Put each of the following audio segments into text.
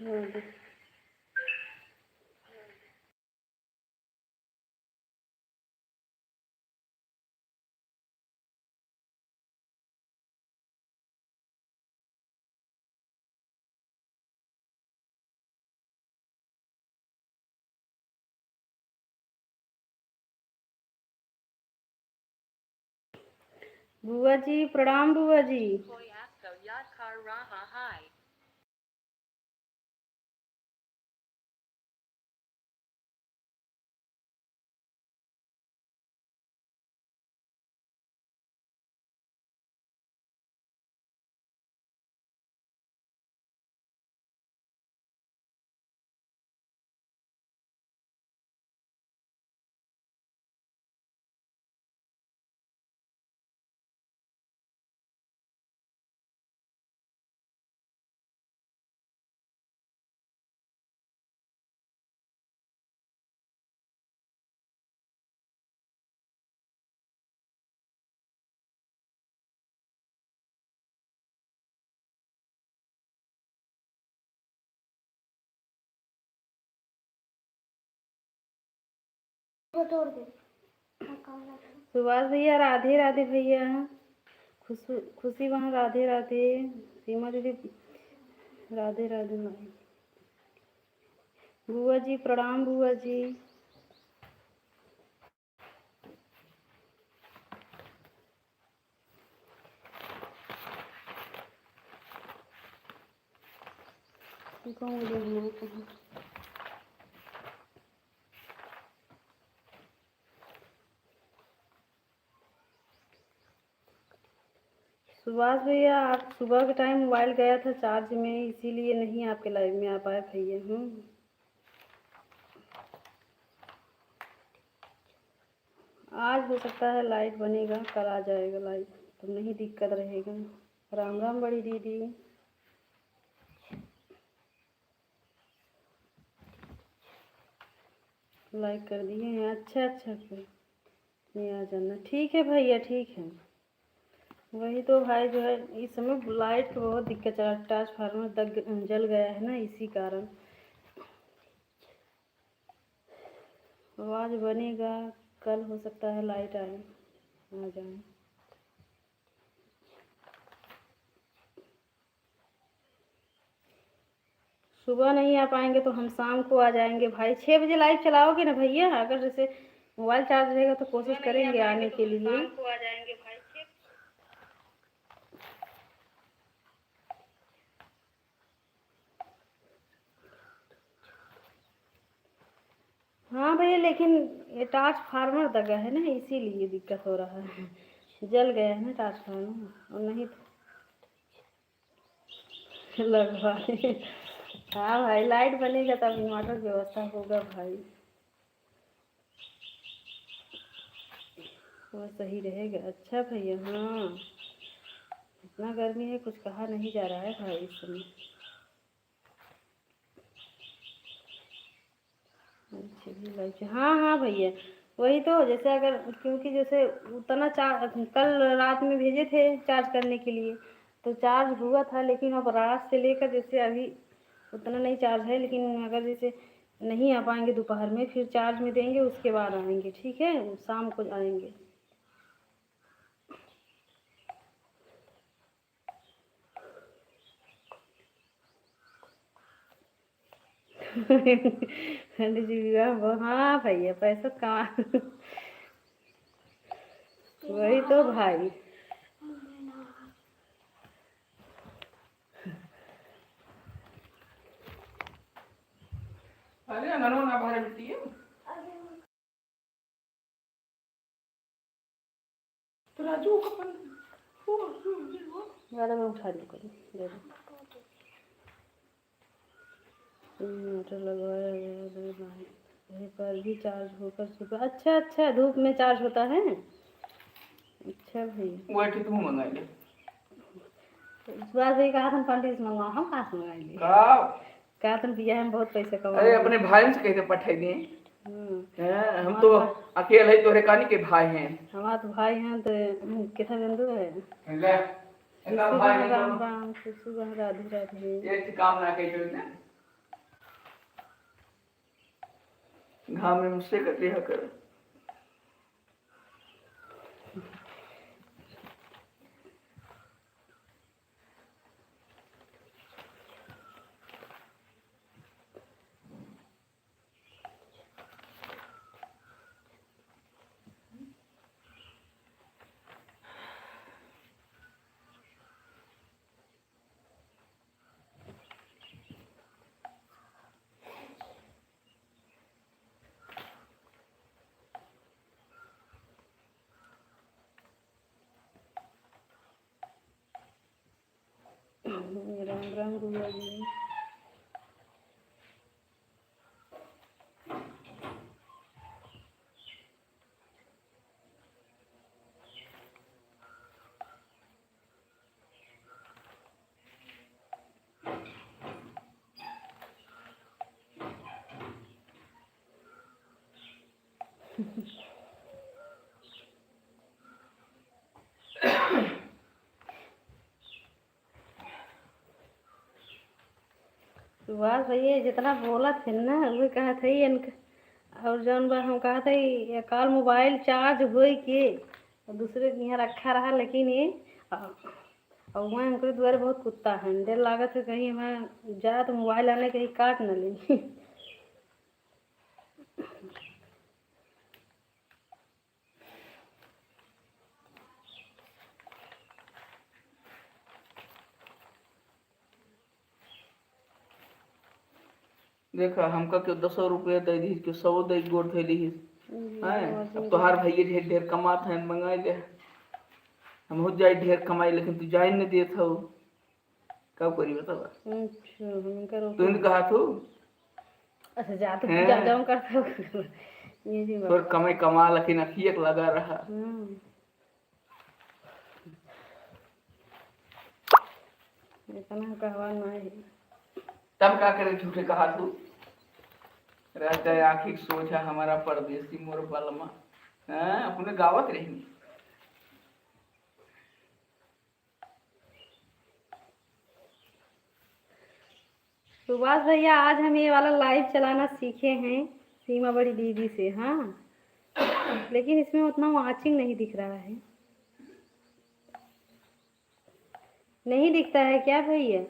हाँ, बुआ जी प्रणाम बुआ जी। सुभाष भैया राधे राधे भैया। खुशी वहाँ राधे राधे। सीमा दीदी राधे राधे। बुआ जी प्रणाम बुआ जी। सुभाष भैया आप सुबह के टाइम मोबाइल गया था चार्ज में, इसीलिए नहीं आपके लाइव में आ पाए भैया। आज हो सकता है लाइट बनेगा, कल आ जाएगा लाइट, तो नहीं दिक्कत रहेगा। राम राम बड़ी दीदी। लाइक कर दिए हैं, अच्छा अच्छा फिर नहीं आ जाना। ठीक है भैया ठीक है। वही तो भाई जो है इस समय लाइट की बहुत दिक्कत चल रहा है, ट्रांसफार्मर जल गया है ना, इसी कारण। तो आज बनेगा, कल हो सकता है लाइट आए आ जाए। सुबह नहीं आ पाएंगे तो हम शाम को आ जाएंगे भाई। 6 बजे लाइव चलाओगे ना भैया? अगर जैसे मोबाइल चार्ज रहेगा तो कोशिश करेंगे आने के लिए। शाम को आ जाएंगे भाई। हाँ भैया, लेकिन ये ट्रांसफार्मर दगा है ना, इसीलिए दिक्कत हो रहा है। जल गया है ना ट्रांसफार्मर, और नहीं तो लगवा। हाँ भाई, लाइट बनेगा तब इन्वर्टर व्यवस्था होगा भाई, वो सही रहेगा। अच्छा भैया, हाँ इतना गर्मी है कुछ कहा नहीं जा रहा है भाई इस समय। अच्छा, हाँ हाँ भैया, वही तो जैसे अगर, क्योंकि जैसे उतना चार्ज कल रात में भेजे थे चार्ज करने के लिए, तो चार्ज हुआ था, लेकिन अब रात से लेकर जैसे अभी उतना नहीं चार्ज है। लेकिन अगर जैसे नहीं आ पाएंगे दोपहर में, फिर चार्ज में देंगे, उसके बाद आएंगे। ठीक है, शाम को आएंगे। पंडित जी विवाह, हाँ भैया पैसा कमा। वही तो भाई। अरे ननो ना बाहर बिटी है तो राजू कपन वाला में उठा दी करो, दे दो। मोटर लगवाया गया दे भाई, वहीं पर भी चार्ज होकर सुबह। अच्छा अच्छा, धूप में चार्ज होता है। अच्छा भैया, वो ठीक हूँ मंगा ले। इस बार भी कहा था पंडित से मंगवाओ, हम कहाँ से मंगाएंगे? कहा था भैया हम बहुत पैसे कमा। अरे अपने भाई से कैसे पठाई दें? हम तो अकेले ही तोरे कानी के भाई हैं। हमारा तो भाई हैं तो कितना बंधु है। राम राम, राधे राधे। ये काम ना कही ना घाम में मुझसे कर लिया कर। राम राम गुरुआ जी। सुभाष भैया जितना बोला थे ना वो कहा था इनका। और जौन बार हम कहा था ये कल मोबाइल चार्ज हो के दूसरे के यहाँ रखा रहा, लेकिन ये और वहाँ हमको द्वारे बहुत कुत्ता है, डर लागत है कहीं वहाँ जा तो मोबाइल आने कहीं काट न ले। देखा हमका क्यों 10 रुपया दे दी, क्यों 100 दे गोड़ थैली ही है। अब तो हर भैया ढेर ढेर कमात है, मंगाई ले हम हो जाए ढेर कमाई, लेकिन तू जाए नहीं देत हो, कब करी बता। अच्छा हम करो तूने कहा तू अच्छा जा तो जा जाऊं करता हूँ ये जी और कमाई कमा, लेकिन अखियक लगा रहा। इतना कहवा नहीं तब क्या करे, झूठे कहा तू रहता है आखिर सोचा हमारा परदेसी मोर बलमा है अपने गावत रही। सुभाष भैया आज हम ये वाला लाइव चलाना सीखे हैं सीमा बड़ी दीदी से। हाँ लेकिन इसमें उतना वाचिंग नहीं दिख रहा है, नहीं दिखता है क्या भैया?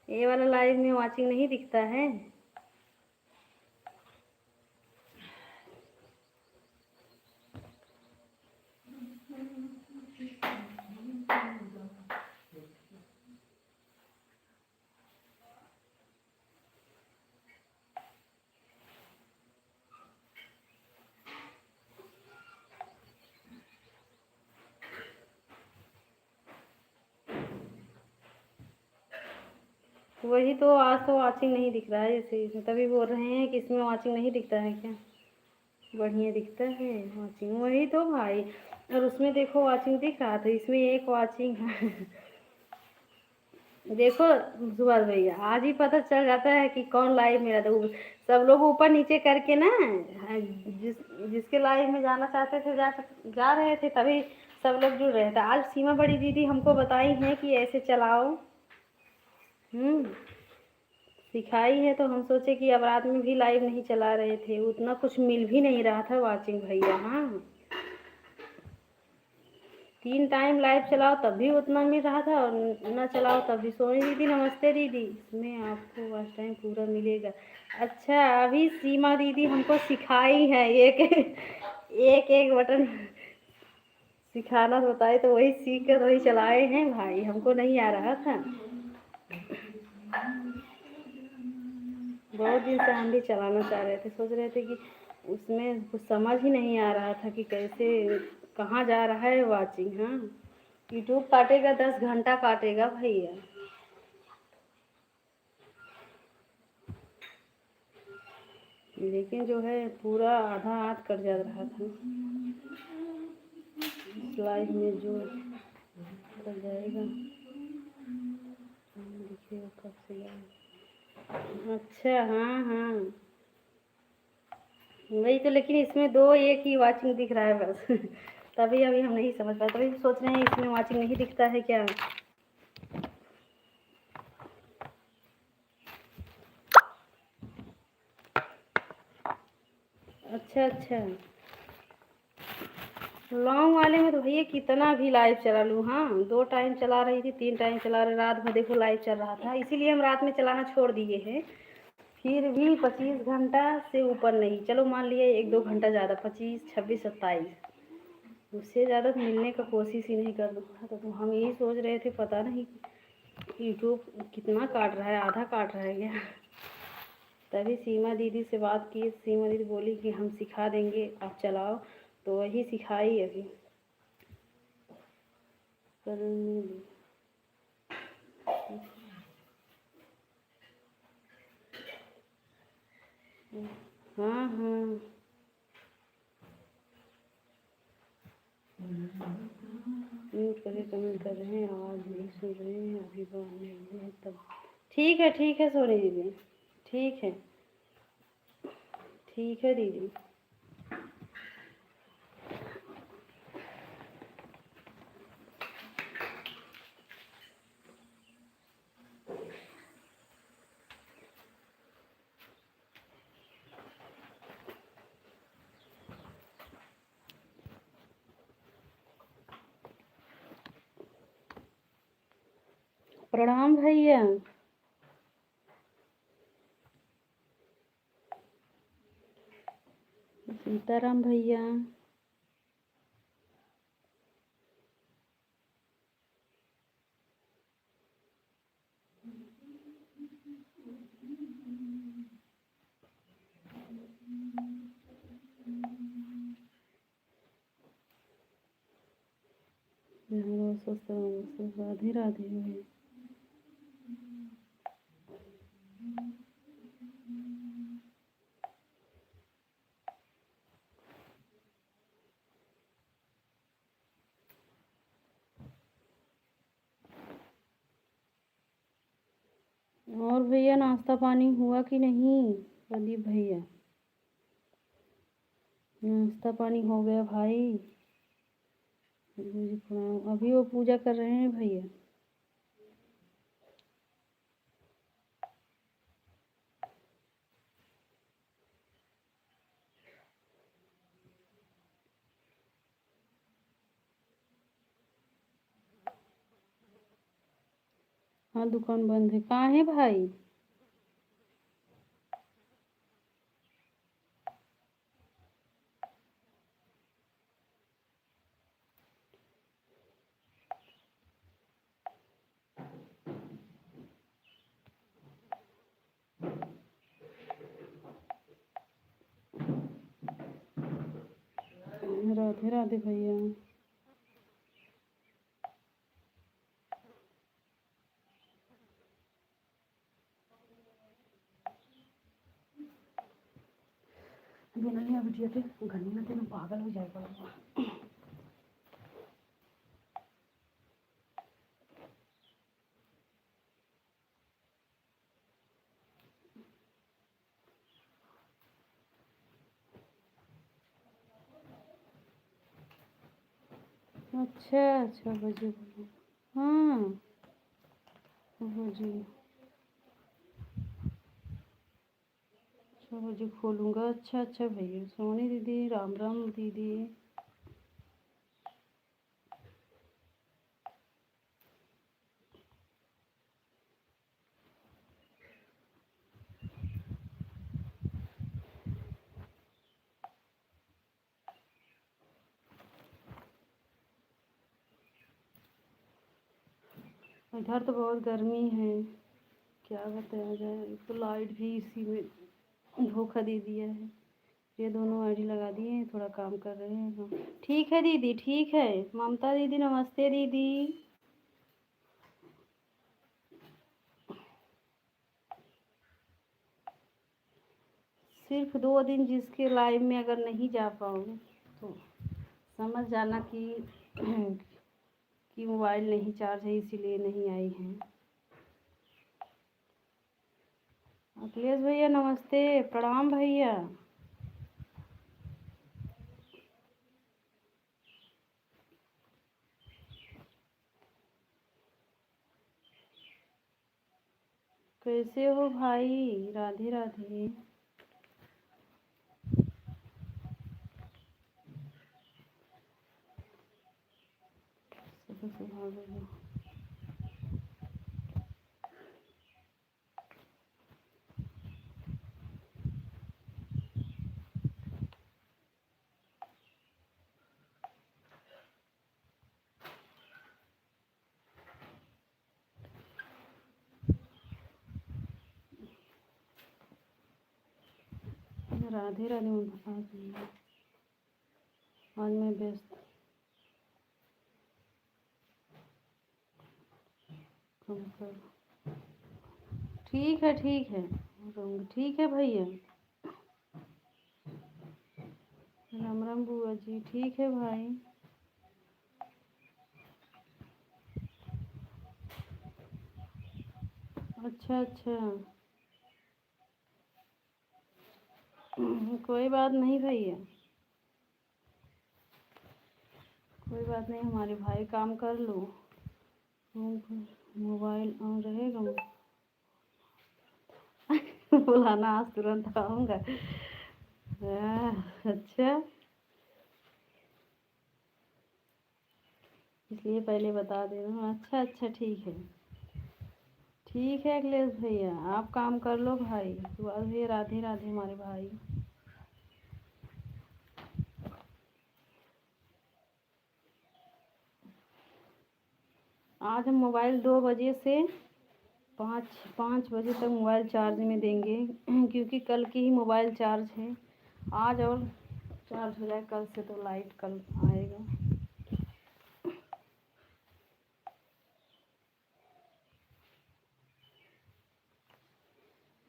ये वाला लाइव में वाचिंग नहीं दिखता है। वही तो आज तो वाचिंग नहीं दिख रहा है, जैसे तभी बोल रहे हैं कि इसमें वाचिंग नहीं दिखता है क्या? बढ़िया दिखता है वाचिंग, वही तो भाई। और उसमें देखो वाचिंग दिख रहा था, इसमें एक वाचिंग है। देखो सुभाष भैया आज ही पता चल जाता है कि कौन लाइव में रहता है। सब लोग ऊपर नीचे करके ना जिसके लाइव में जाना चाहते थे जा रहे थे, तभी सब लोग जुड़ रहे थे। आज सीमा बड़ी दीदी हमको बताई हैं कि ऐसे चलाओ, सिखाई है, तो हम सोचे कि अब रात में भी लाइव नहीं चला रहे थे, उतना कुछ मिल भी नहीं रहा था वाचिंग भैया। हाँ 3 टाइम लाइव चलाओ तब भी उतना मिल रहा था, और ना चलाओ तब भी। सोनी दीदी नमस्ते दीदी, इसमें आपको वॉच टाइम पूरा मिलेगा। अच्छा अभी सीमा दीदी हमको सिखाई है एक बटन सिखाना बताए, तो वही सीख कर वही चलाए हैं भाई, हमको नहीं आ रहा था। बहुत दिन से हम भी चलाना चाह रहे थे, सोच रहे थे कि उसमें कुछ समझ ही नहीं आ रहा था कि कैसे कहाँ जा रहा है वाचिंग। हाँ यूट्यूब काटेगा 10 घंटा काटेगा भैया, लेकिन जो है पूरा आधा हाथ कट जा रहा था लाइव में, जो कर जाएगा देखिएगा कब से जाएगा। अच्छा हाँ वही तो, लेकिन इसमें 2 एक ही वाचिंग दिख रहा है बस। तभी अभी हम नहीं समझ पाए, तभी सोच रहे हैं इसमें वाचिंग नहीं दिखता है क्या। अच्छा अच्छा, लॉन्ग वाले में तो भैया कितना भी लाइव चला लूँ। हाँ 2 टाइम चला रही थी, 3 टाइम चला रही, रात भर देखो लाइव चल रहा था, इसीलिए हम रात में चलाना छोड़ दिए हैं। फिर भी 25 घंटा से ऊपर नहीं, चलो मान लिया 1-2 घंटा ज़्यादा, 25, 26, 27, उससे ज़्यादा तो मिलने का कोशिश ही नहीं कर रहा था। तो हम यही सोच रहे थे, पता नहीं यूट्यूब कितना काट रहा है, आधा काट रहा है क्या। तभी सीमा दीदी से बात की, सीमा दीदी बोली कि हम सिखा देंगे, आप चलाओ, तो वही सिखाई अभी करने दी। हाँ हाँ म्यूट करके कमेंट कर रहे हैं, आवाज़ नहीं सुन रहे हैं, अभी बात नहीं है तब। ठीक है सोनी दीदी, ठीक है, ठीक है दीदी। प्रणाम भैया। सीताराम भैया। राधे राधे भैया। और भैया नाश्ता पानी हुआ कि नहीं प्रदीप भैया? नाश्ता पानी हो गया भाई? मुझे प्रणाम। अभी वो पूजा कर रहे हैं भैया। हाँ दुकान बंद है। कहाँ है भाई? राधे राधे भैया। बिना बिटिया के घर में तेन पागल हो जाएगा। अच्छा 6 बजे। हाँ जी, 6 बजे खोलूँगा। अच्छा अच्छा भैया। सोनी दीदी राम राम दीदी। इधर तो बहुत गर्मी है, क्या बताया जाए। एक तो लाइट भी इसी में धोखा दे दिया है। ये दोनों आईडी लगा दिए हैं, थोड़ा काम कर रहे हैं हम। ठीक है दीदी, ठीक है। ममता दीदी नमस्ते दीदी। सिर्फ 2 दिन जिसके लाइव में अगर नहीं जा पाऊँ तो समझ जाना कि मोबाइल नहीं चार्ज है, इसीलिए नहीं आई हैं। अखिलेश भैया नमस्ते, प्रणाम भैया। कैसे हो भाई? राधे राधे। बोलो। राधे राधे। आज मैं व्यस्त। ठीक है ठीक है, ठीक है भैया। राम राम बुआ जी। ठीक है भाई। अच्छा अच्छा। कोई बात नहीं भैया, कोई बात नहीं। हमारे भाई काम कर लो, मोबाइल ऑन रहेगा। बुलाना आज तुरंत आऊँगा। अच्छा, इसलिए पहले बता दे रहा हूँ। अच्छा अच्छा ठीक है, ठीक है अखिलेश भैया, आप काम कर लो भाई। सुभाष भैया राधे राधे हमारे भाई। आज हम मोबाइल 2 बजे से 5 बजे तक मोबाइल चार्ज में देंगे, क्योंकि कल की ही मोबाइल चार्ज है। आज और चार्ज हो जाए, कल से तो लाइट कल आएगा।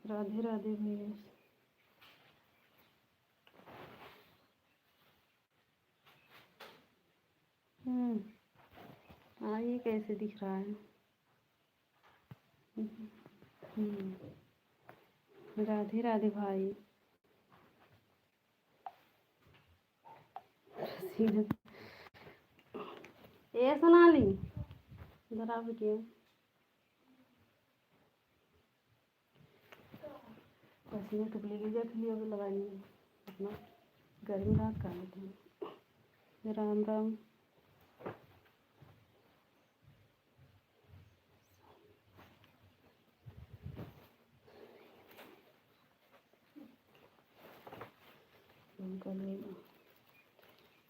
राधे राधे भैया। हाँ, ये कैसे दिख रहा है? राधे राधे भाई। ए सोनाली, इधर आ बेटिया। पसीने टुकली की जखली अभी लगाएंगे अपना, गर्मी रात का लेते हैं। राम राम।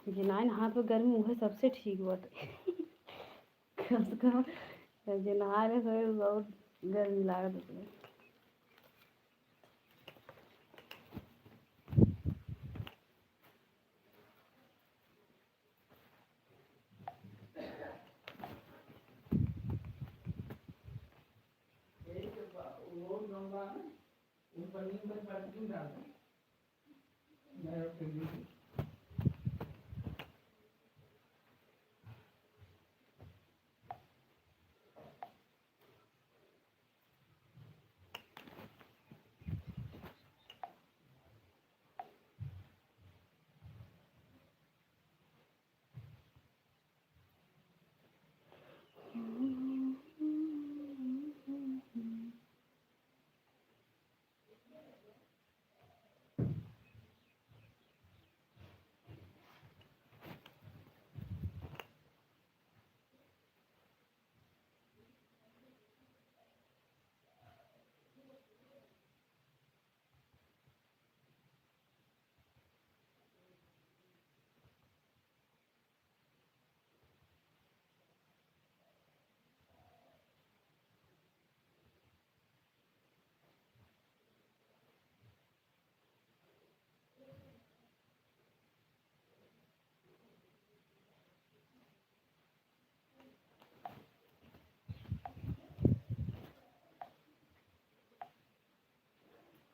जिनाइन हाथ में गर्मी मुझे सबसे ठीक बाटे। जे नहा रहे सो बहुत गर्मी लागत है।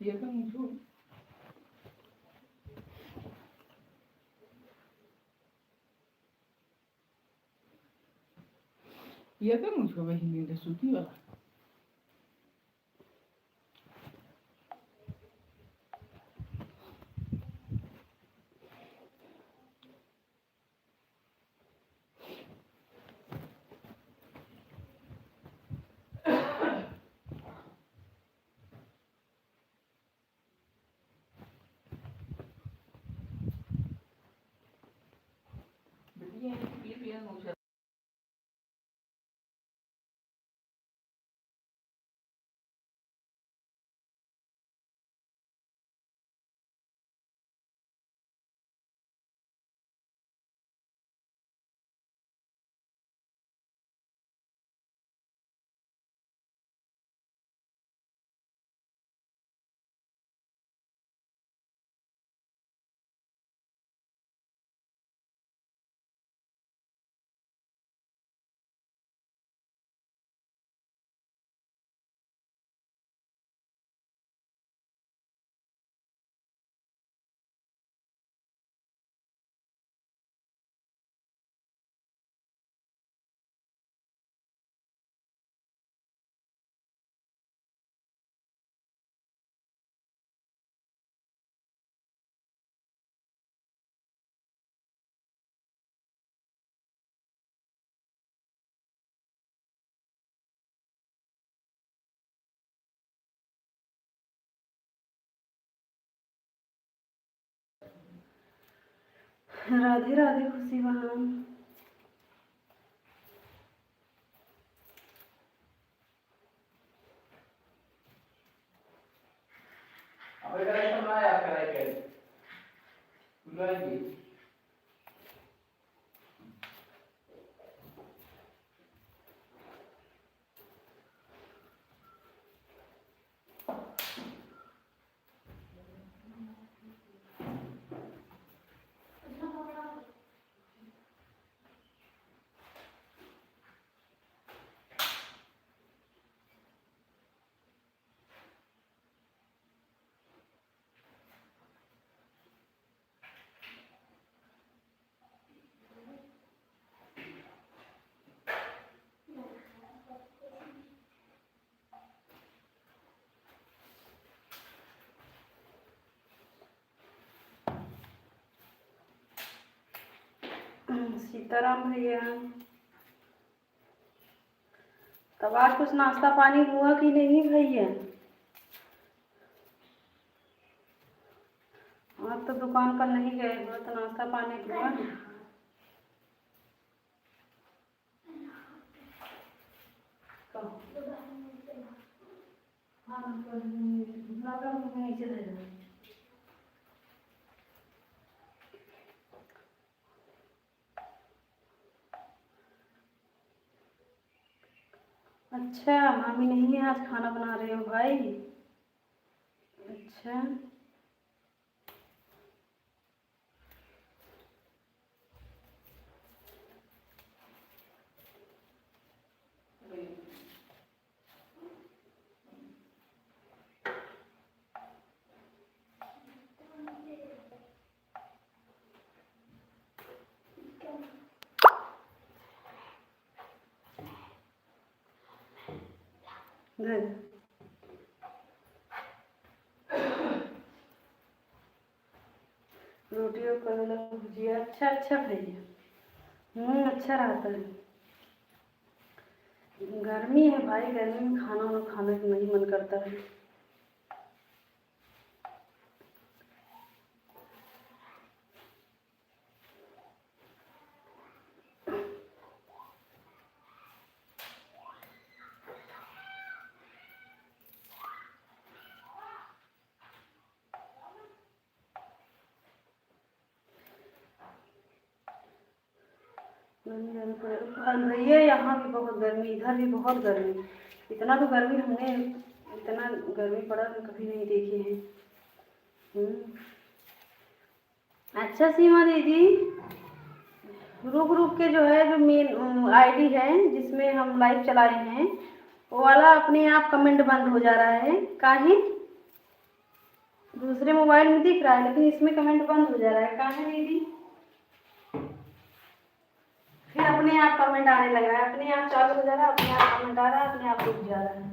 ये तो मुझे वही नींद सूती वाला। राधे राधे खुशी बहन। सीताराम भैया, तब आज कुछ नाश्ता पानी हुआ कि नहीं भैया? आज तो दुकान पर नहीं गए हो तो नाश्ता पानी हुआ? अच्छा, मामी नहीं है, आज खाना बना रहे हो भाई? अच्छा, रोटी और करेला भुजिया। अच्छा अच्छा भैया, अच्छा रहता है। गर्मी है भाई, गर्मी में खाना वाना खाने का नहीं मन करता है। भैया यहाँ भी बहुत गर्मी, इधर भी बहुत गर्मी। इतना तो गर्मी हमने, इतना गर्मी पड़ा तो कभी नहीं देखी है। अच्छा सीमा दीदी, रुक रुक के जो है, जो मेन आईडी है जिसमें हम लाइव चलाए हैं, वो वाला अपने आप कमेंट बंद हो जा रहा है। काहे? दूसरे मोबाइल में दिख रहा है लेकिन इसमें कमेंट बंद हो जा रहा है। काहे दीदी? फिर अपने आप कमेंट आने लगा है, अपने आप चालू हो जा रहा है, अपने आप कमेंट आ रहा है, अपने आप रुक जा रहा है।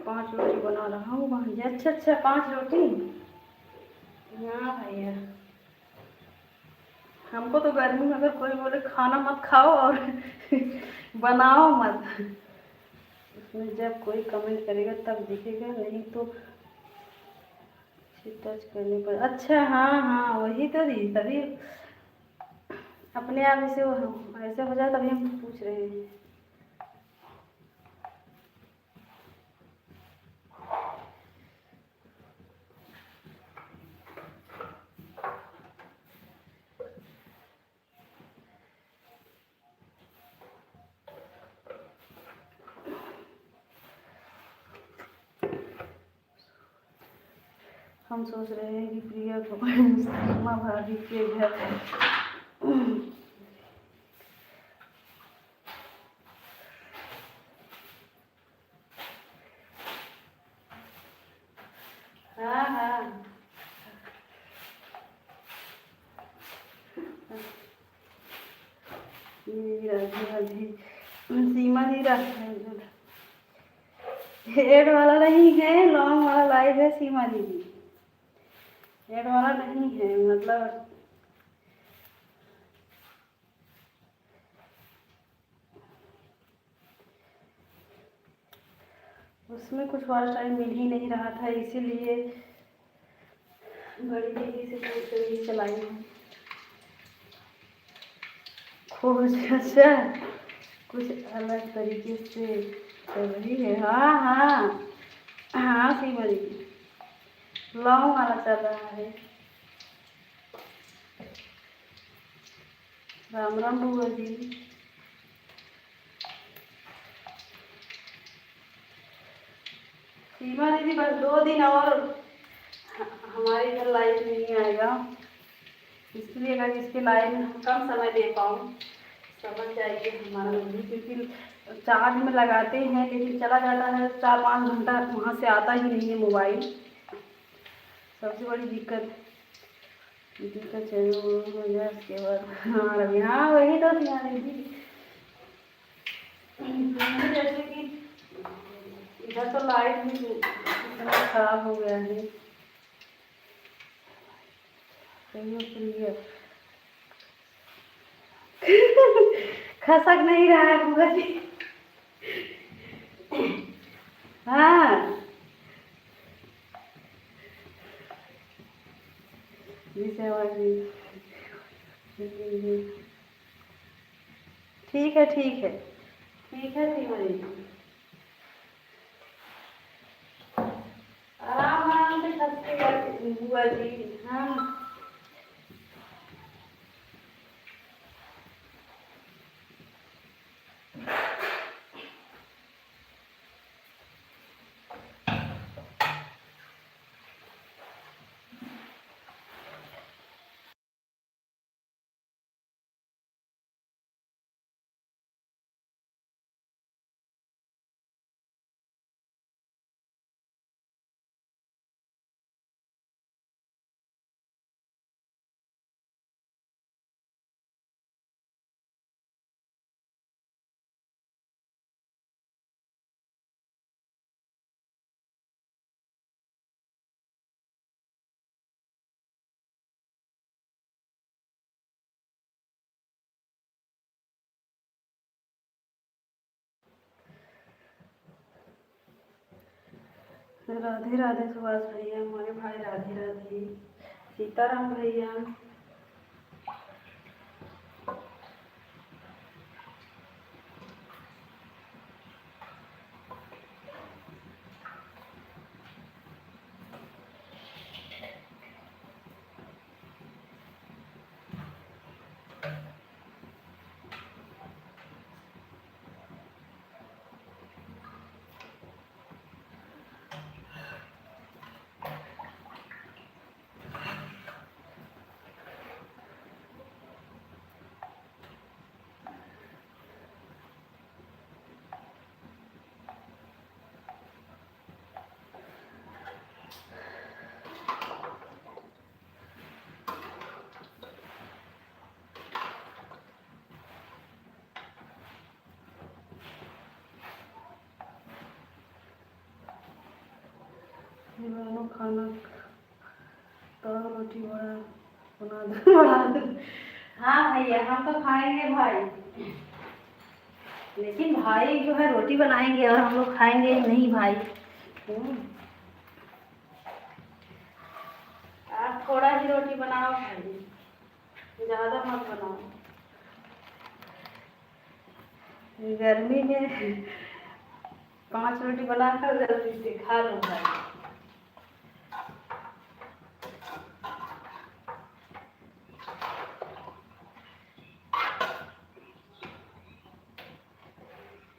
पांच रोटी बना रहा हूँ भाई। अच्छा अच्छा, 5 रोटी। हाँ भैया, हमको तो गर्मी में अगर कोई बोले खाना मत खाओ और बनाओ मत, उसमें जब कोई कमेंट करेगा तब दिखेगा, नहीं तो टच करने पर। अच्छा हाँ हाँ, वही तो दी, तभी अपने आप ऐसे हो जाए, तभी हम पूछ रहे हैं। हम सोच रहे हैं कि प्रिया को सीमा भाभी के घर हाँ हाँ, सीमा दी एड वाला नहीं है, लॉन्ग वाला लाइव है सीमा दीदी, एड वाला नहीं है। मतलब उसमें कुछ और टाइम मिल ही नहीं रहा था, इसीलिए बड़ी दीदी से पूछ रही चलाई हूँ खोज। अच्छा, कुछ अलग तरीके से चल रही है। हाँ हाँ हाँ सीमा जी, लॉन्ग वाला चल रहा है। राम राम बुआ जी। सीमा दीदी बस 2 दिन और हमारे इधर लाइट नहीं आएगा, इसलिए अगर इसके लाइन कम समय दे पाऊँ, समझ जाइए हमारा नहीं, क्योंकि चार्ज में लगाते हैं लेकिन चला जाता है 4-5 घंटा, वहाँ से आता ही नहीं है मोबाइल। सबसे बड़ी दिक्कत चाहिए हो गया। उसके बाद हाँ रवि, हाँ वही तो थी दीदी, जैसे कि इधर तो लाइट भी इतना खराब हो गया है। खसक नहीं रहा है बुआ जी। हाँ ठीक है ठीक है ठीक है सीमा जी, आराम आराम से खसकेगा बुआ जी। हाँ राधे राधे सुभाष भैया, हमारे भाई राधे राधे, सीताराम भैया। दोनों खाना तो रोटी बना दो। हाँ भैया हम तो खाएंगे भाई, लेकिन भाई जो है रोटी बनाएंगे और हम लोग खाएंगे नहीं भाई। आप थोड़ा ही रोटी बनाओ भाई, ज़्यादा मत बनाओ। गर्मी में 5 रोटी बनाकर जल्दी से खा लो भाई।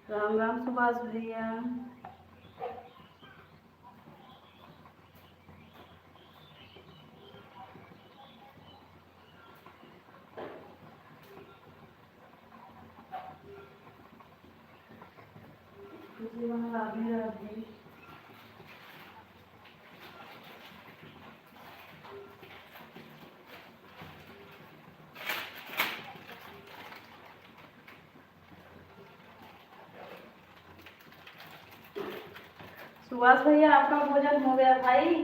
राम राम सुभाष भैया। राधे राधे। सुभाष भैया आपका भोजन हो गया भाई?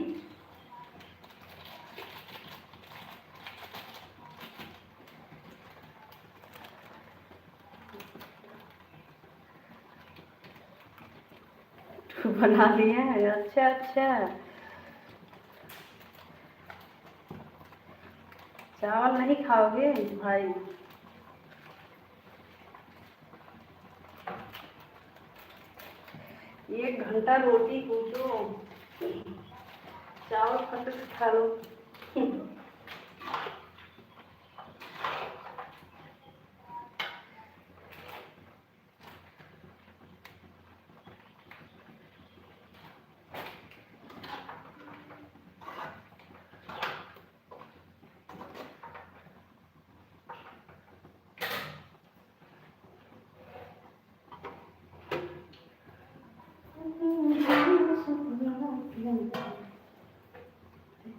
बना लिए हैं। अच्छा अच्छा, चावल नहीं खाओगे भाई? 1 घंटा रोटी कूटो, चावल फटक खा लो।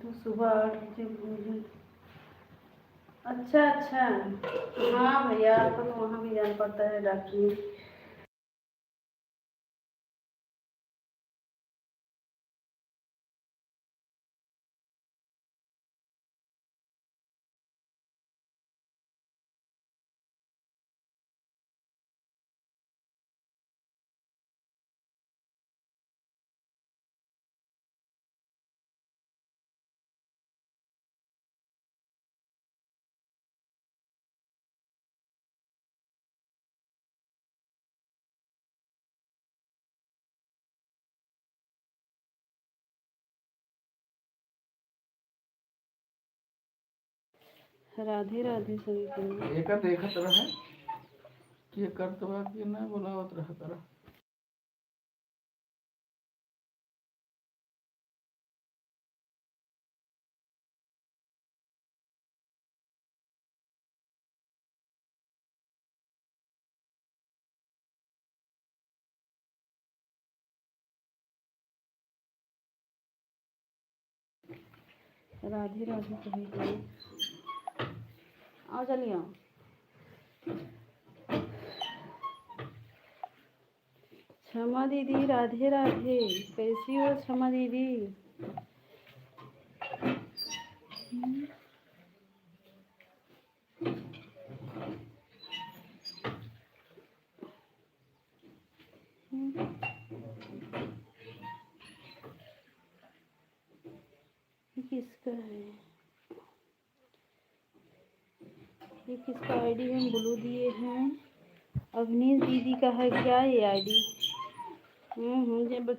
तो सुबह 8 बजे भोजन। अच्छा अच्छा, हाँ भैया, आपको तो वहाँ भी जाना पड़ता है डॉक्टर में। राधे राधे सभी को। एक देखत रहे कि करत बा कि ना बोलावत रह तरह। राधे राधे सभी को। आओ चलिए आओ। क्षमा दीदी, राधे राधे, कैसी हो क्षमा दीदी? ये किसका है? ये किसका आईडी हम ब्लू दिए हैं? अवनीश दीदी का है क्या ये आईडी?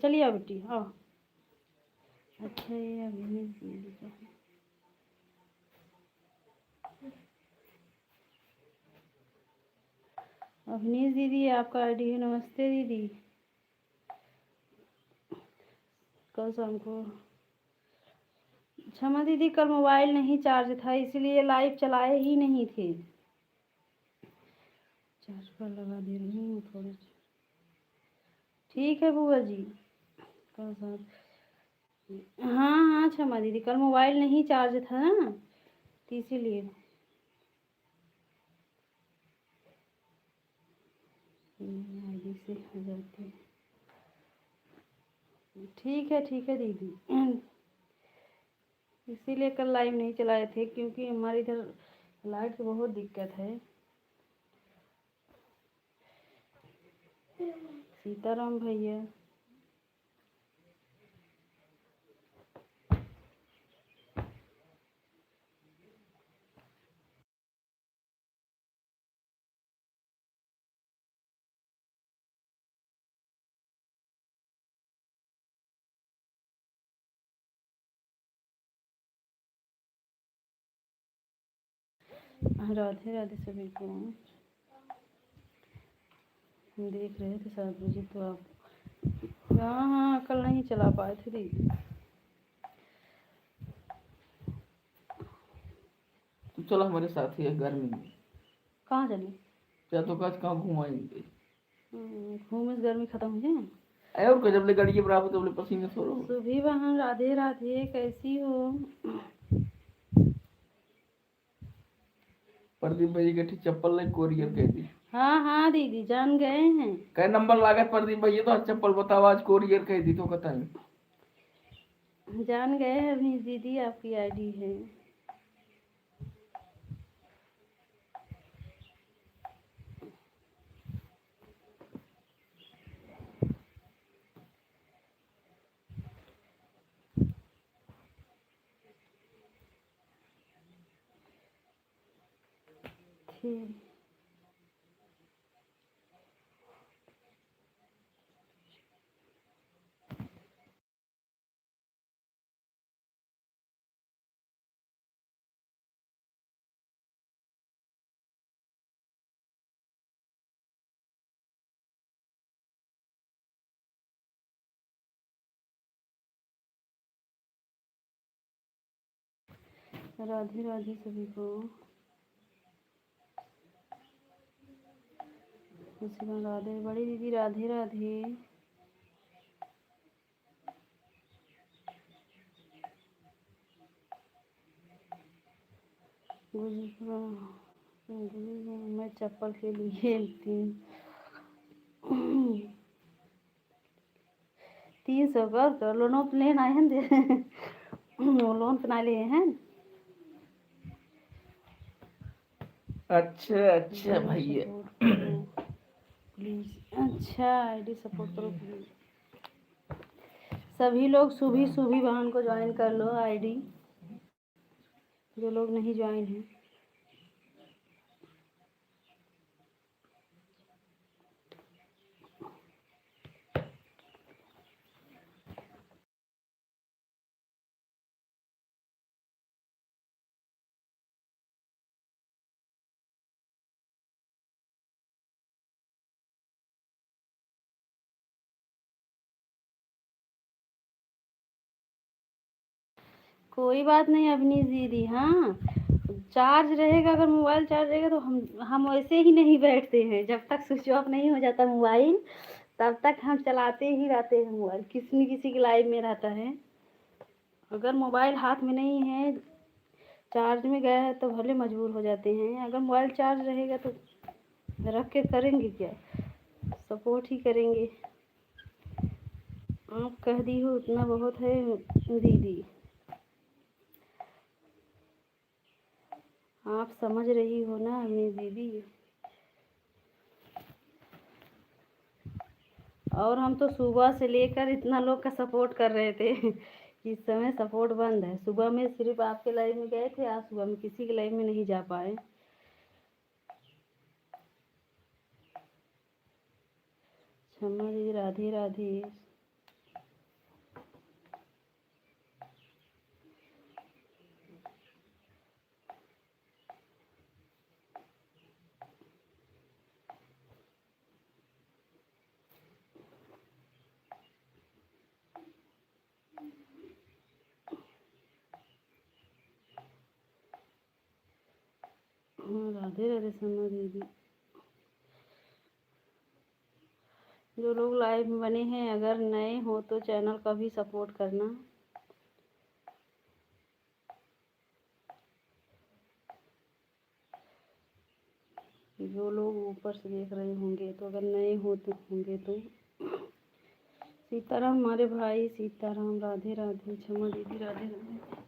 चलिए आओ बेटी आओ। अच्छा, ये अवनीश दीदी का है। अवनीश दीदी आपका आईडी है। नमस्ते दीदी। कल शाम को क्षमा दीदी, कल मोबाइल नहीं चार्ज था इसलिए लाइव चलाए ही नहीं थे। चार्ज पर लगा दे रही हूँ थोड़ा। ठीक है बुआ जी। कल शाम, हाँ हाँ क्षमा दीदी, कल मोबाइल नहीं चार्ज था ना, तो इसीलिए। आईडी से हो जाते हैं। ठीक है दीदी। इसीलिए कल लाइव नहीं चलाए थे क्योंकि हमारे इधर लाइट की बहुत दिक्कत है। सीताराम भैया। राधे राधे सभी को। हम देख रहे थे 7 बजे तो आप। हाँ हाँ, कल नहीं चला पाए थे दीदी। तो चलो हमारे साथ ही है गर्मी में। कहाँ चले? क्या तो कहाँ कहाँ घुमाएंगे? घूमे से गर्मी खत्म हो जाए। अरे और जब ले गाड़ी बराबर तब ले पसीने छोड़ो। सुभी बहन, राधे राधे, कैसी हो? प्रदीप भाई के ठीक चप्पल ले कोरियर कह दी। हाँ हाँ दीदी, जान गए हैं। कई नंबर लागत प्रदीप भाई तो चप्पल बताओ आज कोरियर कह दी तो कतई। जान गए हैं अपनी दीदी, आपकी आईडी है। फिर राधे राधे सभी को। राधे बड़ी दीदी, राधे राधे। मैं चप्पल के लिए 300 का लोन लेन आए हैं लोन बना लिए हैं। अच्छा भैया प्लीज, अच्छा आईडी सपोर्ट करो प्लीज। सभी लोग सुभी बहन को ज्वाइन कर लो आईडी, जो लोग नहीं ज्वाइन हैं। कोई बात नहीं अवनीश दीदी, हाँ चार्ज रहेगा, अगर मोबाइल चार्ज रहेगा तो हम वैसे ही नहीं बैठते हैं। जब तक स्विच ऑफ नहीं हो जाता मोबाइल तब तक हम चलाते ही रहते हैं मोबाइल, किसी न किसी की लाइव में रहता है। अगर मोबाइल हाथ में नहीं है, चार्ज में गया है तो भले मजबूर हो जाते हैं। अगर मोबाइल चार्ज रहेगा तो रख के करेंगे क्या, सपोर्ट ही करेंगे। आप कह दी हो उतना बहुत है दीदी, आप समझ रही हो ना मेरी दीदी। और हम तो सुबह से लेकर इतना लोग का सपोर्ट कर रहे थे इस समय सपोर्ट बंद है। सुबह में सिर्फ आपके लाइव में गए थे, आज सुबह में किसी के लाइव में नहीं जा पाए। क्षमा दीदी, राधे राधे। हाँ राधे राधे क्षमा दीदी। जो लोग लाइव में बने हैं, अगर नए हो तो चैनल का भी सपोर्ट करना। जो लोग ऊपर से देख रहे होंगे तो अगर नए हो तो होंगे तो सीताराम हमारे भाई, सीताराम राधे राधे। क्षमा दीदी, राधे राधे।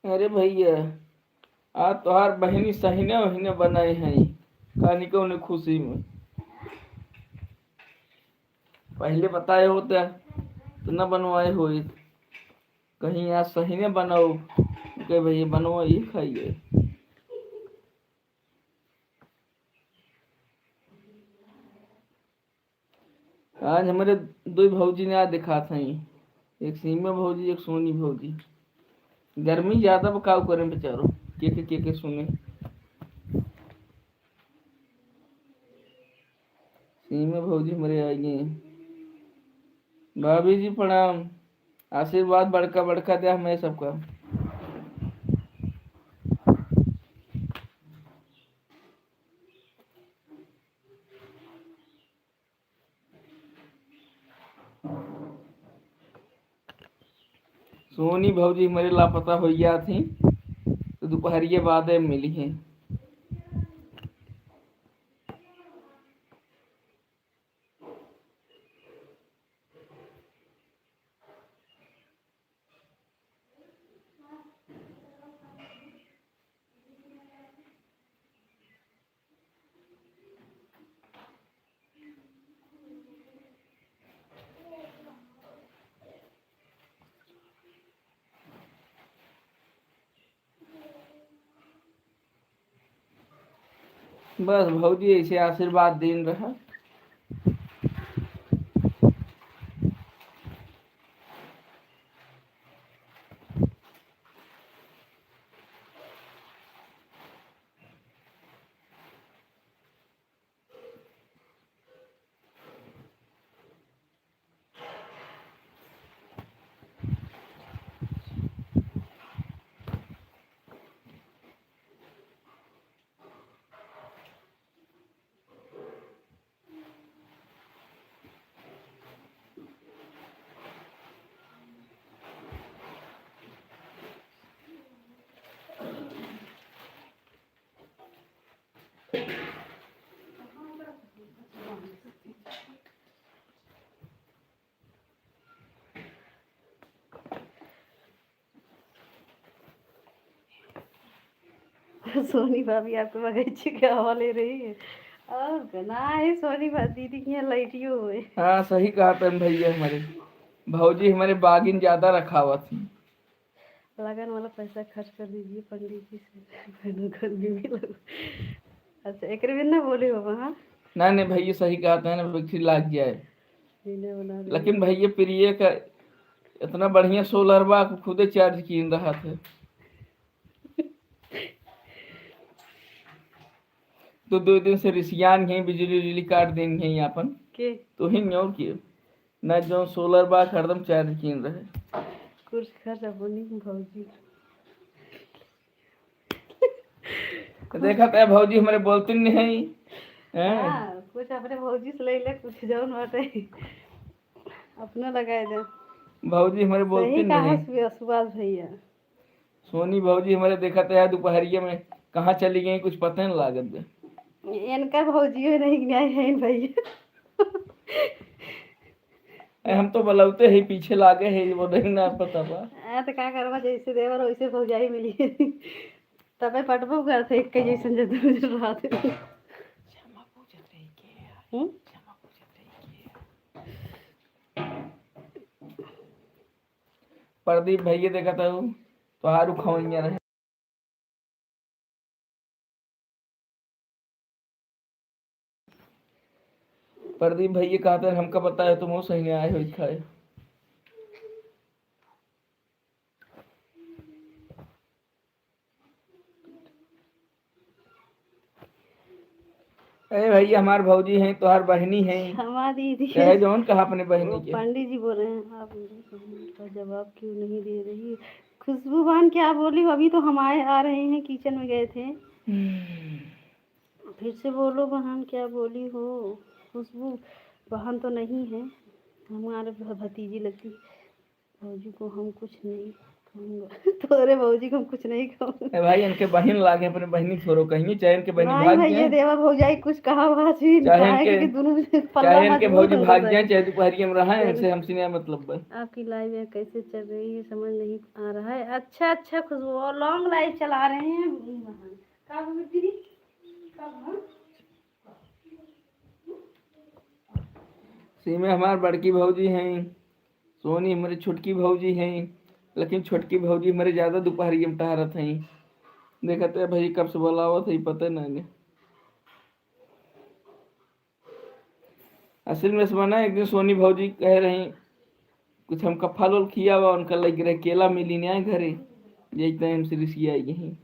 अरे भैया आज तोहार बहनी सहीने वहीने बनाए हैं कहानी को उन्हें खुशी में। पहले बताए होते तो न बनवाए हो, कहीं आज सहीने बनाओ के भैया बनवा ये खाइए। आज हमारे दो भौजी ने आज दिखा था, एक सीमा भौजी एक सोनी भौजी। गर्मी ज्यादा बकाव करें बेचारो, के सुने। सीमा भौजी हमारे आएंगे। भाभी जी प्रणाम। आशीर्वाद बड़का बड़का दे हमें सबका। सोनी भौजी हमारे लापता हो गया थी तो दोपहर के बाद मिली हैं। बस भौजी ऐसे आशीर्वाद दिन रहा। सोनी भाभी आपके बगीचे के हवा ले रही है। और ना है सोनी दीदी की यहाँ लाइटियो हुए। हाँ सही कहा तुम भैया। हमारे भौजी हमारे बागिन ज्यादा रखा हुआ थी। लगन वाला पैसा खर्च कर दीजिए पंडित जी से। अच्छा एक बिना बोले हो वहाँ। ना नहीं भैया सही कहा था ना, बिक्री लाग गया है। लेकिन भैया प्रिय का इतना बढ़िया सोलर बा खुदे चार्ज कीन रहा था। तो 2 दिन से रिसियान है, बिजली काट देंगे यहाँ अपन के तो ही और किए ना जो सोलर बा हरदम चार्ज कीन रहे। कुछ खर्च अपनी भौजी देखा था भौजी हमारे बोलते नहीं है। हाँ कुछ अपने भौजी से ले ले कुछ जौन बाटे अपना लगाए दे। भौजी हमारे बोलते नहीं। सुभाष भैया सोनी भौजी हमारे देखा था दोपहरिया में कहाँ चली गई कुछ पता नहीं लागत दे। इनका भौजी नहीं न्याय है भैया। हम तो बलौते ही पीछे लागे है वो नहीं ना पता बा। तो क्या करवा जैसे देवर वैसे भौजाई मिली तबे पटबो करते एक के जैसन जदू रात प्रदीप भैया देखा था तो हारू खवैया रहे। प्रदीप भैया कहा था हमका पता है तुम वो सही नहीं आए हो खाए। अरे भैया हमार भौजी हैं तो हर बहनी है। हमारी दीदी कहे जौन कहा अपने बहनी के। पंडित जी बोल रहे हैं आप का जवाब क्यों नहीं दे रही। खुशबू बहन क्या बोली अभी तो हम आ रहे हैं किचन में गए थे। फिर से बोलो बहन क्या बोली हो। खुशबू बहन तो नहीं है हमारे भतीजी लगती। भौजी को हम कुछ नहीं कहूँगा तोरे भौजी को हम कुछ नहीं कहूँगा। भाई इनके बहन लागे अपने बहनी छोड़ो कहीं चाहे इनके बहनी नहीं भाग भैया जाए। देवा भौजाई कुछ कहा भाजी चाहे इनके भौजी भाग जाए चाहे दोपहरिया में रहा है इनसे हमसे नहीं मतलब। आपकी लाइव है कैसे चल रही है समझ नहीं आ रहा है। अच्छा अच्छा खुशबू और लॉन्ग लाइव चला रहे हैं सीमा हमार बड़की भौजी हैं। सोनी हमारी छोटकी भौजी हैं। लेकिन छोटकी भौजी हमारे ज्यादा दोपहरिया में टहरत हैं। देखा तो भाई कब से बोलावत है पता नहीं। असल में समझना एक दिन सोनी भौजी कह रही कुछ हमका फल उल खिया हुआ उनका लग रहा केला मिली नहीं आए घरे यही हमसे रिसिया आई यहीं।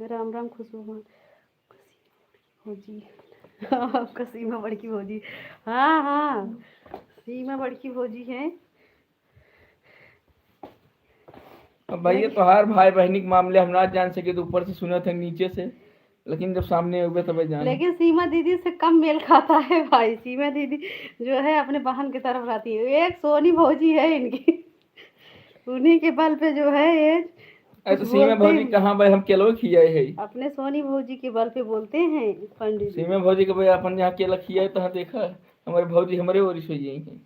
राम राम खुशबू मान भौजी। हाँ, आपका सीमा बड़की भौजी। हाँ हाँ, सीमा बड़की भौजी है। अब भैया तो हर भाई बहनी के मामले हम ना जान सके, तो ऊपर से सुना था नीचे से, लेकिन जब सामने हुए तब जान। लेकिन सीमा दीदी से कम मेल खाता है भाई। सीमा दीदी जो है अपने बहन की तरफ रहती है। एक सोनी भौजी है इनकी, उन्हीं के बल पे जो है ये अरे कुछ तो सीमा बोलते भौजी कहाँ भाई, हम केलो खियाए है। अपने सोनी भौजी के बल पे बोलते हैं पंडित जी। सीमा भौजी के भाई अपन जहाँ केला खियाए तहाँ देखा हमारे भौजी हमारे ओर से यही है।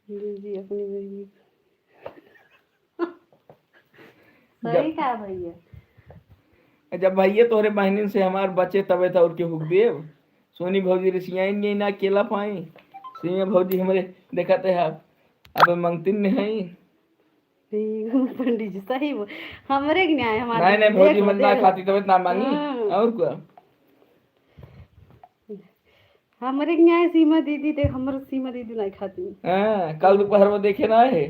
जी अपनी बहनी सही कहा भैया। जब भैया तोरे बहनिन से हमार बचे तबे था और के हुक देव। सोनी भौजी रिसियाई नहीं ना केला पाई। सीमा भौजी हमारे देखा थे आप अब मंगतिन नहीं। पंडित जी सही वो हमारे न्याय हमारे नहीं नहीं भौजी मन ना खाती तबे ना मांगी और क्या। हमारे न्याय सीमा दीदी देख, हमारे सीमा दीदी नहीं खाती। हाँ कल दोपहर में देखे ना है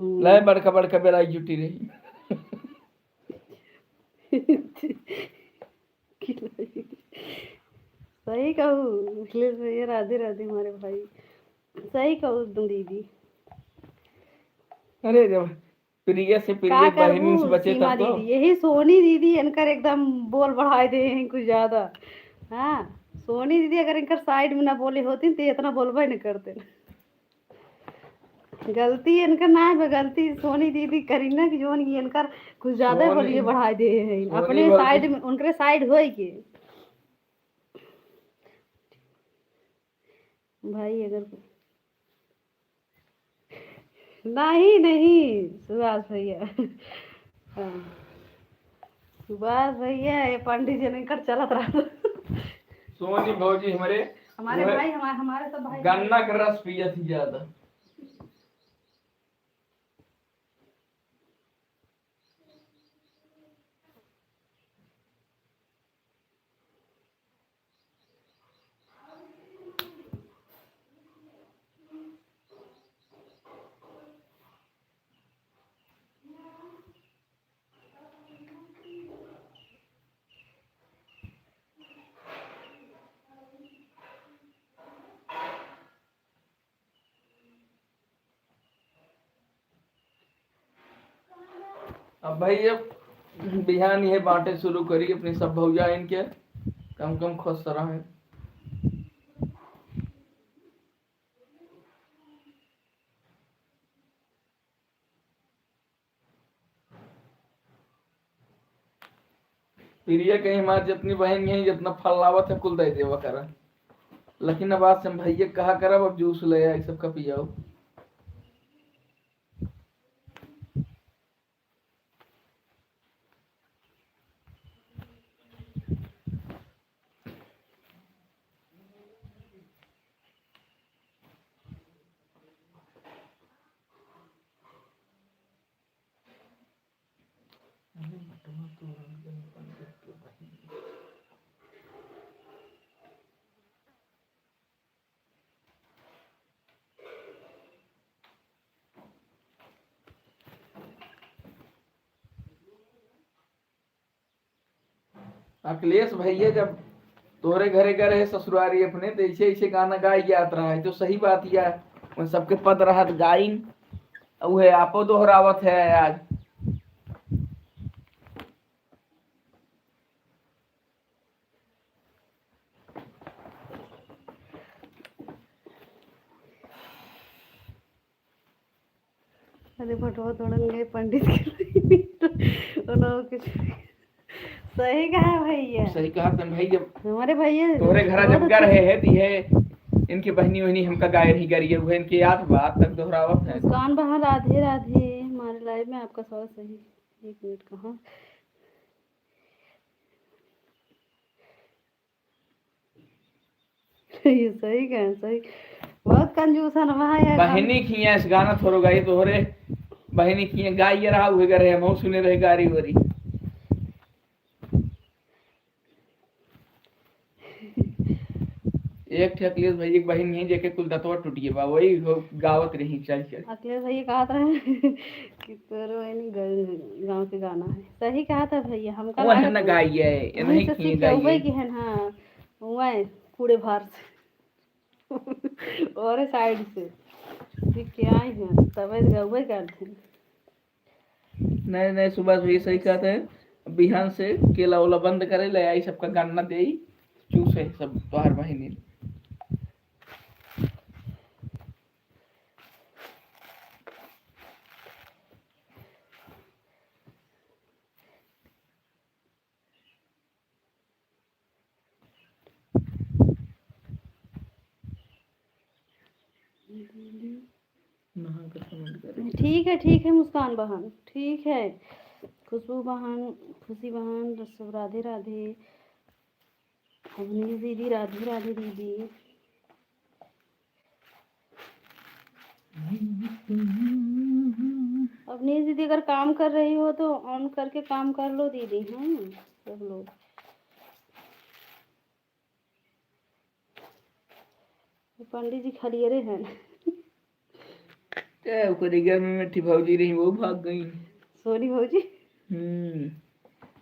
लाए बड़का बड़का बेलाई जुटी रही। सही कहूँ ये राधे राधे हमारे भाई। सही कहूँ तुम दीदी। अरे जब प्रिय से प्रिय बहनी से बचे सीमा तब तो दीदी यही सोनी दीदी इनकर एकदम बोल बढ़ाए दे हैं कुछ ज्यादा। हाँ सोनी दीदी अगर इनकर साइड में ना बोले होती तो इतना बोलबे नहीं करते। गलती इनका ना है, गलती सोनी दीदी करीना की जोन की इनकर कुछ ज्यादा बोलिए बढ़ाए दे हैं अपने साइड में, उनके साइड होए के भाई। अगर नहीं नहीं सुभाष भैया। हाँ सुभाष भैया ये पंडित जी ने कर चलत रहा। सोनी भौजी हमारे भाई हमारे सब भाई गन्ना का रस पिया थी ज्यादा। अब भाई अब बिहान ये बांटे शुरू करी अपनी सब भौजा इनके कम कम खुश तरह है। प्रिया कहीं हमारे जितनी बहन यही जितना फल लावत है कुल दे देवा करा। लेकिन अब आज से भैया कहा करब अब जूस ले आई सबका पियाओ। अखिलेश भैया जब तोरे घरे गए है ससुरारी अपने तो ऐसे ऐसे गाना गाय याद रहा है तो सही बात या उन सबके पद रहत गाइन है आपो दोहरावत है आज। अरे बटवा तोड़ेंगे पंडित के सही कहा भैया। सही कहा तुम भाई जब हमारे भैया तोरे घर जब कर रहे है दी है इनकी बहनी वहनी हमका गाय नहीं करी है वो इनकी याद बात तक दोहरावत है। मुस्कान बहन राधे राधे हमारे लाइव में आपका स्वागत। सही 1 मिनट कहाँ ये सही कहा सही बहुत कंजूस है ना यार। बहनी खिया इस गाना थोड़ो गाई तोहरे बहनी खिया गाई रहा हुए करे हम सुने रहे गारी वरी। एक ठे अखिलेश भाई एक बहन नहीं जेके कुल दतवा टूट गए बा वही गावत रही चल चल। अखिलेश भैया कहा था कि तोरो गाँव के गाना है, सही कहा था भैया। हमका वो है लागत ना गाइए ये वहीं नहीं से किए सीख के उबई गाइए की है। हाँ वहीं पूरे भार से और साइड से सीख के आए हैं, तब गौबे करते हैं। नहीं नहीं सुभाष भाई सही कहते हैं। बिहान से केला उला बंद करे ले आई सबका गाना दे चूसे सब तोहर बहिनी। ठीक है मुस्कान बहन, ठीक है खुशबू बहन, खुशी बहन, सब राधे राधे। अवनी दीदी राधे राधे दीदी। अवनी दीदी अगर काम कर रही हो तो ऑन करके काम कर लो दीदी। हाँ सब लोग पंडित जी खलियरे हैं। घर में मिठी भौजी रही वो भाग गई। सोनी भौजी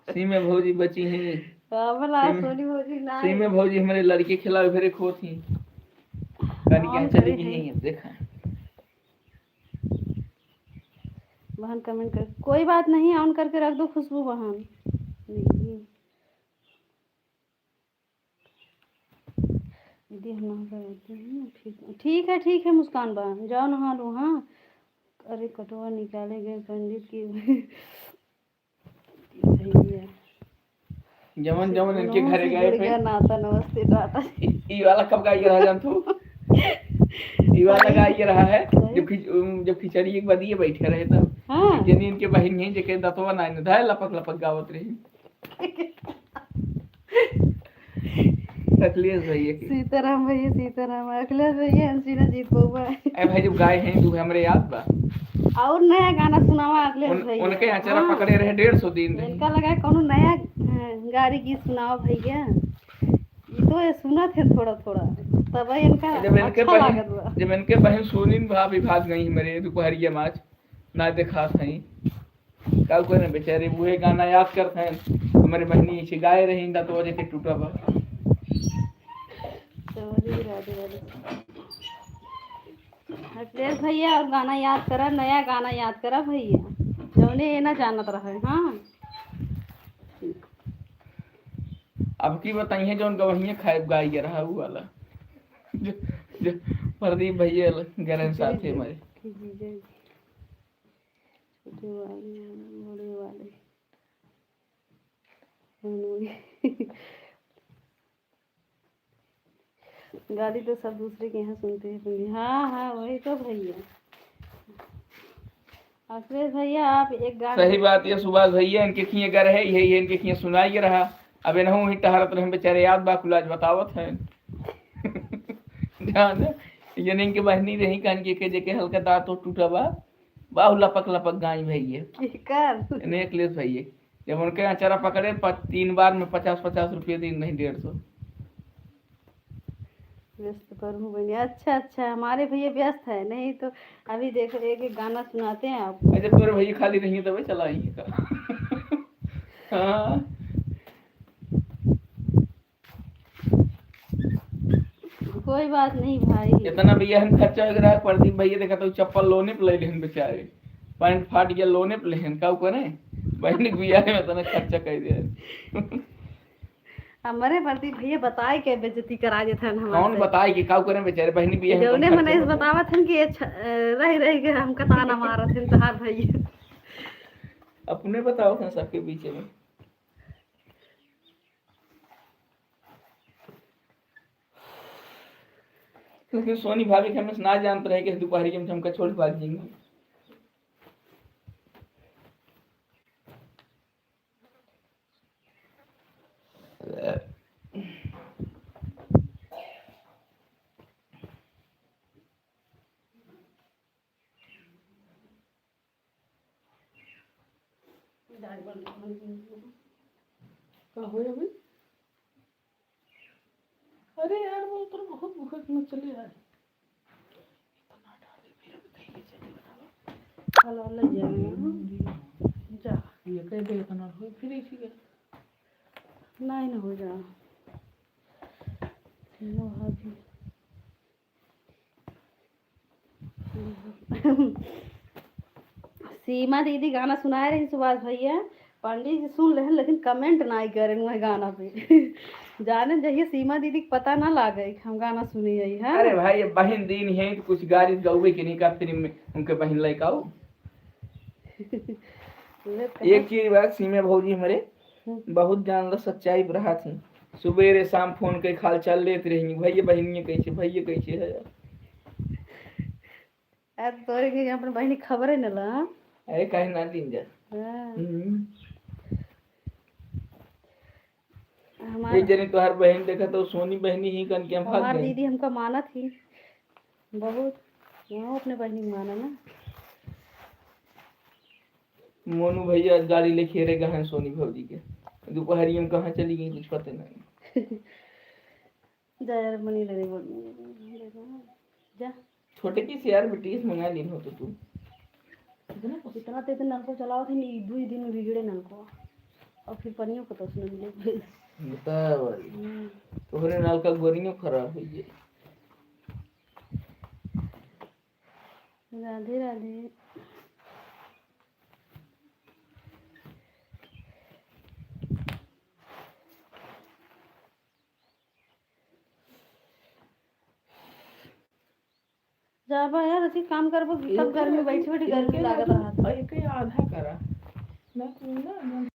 सीमा भौजी बची हैं। सोनी भौजी ना सीमा भौजी हमारे लड़के खिलावे फिर खो थी कनिया चली गई हैं देखा बहन कमेंट कर, कोई बात नहीं ऑन करके रख दो खुशबू बहन। दीदी हम नहा करते हैं। ठीक है मुस्कान बहन जाओ नहा लो। हाँ अरे कटोरा निकाले गए पंडित की भैया जमन जमन इनके घरे गए थे नाता नमस्ते टाटा। ई वाला कब गाई रहा जान तू ई वाला गाई रहा है जब खिचड़ी एक बदिए बैठे रहे तब। हाँ जनी इनके बहन नहीं जेके दतवा ना धाय लपक लपक गावत रही। अखिलेश भैया की सीताराम अखिलेश भैया हंसीना जीत बउआ। ए भाई जब गाय हैं तू हमरे याद बा और नया गाना सुनावा अखिलेश भैया। उनके अचारा पकड़े रहे 150 दिन इनका लगा कोनो नया गाड़ी गीत सुनाओ भैया। ये तो सुना थे थोड़ा थोड़ा तब इनका अच्छा लागत बा। जब इनके बहन सोनी भाभी भाग गई मेरे दोपहरिया माच ना देखा सही कल कोई ना बेचारे बुहे गाना याद करते हैं हमारे बहनी से गाए रही तो वजह से टूटा बा। अखिलेश भैया और गाना याद करा, नया गाना याद करा भैया जौने ये ना जानत रहे। हाँ अब की बताइए जो गवहिया खाए गाई रहा वो वाला जो प्रदीप भैया गरन साथ है हमारे छोटे वाले बड़े वाले गाली तो सब दूसरे के यहाँ सुनते हैं। हाँ वही तो भैया अखिलेश भैया आप एक गाना सही बात है सुभाष भैया इनके खिए गर है यही इनके खिए सुनाई रहा अब इनहू ही टहरत रहे बेचारे याद बाकुलाज बतावत है। ध्यान ये नहीं के बहनी रही कान के जेके हल्का दांत तो टूटा बा बाहु लपक लपक गाय भैया कर ने अखिलेश भैया जब उनके अचारा पकड़े 3 बार में 50-50 रुपये दिन नहीं 150 व्यस्त करूँ बनी। अच्छा हमारे भैया व्यस्त है नहीं तो अभी देखो एक गाना सुनाते हैं आप। अच्छा तोरे भैया खाली नहीं है तब चलाएंगे का। हाँ कोई बात नहीं भाई इतना भैया हम खर्चा हो रहा है। प्रदीप भैया देखा तो चप्पल लोने पे ले लेन बेचारे पैंट फाट गया लोने पे लेन का करे बहन भैया में इतना खर्चा कर दिया। हमारे प्रदीप भैया बताए के बेइज्जती करा देते हैं हमारे कौन बताए कि काऊ करें बेचारे बहनी भी है जौने मने इस बतावत हैं कि रह के हमका ताना मारत हैं तहार भैया अपने बताओ हैं सबके बीच में। लेकिन सोनी भाभी के हमें ना जानते रहे कि दोपहर के हमका छोड़ भाग जाएंगे। अरे यार वो तो बहुत भूख में चले यार, चलो ले जा ये कह दे इतना हो फिर इसी के नहीं ना हो जा नो हाजी सीमा दीदी गाना सुना रही सुभाष भैया, पंडित जी सुन रहे हैं लेकिन कमेंट नहीं करे वह गाना पे जाने जाइए सीमा दीदी को पता ना लागे हम गाना सुनी है। अरे भाई बहन दिन है तो कुछ गाड़ी गौवे के नहीं का फिर में उनके बहन लेके आओ। एक चीज बात सीमा भौजी हमारे बहुत जानला सच्चाई रहा थी, सुबह शाम फोन के खाल चल लेते रहेंगे भैया बहनिया कैसे है यार तोरे के अपने बहनी खबर है ना ला अरे कहीं ना दिन जा एक जने तुम्हार बहन देखा तो सोनी बहनी ही कन के हम भाग गए। हमारी दीदी हमका माना थी बहुत, वो अपने बहनी माना ना। मोनू भैया गाड़ी लेके रे गए सोनी भौजी के, दोपहरी में कहाँ चली गई कुछ पता नहीं। जा यार मनी ले जा छोटे की यार बेटी मंगा ली हो तो तू इतना तेज नल को चलाओ थे नहीं 2 दिन में बिगड़े नल को और फिर पनियों को तो उसने मिले बता भाई तोहरे नल का गोरियों खराब हो गई। राधे राधे जाबा यार अच्छी काम करबो सब घर में बैठे बैठे गर्मी लागत रहा है एक आधा करा मैं तू ना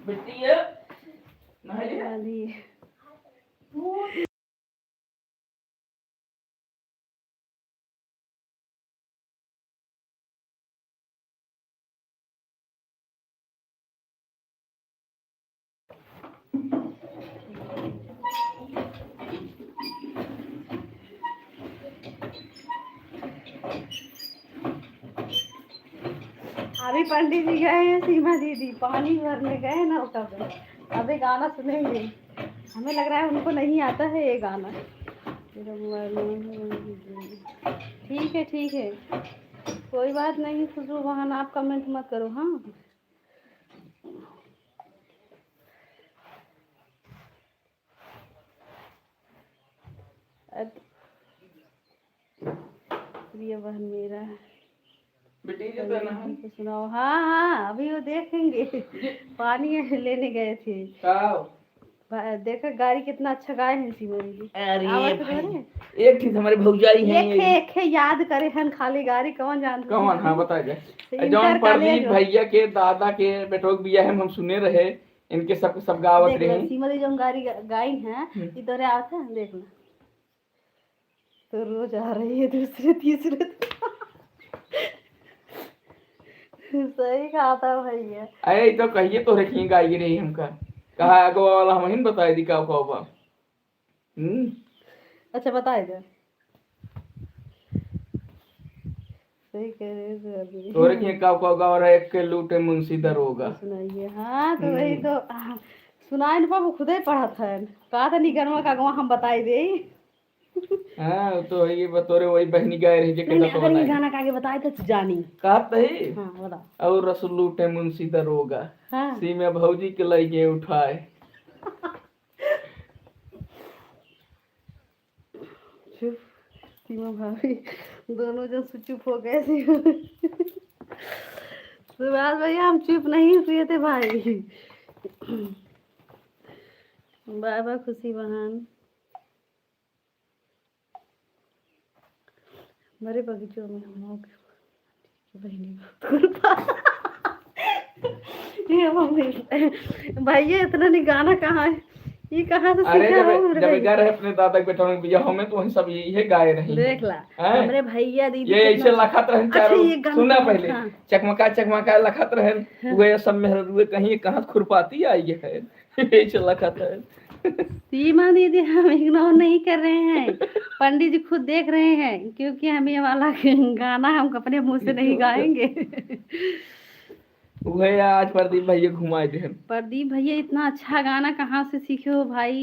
बेटी है नहीं अभी पंडित जी गए हैं सीमा दीदी पानी भरने गए ना तब अभी गाना सुनेंगे, हमें लग रहा है उनको नहीं आता है ये गाना। ठीक है कोई बात नहीं खुशबू बहन आप कमेंट मत करो। हाँ प्रिय बहन मेरा बेटी सुनाओ। हाँ अभी वो देखेंगे पानी लेने गए थे देखा गाड़ी कितना अच्छा गाय है सीमा दीदी। अरे एक थी हमारे भौजाई है एक याद करे हन खाली गाड़ी कौन जानते कौन। हाँ बता जाए जौन प्रदीप भैया के दादा के बेटोक बिया है हम सुने रहे इनके सब गावत रहे सीमा दीदी जो गाड़ी गाय है इधर आते हैं देखना तो रोज आ रही है दूसरे तीसरे सही कहा था भैया। अरे तो कहिए तो रखिए गाई रही हमका कहा अगवा वाला हम ही बताए दी का बा। अच्छा बताए दे सही कह रहे तो रखिए का गाँव रहा एक के लूटे मुंशी दरोगा सुनाइए। हाँ तो वही तो सुनाए ना पापा खुद ही पढ़ा था कहा था निगरमा का गाँव हम बताए दे। हाँ तो ये बतौरे वही बहनी गाय रही जे नहीं अगर ये गाना कागे बताए तो जानी कहत है। हाँ बता और रसूल लूटे मुंशी दरोगा हाँ सीमा भौजी के लइके उठाए चुप सीमा भाभी दोनों जन से चुप हो गए थे सुभाष भैया हम चुप नहीं हुए थे भाई। बाय बाय खुशी बहन मेरे बगीचों में हम लोग बहनी ये मम्मी भैया इतना नहीं गाना कहाँ है ये कहाँ से अरे सीखा जब हो मेरे जब भैया? गए रहे अपने दादा के बेटा के बियाह में तो वही सब ये गाए रही देख ला हैं। हमरे भैया दीदी ये कितना ऐसे लखत रहन अच्छा चारों ये गाना सुना सुनो, पहले हाँ। चकमका चकमका लखत रहन वे सब में वे कहीं कहाँ खुरपाती आई है ऐसे लखत है। सीमा दीदी हम इग्नोर नहीं कर रहे हैं, पंडित जी खुद देख रहे हैं, क्योंकि हम ये वाला गाना हम अपने मुंह से नहीं गाएंगे। वही आज प्रदीप भैया घुमाए थे। प्रदीप भैया इतना अच्छा गाना कहाँ से सीखे हो भाई?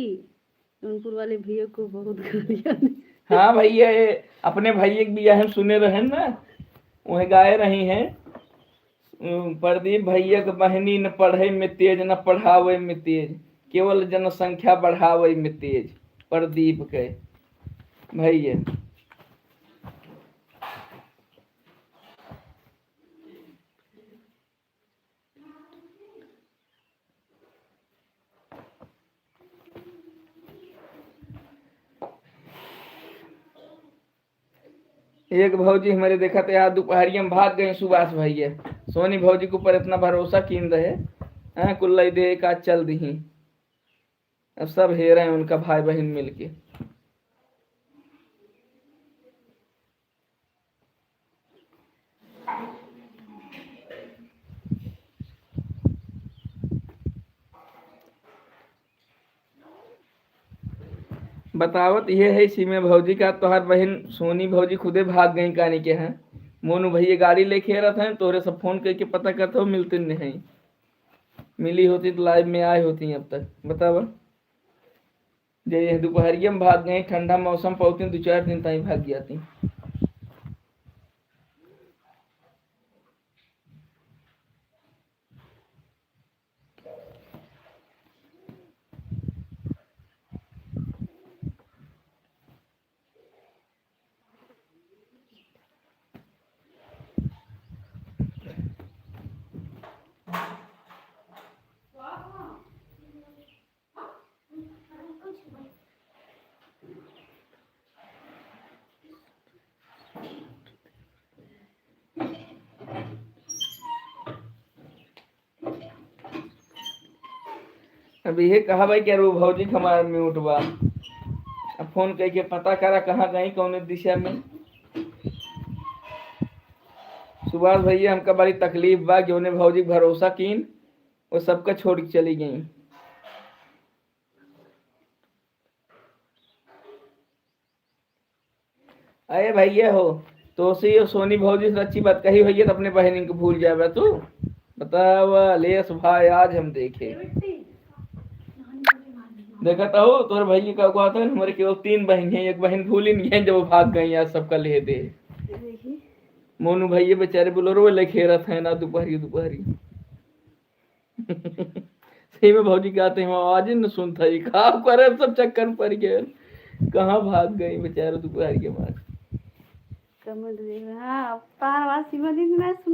जौनपुर वाले भैया को बहुत गालियाँ दी। हाँ भैया ये अपने भैया के बियाह में सुने रहे ना वही गाए रही हैं। प्रदीप भैया के बहनी न पढ़े में तेज न पढ़ावे में तेज, केवल जनसंख्या बढ़ावे में तेज। प्रदीप के भैया एक भौजी हमारे देखा थे यहाँ दोपहरिया में भाग गए सुभाष भैया। सोनी भौजी के ऊपर इतना भरोसा कीन रहे कुल्लई दे का चल दी। अब सब हेरे हैं उनका भाई बहन मिलके। बतावत ये है सीमे भौजी का तोहर बहन सोनी भौजी खुदे भाग गई कानी के हैं। मोनू भैया गाड़ी लेके रहते हैं तोरे सब फोन करके पता करते हो मिलते नहीं। मिली होती तो लाइव में आए होती अब तक बतावा। जे दोपहरिया में भाग गई ठंडा मौसम पहुंचती 2-4 दिन तक भाग गया थी। अब ये कहा भाई क्या रू भौजी हमारे म्यूट बा। अब फोन करके पता करा कहाँ गई कौन दिशा में। सुभाष भैया हमका बड़ी तकलीफ बा कि उन्हें भौजी भरोसा कीन वो सबका छोड़ के चली गई। अरे भैया हो तो सी सोनी भौजी से अच्छी बात कही भैया तो अपने बहन को भूल जाए तू बतावा लेस भाई आज हम देखे देखा हो तोर भैया का हुआ था हमारे केवल 3 बहन है एक बहन भूल ही नहीं है जब वो भाग गई आज सबका ले दे। मोनू भैया बेचारे बोलोरो लेके रथ है ना दोपहरी दोपहरी। सही में भौजी कहते हैं आवाज ही न सुनता ही खा करे सब चक्कर पड़ गए कहाँ भाग गई बेचारे दोपहरी के मार।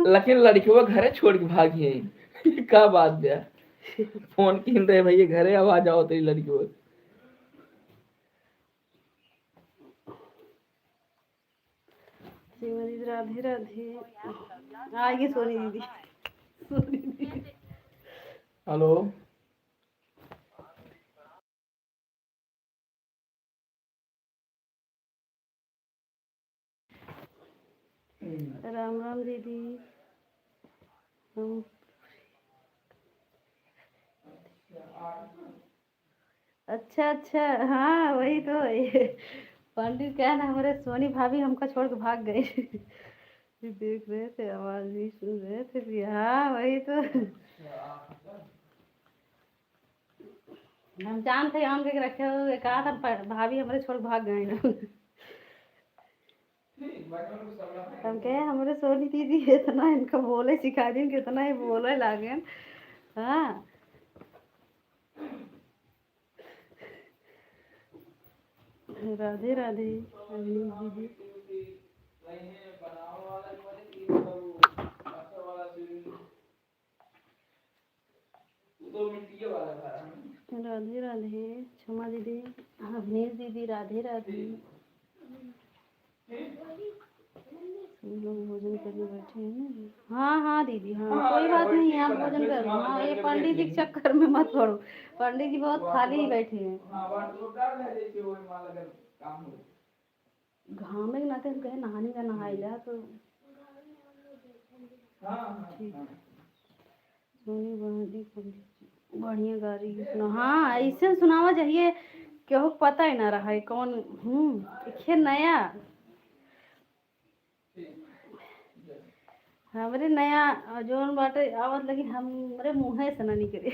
लेकिन लड़कियों घरे छोड़ के भागी है का बात दिया फोन कीन रहे भैया घरे आवाज आओ तेरी लड़कियों। राधे राधे आएगी सोनी दीदी। हेलो राम राम दीदी। अच्छा अच्छा हाँ वही तो पंडित क्या ना हमारे सोनी भाभी हमको छोड़ के भाग गए। देख रहे थे आवाज भी सुन रहे थे भी हाँ वही तो हम जानते हैं आम के रखे हुए कहा था भाभी हमारे छोड़ के भाग गए ना। हम कहे हमारे सोनी दीदी इतना इनको बोले सिखा दी कितना ही बोले लागे। हाँ राधे राधे दीदी। राधे राधे क्षमा दीदी अवनीश दीदी राधे राधे। हम लोग भोजन करने बैठे हैं। हाँ हाँ दीदी, हाँ कोई बात नहीं, आप भोजन कर लो। हाँ, ये पंडित जी के चक्कर में मत पड़ो, पंडित जी बहुत खाली ही बैठे हैं। घाम में नाते हम कहे नहाने का नहाई ला तो ठीक। सोनी बहनी बढ़िया गा रही है सुना। हाँ ऐसे सुनावा चाहिए, केहू पता ही ना रहा है कौन। देखिए नया हमरे नया जोन बाटे आवत, लेकिन हमरे मुँहे से ना निकले।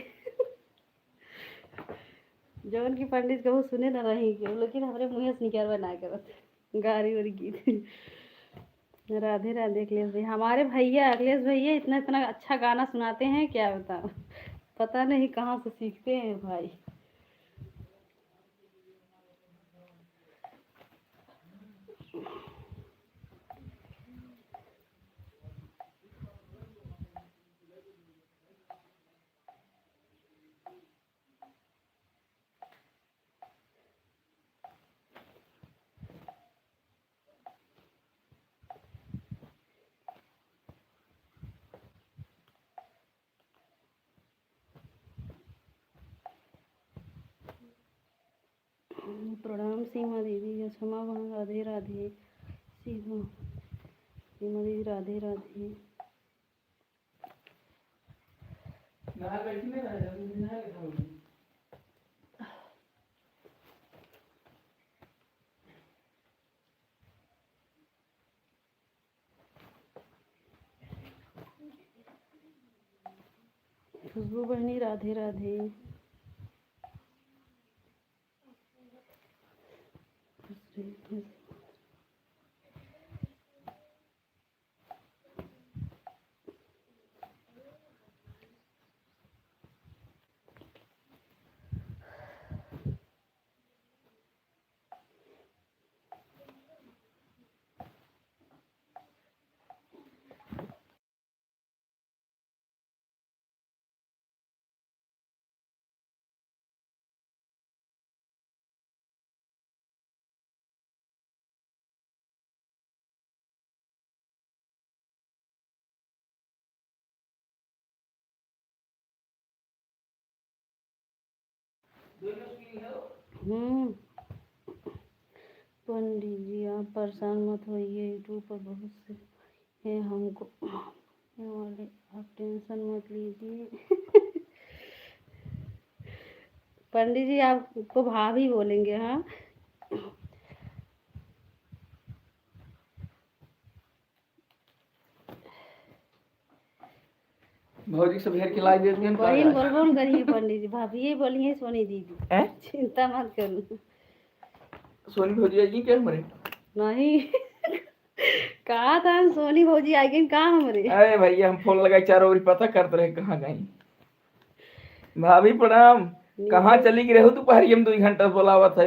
जौन की पंडित कहू सुने ना रही के, लेकिन हमरे मुँहे से निकलवा ना करत गारी वारी गीत। राधे राधे अखिलेश भाई, हमारे भैया अखिलेश भैया इतना इतना अच्छा गाना सुनाते हैं, क्या बताओ, पता नहीं कहाँ से सीखते हैं भाई। प्रणाम सीमा दीदी, क्षमा बहन, राधे राधे। सीमा सीमा दीदी राधे राधे। खुशबू बहनी राधे राधे। पंडित जी आप परेशान मत होइए, यूट्यूब पर बहुत से हैं हमको वाले, आप टेंशन मत लीजिए। पंडित जी आपको भाभी बोलेंगे। हाँ भौजी सब हेर खिलाई देती हैं। बहन बोल करिए पंडित जी, भाभी ही बोलिए सोनी दीदी, चिंता मत करो। सोनी भौजी आई क्या हमारे? नहीं कहा था सोनी भौजी आई गई, कहाँ हमारे? अरे भैया हम फोन लगाए चारों ओर पता करते रहे कहाँ गई। भाभी प्रणाम, कहाँ चली गई रहू? दोपहर में 2 घंटा बोलावा था,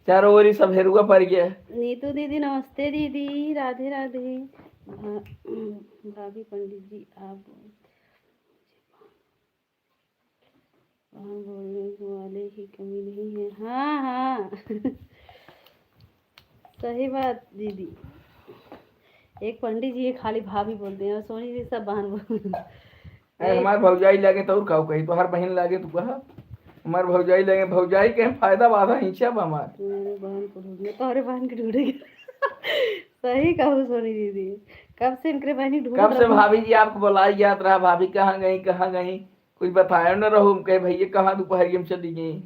चारों ओर सब हेरुआ पड़ गया। नीतू दीदी नमस्ते दीदी, राधे राधे। भाभी पंडित जी आप बोलने वाले की कमी नहीं है। हाँ हाँ सही बात दीदी, एक पंडित जी खाली भाभी बोलते हैं और सोनी जी सब बहन बोलते हैं। हमारे भौजाई लगे तो और कही तो हर बहन लगे तो कहा हमार भौजाई लगे, भौजाई के फायदा बाधा हिंसा बा हमार। मेरे बहन को ढूंढने तो अरे बहन के ढूंढेगी। सही कहूँ सोनी दीदी, कब से इनके बहनी ढूंढ, कब से भाभी जी आपको बुलाई याद रहा, भाभी कहाँ गई कहाँ गई, कुछ बताया न रहो। कहे भैया कहाँ दोपहर में चली गई।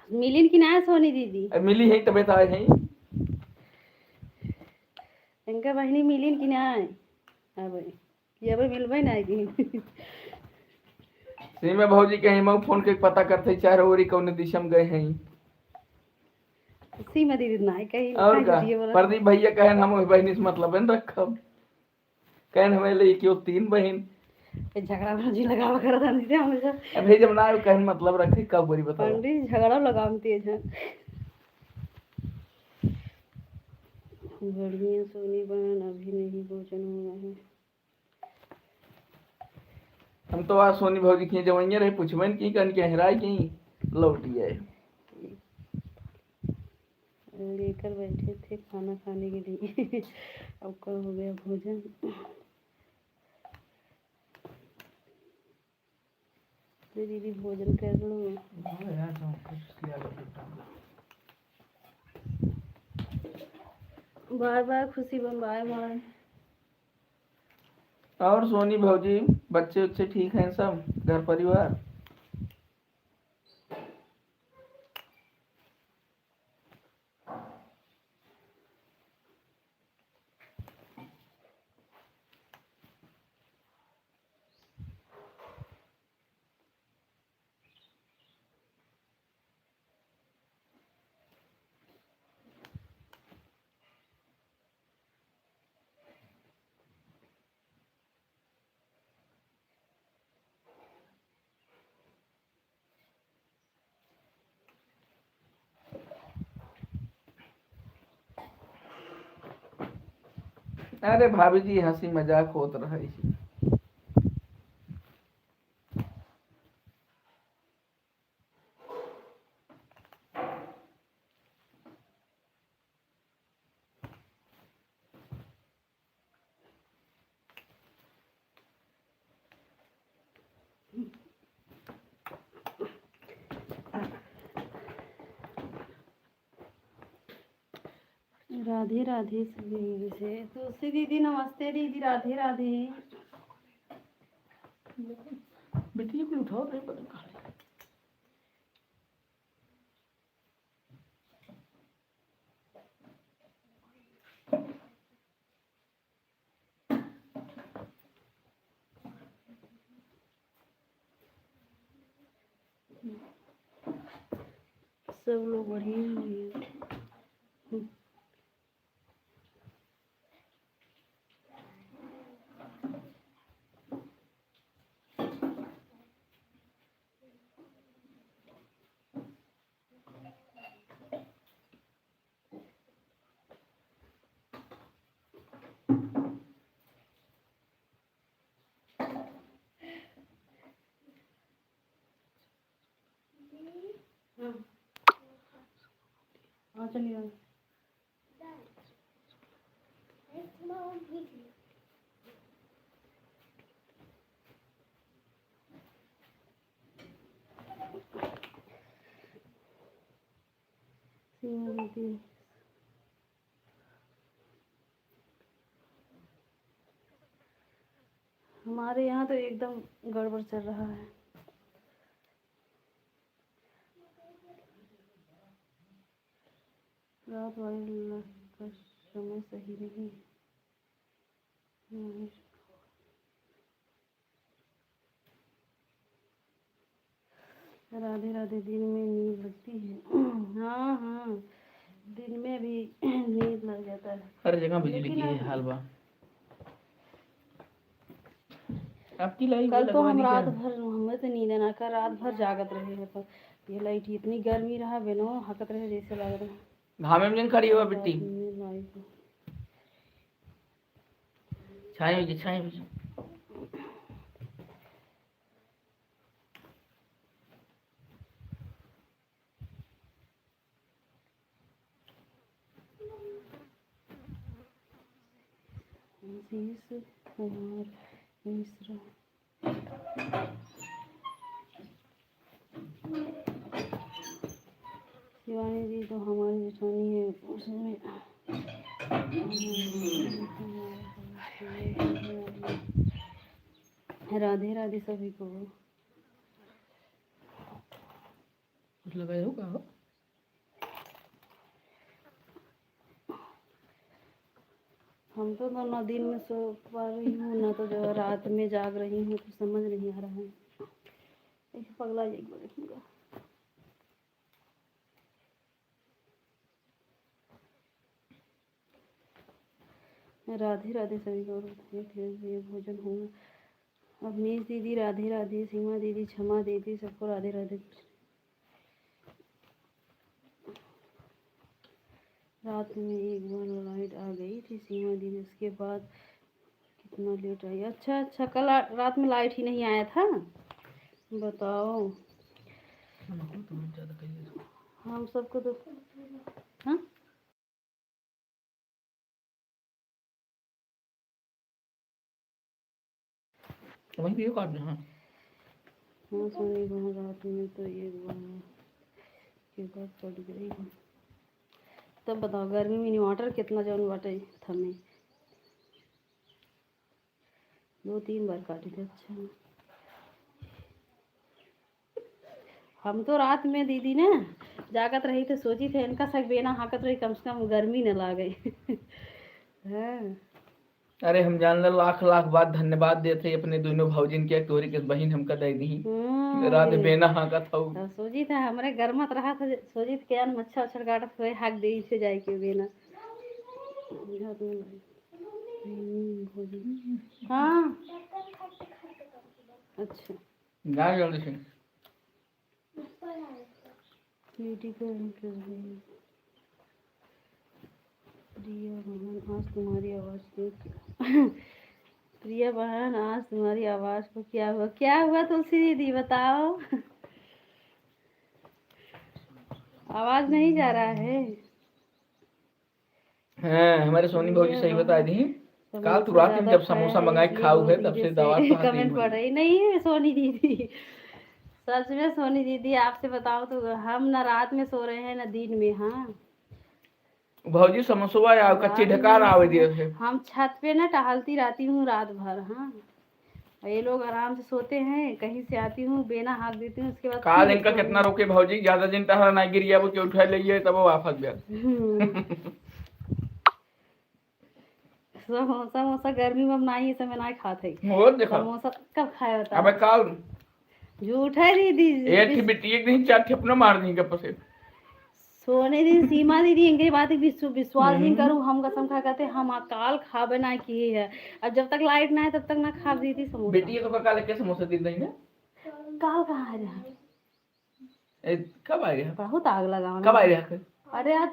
मिली कि ना सोनी दीदी? मिली है तब आए हैं इनका बहनी मिली कि ना? अब ये अब मिलबे ना सीमा भौजी कहीं मैं फोन के पता करते चार ओरी कौन दिशा में गए हैं। सीमा दीदी ना कहीं और का प्रदीप भैया कहन हम बहनी से मतलब है रखब, कहन हमें ले क्यों 3 बहन झगड़ा बाजी लगावा कर था नहीं हमेशा। अभी जब ना कहन मतलब रखे कब बोरी बताओ। पंडित झगड़ा लगामती है। बढ़िया सोनी बहन, अभी नहीं भोजन हुआ है। हम तो आज सोनी भौजी की जवैया रहे पूछबन की कन के हराई की लौटी है। लेकर बैठे थे खाना खाने के लिए। अब कब हो गया भोजन? दीदी भोजन कर लो। बाय बाय खुशी बम, बाय बाय। और सोनी भौजी बच्चे उच्चे ठीक हैं सब, घर परिवार? अरे भाभी जी हंसी मजाक होत रहे। राधे राधे सभी से। तुलसी दीदी नमस्ते दीदी, राधे राधे। बेटी को उठाओ, नहीं पता कहाँ है। सब लोग बढ़िया हैं। हाँ चलिए। हमारे यहाँ तो एकदम गड़बड़ चल रहा है। रात वाले का समय सही नहीं। राधे राधे। दिन में नींद लगती है। हाँ हाँ, दिन में भी नींद लग जाता है। हर जगह बिजली की है हाल बा। आपकी लाइट कल तो हम रात भर, हमें तो नींद ना कर, रात भर जागत रहे हैं। तो ये लाइट इतनी गर्मी रहा बेनो, हकत रहे जैसे लग रहा। घामे में खड़ी हुआ बिट्टी, लाइट छाई में छाई में। कुमार मिश्रा। शिवानी जी तो हमारी जेठानी है, उसमें राधे राधे सभी को। कुछ लगाए हो का? हम तो ना दिन में सो पा रही हूँ, ना तो जो रात में जाग रही हूँ, तो समझ नहीं आ रहा है। ऐसे पगला एक बार देखूंगा। राधे राधे सभी को। फिर भोजन होगा। अवनीश दीदी राधे राधे, सीमा दीदी, क्षमा दीदी, सबको राधे राधे। रात में एक बार लाइट आ गई थी सीमा दीदी, उसके बाद कितना लेट आई। अच्छा अच्छा, कल रात में लाइट ही नहीं आया था, बताओ। हम सबको तो हाँ समझ गई काट हाँ। हाँ सोनी बहन रात में तो एक बार के बाद पड़ गई। तब बताओ गर्मी में इन्वर्टर कितना जौन बाटे थमे 2-3 बार काटी थे। अच्छा हम तो रात में दीदी ने जागत रही तो सोची थे इनका सक बेना हाकत रही कम से कम गर्मी न ला गई। हाँ अरे हम जान लो लाख लाख बात धन्यवाद देते अपने दोनों भौजिन के तोरी के बहन हमका दे दी रात बेना हाका था सोची था हमारे घर मत रहा था सोची थे क्या मच्छर उच्छर काटत हुए हाक दे से जाए के बेना। हाँ अच्छा जा जल्दी से बेटी को प्रिया बहन आज तुम्हारी आवाज़ को प्रिया बहन आज तुम्हारी आवाज़ को क्या हुआ तुलसी दीदी बताओ। आवाज़ नहीं जा रहा है। हाँ हमारे सोनी भौजी सही बता दी काल तू रात में जब समोसा मंगाए खाऊ है तब से दवा तो कमेंट पड़ रही नहीं सोनी दीदी। सच में सोनी दीदी आपसे बताओ तो हम ना रात में सो रहे हैं ना दिन में। हाँ भौजी समोसा या कच्ची ढकार आवे दिए थे हम छत पे ना टहलती रहती हूँ रात भर। हाँ ये लोग आराम से सोते हैं कहीं से आती हूँ बेना हाथ देती हूँ उसके बाद काल इनका कितना रोके भौजी ज्यादा दिन तहरा ना गिरिया वो के उठा लिए तब वो वापस गया। समोसा गर्मी में नहीं समय नहीं खाते और देखा समोसा कब खाया होता अबे काल झूठ है दीदी एक ही बिट्टी एक दिन चार ठेपना मार दी गप से सोने दी सीमा दीदी इनके बात विश्वास नहीं करूँ हम कसम खा कहते हम काल खाबे ना की है अब जब तक लाइट ना है तब तक ना खा दी थी समोसा। बेटी तो काल के समोसा दी नहीं है काल कहाँ है कब आ गया बहुत आग लगा कब आ गया अरे आज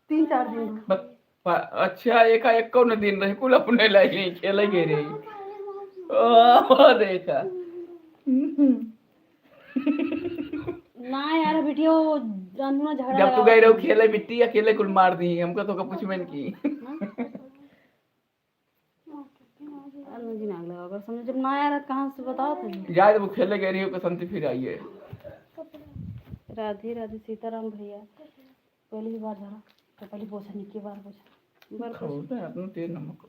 3-4 दिन अच्छा एक कौन दिन रहे कुल अपने लाइक खेले गए रही ओ देखा ना यार बिटियो जानू झगड़ा जब तू गई रहो खेले बिट्टी अकेले कुल मार दी हमको तो कुछ में की अनुजी नाग लगा अगर समझ जब ना यार कहाँ से बताओ तो याद वो खेले गए रही हो कसंती फिर आई है। राधे राधे सीताराम भैया पहली बार धरा तो पहले पोछा निकी बार पोछा बार पोछा अपना तेल नमक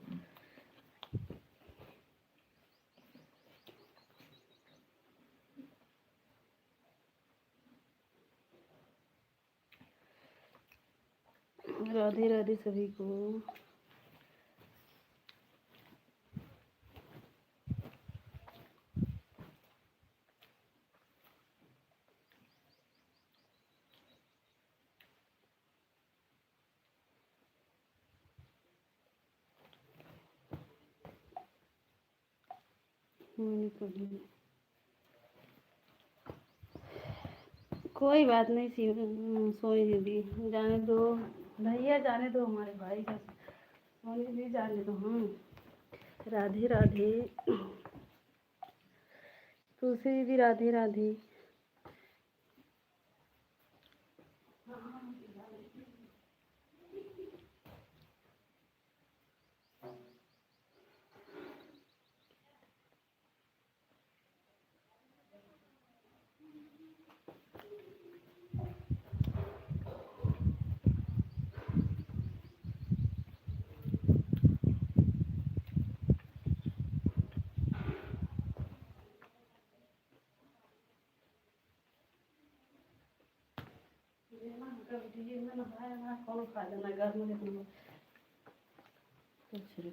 राधे राधे सभी को। कोई बात नहीं सोनी दीदी जाने दो भैया जाने दो हमारे भाई का सोनी दीदी जाने दो। हाँ राधे राधे तुलसी दीदी राधे राधे।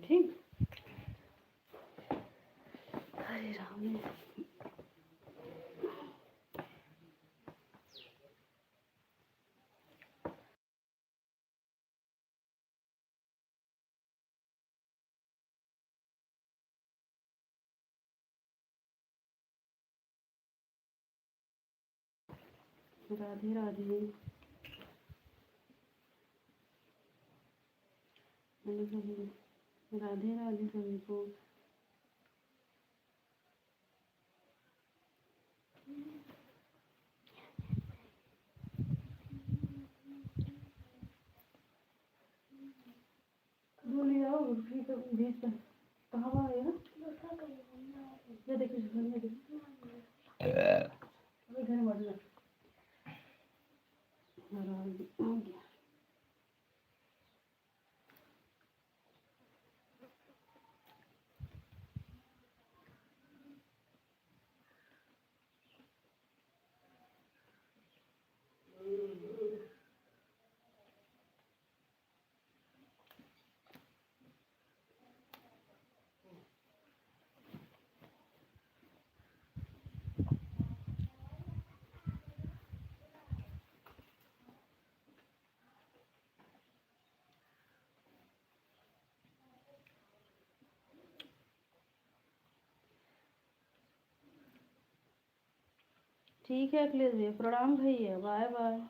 ठीक हरे राम राधे राधे राधे राधे सभी को। बोलिए आओ कहाँ आएगा ये देखिए ठीक है अखिलेश भैया, प्रणाम भैया, बाय बाय।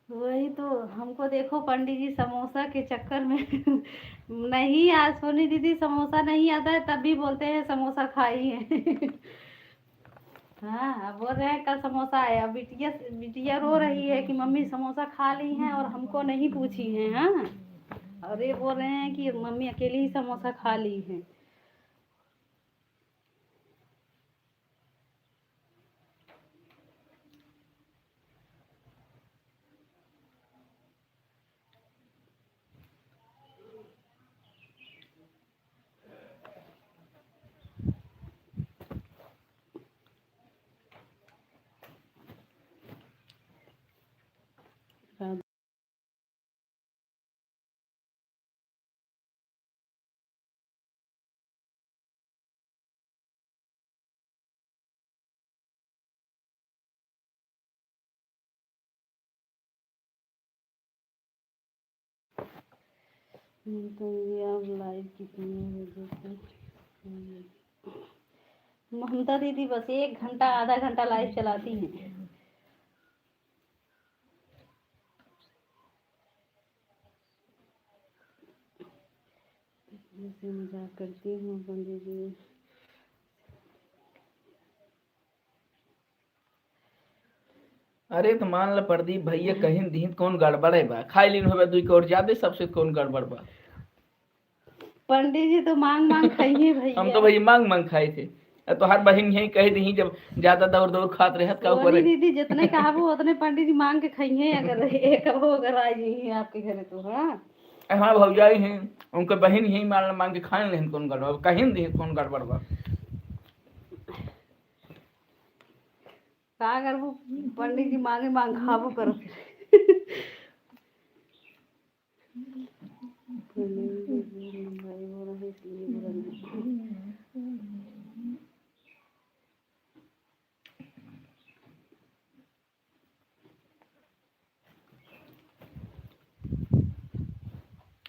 वही तो, हमको देखो पंडित जी समोसा के चक्कर में नहीं, आज सोनी दीदी समोसा नहीं आता है तब भी बोलते हैं समोसा खाई है। हाँ, बोल रहे हैं कल समोसा आया। बिटिया बिटिया रो रही है कि मम्मी समोसा खा ली हैं और हमको नहीं पूछी हैं। हाँ, और ये बोल रहे हैं कि मम्मी अकेली ही समोसा खा ली हैं। तो ये आप लाइव कितने बजे से? ममता दीदी बस 1 घंटा आधा घंटा लाइव चलाती हैं। जैसे मजाक करती हूँ पंडित जी। अरे तो मान ला प्रदीप भैया कहीं दी कौन गड़बड़ है बा, खाई लीन होबे दुई और ज्यादा सबसे कौन गड़बड़ बा। पंडित जी तो मांग मांग खाइए भैया। हम तो भैया मांग मांग खाए थे, तो हर बहन यही कह दी जब ज्यादा दौड़ दौड़ खात रहे का ऊपर दीदी जितने कहा वो उतने पंडित जी मांग के खाइए, अगर एक वो अगर आ जाइए आपके घर तो। हाँ हाँ भौजाई हैं उनके बहन यही मांग के खाए नहीं कौन गड़बड़, कहीं दी कौन गड़बड़ बा। का अगर वो पंडित जी मांगे मांग खाबो करो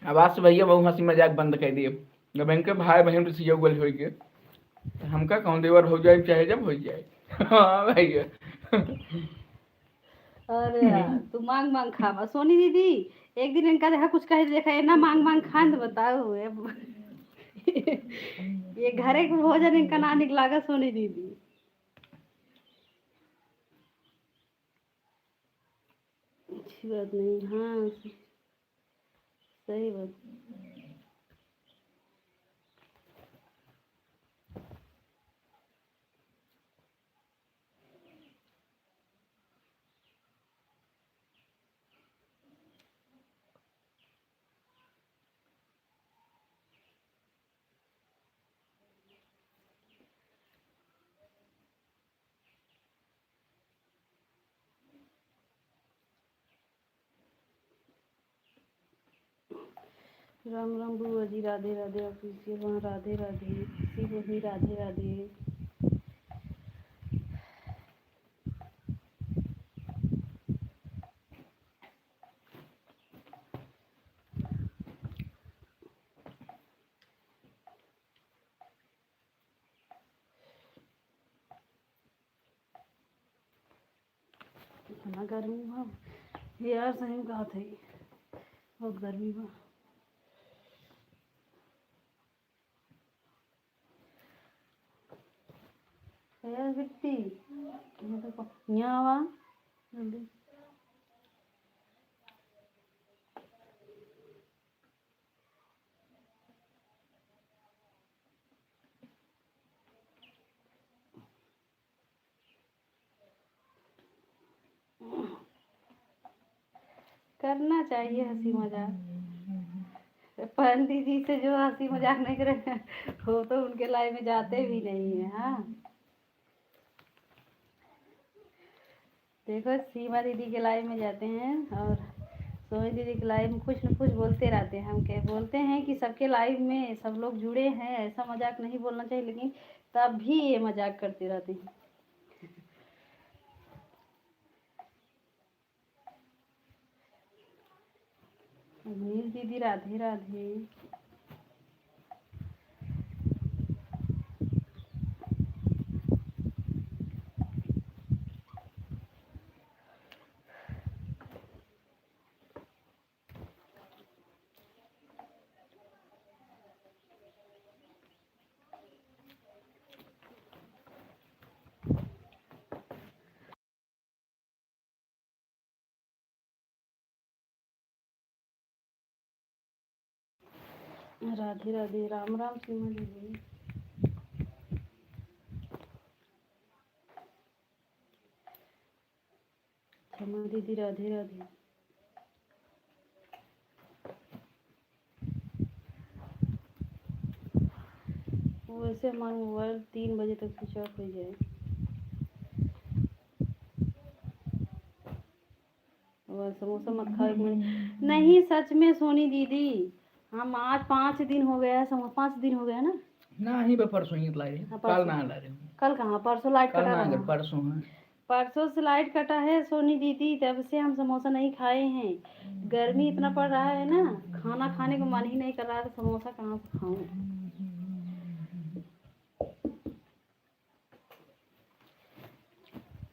अब आज से भैया बहु हंसी मजाक बंद कर दिए। जब इनके भाई बहन से गल हो गए हमका कौन देवर हो जाए चाहे जब हो जाए। हाँ भैया। अरे यार तू मांग मांग खावा। सोनी दीदी एक दिन इनका देखा कुछ कह देखा है ना, मांग मांग खान तो बताओ ये घरे के भोजन इनका ना निकलागा सोनी दीदी। अच्छी बात नहीं। हाँ सही बात। राम राम बुआ जी, राधे राधे। ऑफिसियल वहाँ राधे राधे, इसी वही राधे राधे। इतना गर्मी हुआ यार, सही में कहा था बहुत गर्मी हुआ। यार बिट्टी ये देखो यहाँ आवा जल्दी। करना चाहिए हंसी मजाक। पंडित जी से जो हंसी मजाक नहीं करेंगे वो तो उनके लाइफ में जाते भी नहीं है। हाँ देखो सीमा दीदी के लाइफ में जाते हैं और सोनी दीदी के लाइफ में कुछ न कुछ बोलते रहते हैं। हम क्या बोलते हैं कि सबके लाइफ में सब लोग जुड़े हैं, ऐसा मजाक नहीं बोलना चाहिए, लेकिन तब भी ये मजाक करते रहते हैं। नील दीदी राधे राधे। राधे राधे, राम राम सीमा दीदी। क्षमा दीदी राधे राधे। वैसे हमारा मोबाइल 3 बजे तक स्विच ऑफ हो जाए। और समोसा मत खाओ 1 मिनट। नहीं सच में सोनी दीदी, हम आज 5 दिन हो गया है, 5 दिन हो गया ना। नहीं बे परसों ही लाई हाँ, कल ना ला रहे कल कहाँ, परसों लाइट कल कटा ना रहा। परसों है। परसों से लाइट कटा है सोनी दीदी, तब से हम समोसा नहीं खाए हैं। गर्मी इतना पड़ रहा है ना, खाना खाने को मन ही नहीं कर रहा है, तो समोसा कहाँ से खाऊं।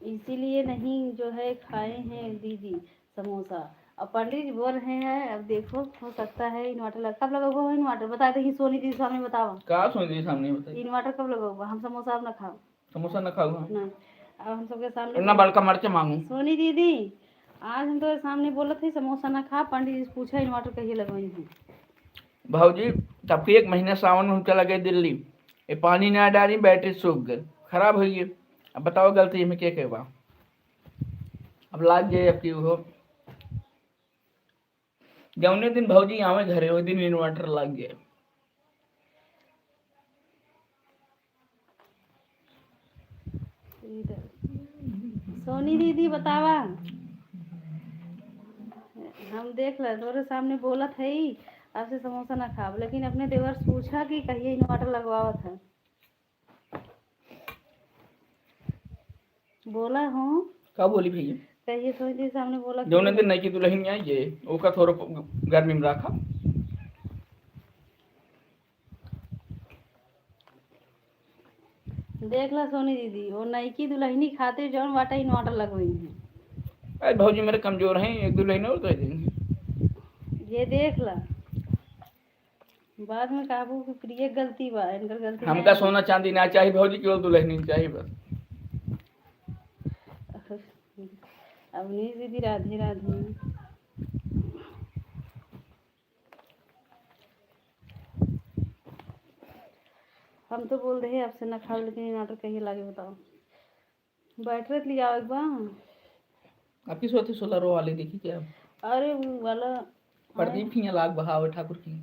इसीलिए नहीं जो है खाए हैं दीदी समोसा। अब पंडित जी बोल रहे हैं, अब देखो हो सकता है इन्वर्टर कब लगोगा। इन्वर्टर बता दे सोनी दीदी सामने बताओ। का सोनी दीदी सामने बताइए इन्वर्टर कब लगोगा। हम समोसा अब ना खाओ। समोसा ना खाऊं नहीं अब हम सबके सामने ना बड़का मर्च मांगू। सोनी दीदी आज हम तो सामने बोला थे समोसा ना खा, पंडित जी से पूछा इन्वर्टर कहीं लगवाई है। भाजी तब के 1 महीने सावन में हम चला गए दिल्ली, ये पानी ना डाली बैटरी सूख गई खराब हो गई। अब बताओ गलती में क्या कहवा। अब लाग गए अब की हो जौने दिन भौजी आवे घरे वो दिन इन्वर्टर लग गए। सोनी दीदी बतावा, हम देख ले तोरे सामने बोला था ही आपसे समोसा ना खाओ, लेकिन अपने देवर से पूछा कि कहिए इन्वर्टर लगवावत है। बोला हूँ का बोली भैया कहिए सोनी दीदी सामने बोला जौने दिन नहीं की दुल्हन आई जे ओका थोड़ा गर्मी में रखा। देख ला सोनी दीदी वो नईकी दुल्हनी खातिर जौन वाटा इन्वर्टर लगवाई है। अरे भौजी मेरे कमजोर हैं, एक दुल्हन और दे देंगे। ये देख ला बाद में काबू की प्रिय गलती बा, इनकर गलती हमका सोना चांदी ना चाहिए भौजी, केवल दुल्हनी चाहिए बस। अवनी दीदी राधे राधे। हम तो बोल रहे आपसे ना खाओ, लेकिन इन्वर्टर कहीं लागे बताओ। बैटरी ले जाओ एक बार। आपकी सोती सोलर वाली देखी क्या। अरे वो वाला प्रदीप की लाग बहाव ठाकुर की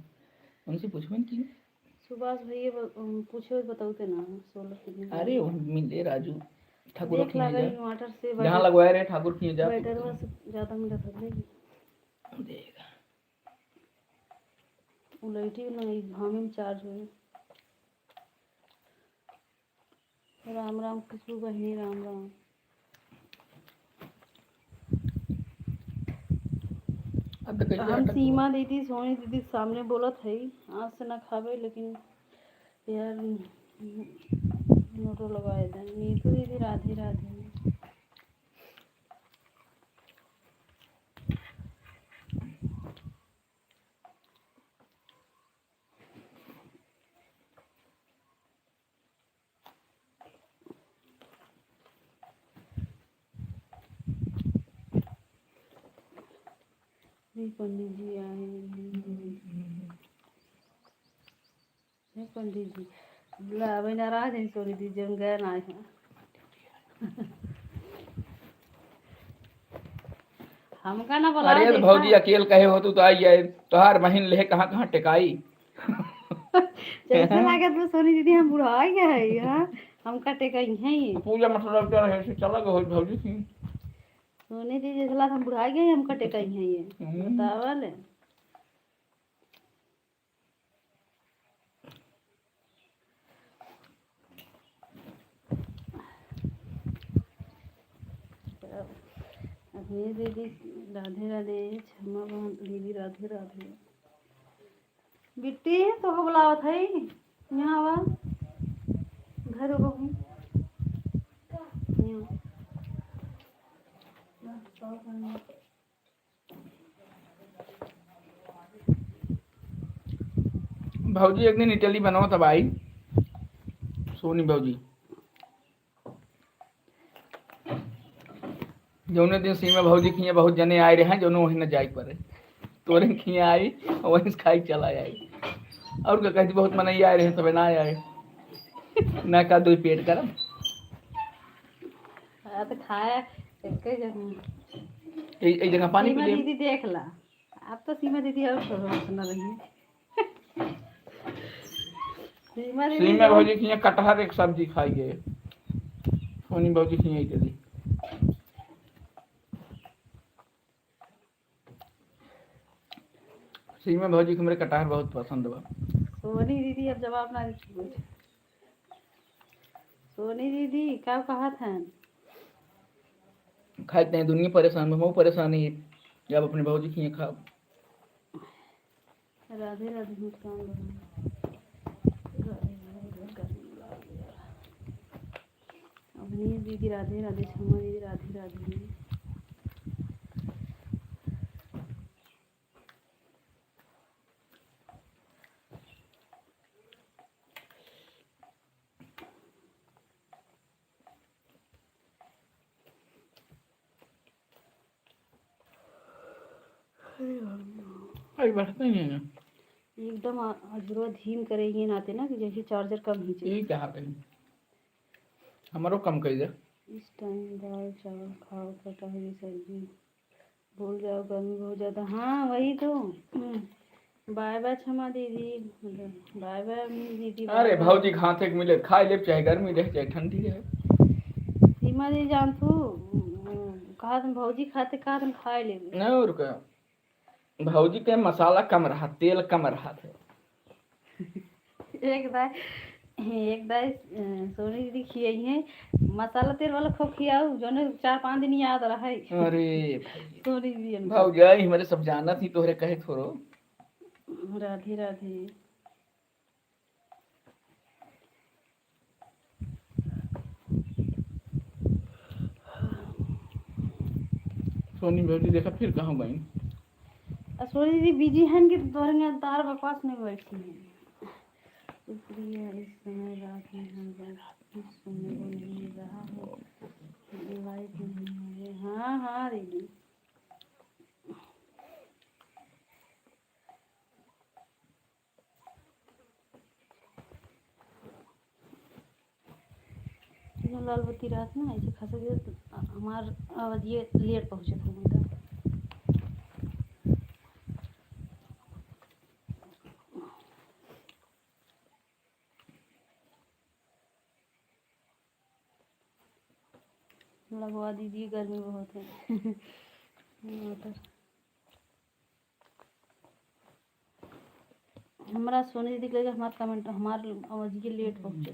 उनसे पूछबन की सुभाष भैया पूछो बताओ ते ना 16 कितने। अरे वो मिले राजू ठाकुर की इन्वर्टर से जहाँ लगवाए रहे ठाकुर की जा बैटरवा से ज़्यादा मिला था देगा उलटी नहीं भामी में चार्ज हुए। राम राम खुशबू बहनी राम राम। हम सीमा दीदी सोनी दीदी के सामने बोला था आज से ना खावे, लेकिन यार नोटो लगाए थे। नीतू दीदी राधे राधे। पंडित जी आए हैं, पंडित जी बुलावे नाराज है सोनी दी जम गए ना है। हमका ना बुला अरे तो भौजी अकेले कहे हो तू तो आई जाए तोहार बहन ले कहाँ कहाँ टिकाई जैसे लागे तो सोनी दीदी हम बुढ़ा गए है हां हमका टेकई है ये पूजा मतलब क्या है से चला गो भौजी की सोनी दीदी जैसे लागे हम बुढ़ा गए हमका टेकई है ये बतावल अपनी दीदी राधे राधे क्षमा दीदी राधे राधे बिट्टी तो को बुलावत है यहाँ आवा घर हो गई भौजी एक दिन इडली बनाओ तब आई सोनी भौजी जौने दिन सीमा भौजी खिया बहुत जने आए रहे हैं जौने वही न जाए पड़े तोरे खिया आई वहीं से खाई चला आई और क्या कहती बहुत मनई आए रहे तबे ना आए ना का दो पेट करम तो खाया एक जगह एक जगह पानी पी ले दीदी देख ला अब तो सीमा दीदी और सुना रही सीमा भौजी खिया कटहर एक सब्जी खाई गए सोनी भौजी खिया इडली सीमा भौजी को मेरे कटहर बहुत पसंद बा सोनी दीदी अब जवाब ना दे सोनी दीदी क्या कहा था खाते हैं दुनिया परेशान मैं परेशानी जब अपने भौजी खिए खाओ राधे राधे मुस्कान अपनी दीदी राधे राधे क्षमा दीदी राधे राधे अरे बढ़ते ही हैं एकदम अजरो धीम करेंगे नाते ना कि जैसे चार्जर कम खींचे ये क्या करें हमारो कम कर दे इस टाइम दाल चावल खाओ कटहल की सब्जी भूल जाओ गर्मी बहुत ज़्यादा हाँ वही तो बाय बाय क्षमा दीदी बाय बाय दीदी अरे भौजी खाते के मिले खाए ले चाहे गर्मी रहे चाहे ठंडी रहे सीमा दीदी जान तू कहा तुम भौजी खाते कहा तुम खाए ले नहीं और क्या भौजी के मसाला कम रहा तेल कम रहा थे एक दाई सोनी दीदी खियाई है मसाला तेल वाला खूब खियाऊ जो ने 4-5 दिन याद रहा है अरे सोनी दीदी भौजाई हमारे सब जाना थी तोहरे कहे थोड़ो राधे राधे सोनी भौजी देखा फिर कहाँ गई सोनी दीदी बिजी हैं कि तोहरे तार बकवास में बैठी हैं शुक्रिया इस समय रात में हम कुछ सुनने को नहीं मिल रहा है लाइट नहीं है हाँ हाँ दीदी लाल बत्ती रात में ऐसे खासा हमार आवाज ये लेट पहुँचे थे लगवा दीजिए गर्मी बहुत है हमारा सोने दीदी लगे हमारा कमेंट हमारे आवाज ये लेट पहुँचे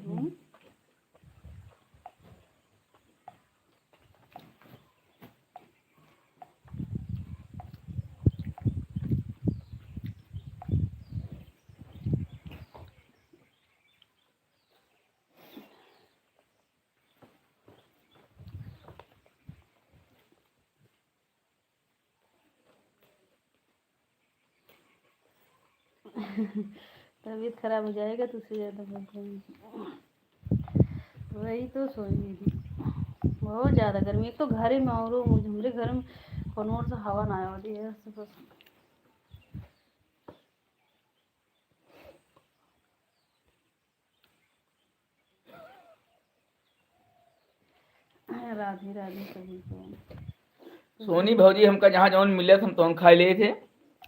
तबीयत खराब हो जाएगा तो उससे ज़्यादा वही तो सोनी दीदी बहुत ज़्यादा गर्मी एक तो घर में और हमारे घर में कौन सा हवा ना होती है राधे राधे सभी को। सोनी भौजी हमका जहाँ जौन मिले हम तो खा लिए थे,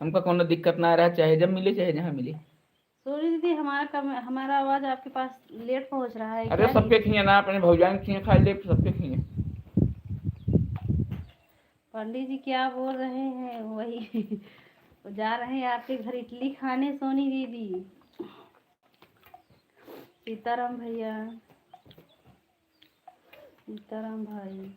हमका कोनो दिक्कत ना रहा, चाहे जब मिले चाहे जहाँ मिले। सोनी दीदी हमारा आवाज आपके पास लेट पहुंच रहा है अरे क्या? सबके खिए ना, अपने भौजान खिए खा ले, सबके खिए। पंडित जी क्या बोल रहे हैं वही तो जा रहे हैं आपके घर इडली खाने सोनी दीदी। सीताराम भैया, सीताराम भाई।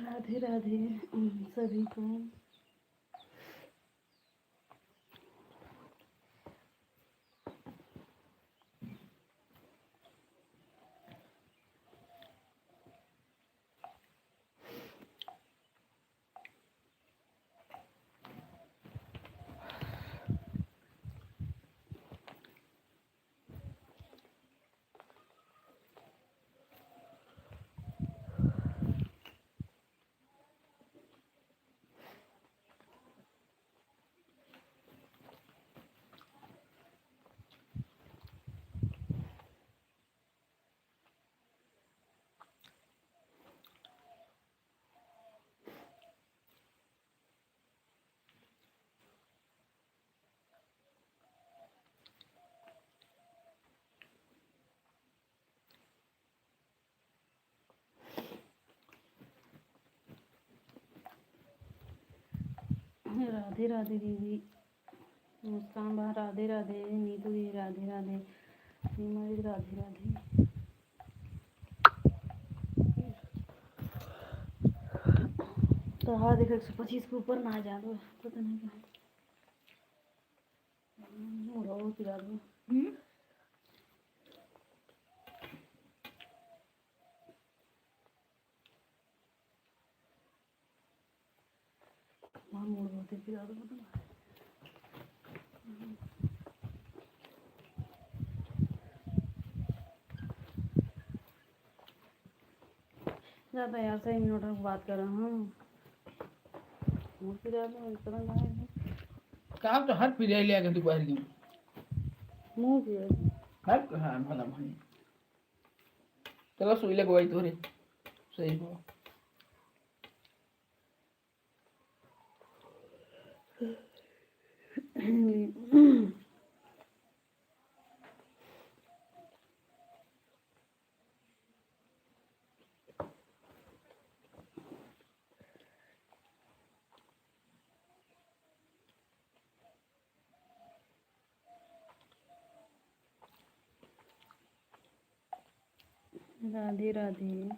राधे राधे सभी को। राधे राधे दीदी, मुस्कान बा राधे राधे, नीतू दीदी राधे राधे, सीमा दीदी राधे राधे। तो हाँ देखो 125 के ऊपर ना जा दो, पता नहीं क्या उड़ाओ पिला दो। वहाँ मोड़ होते पिला दो मतलब। ज़्यादा यार सही मिनट में बात कर रहा हूँ। मुँह पिला दो इतना गायब है। काम तो हर पिले लिया के दोपहर की मुँह पिला दो। हर हाँ भला भाई, चलो सुई लगवाई तोरे सही हो। राधे राधे।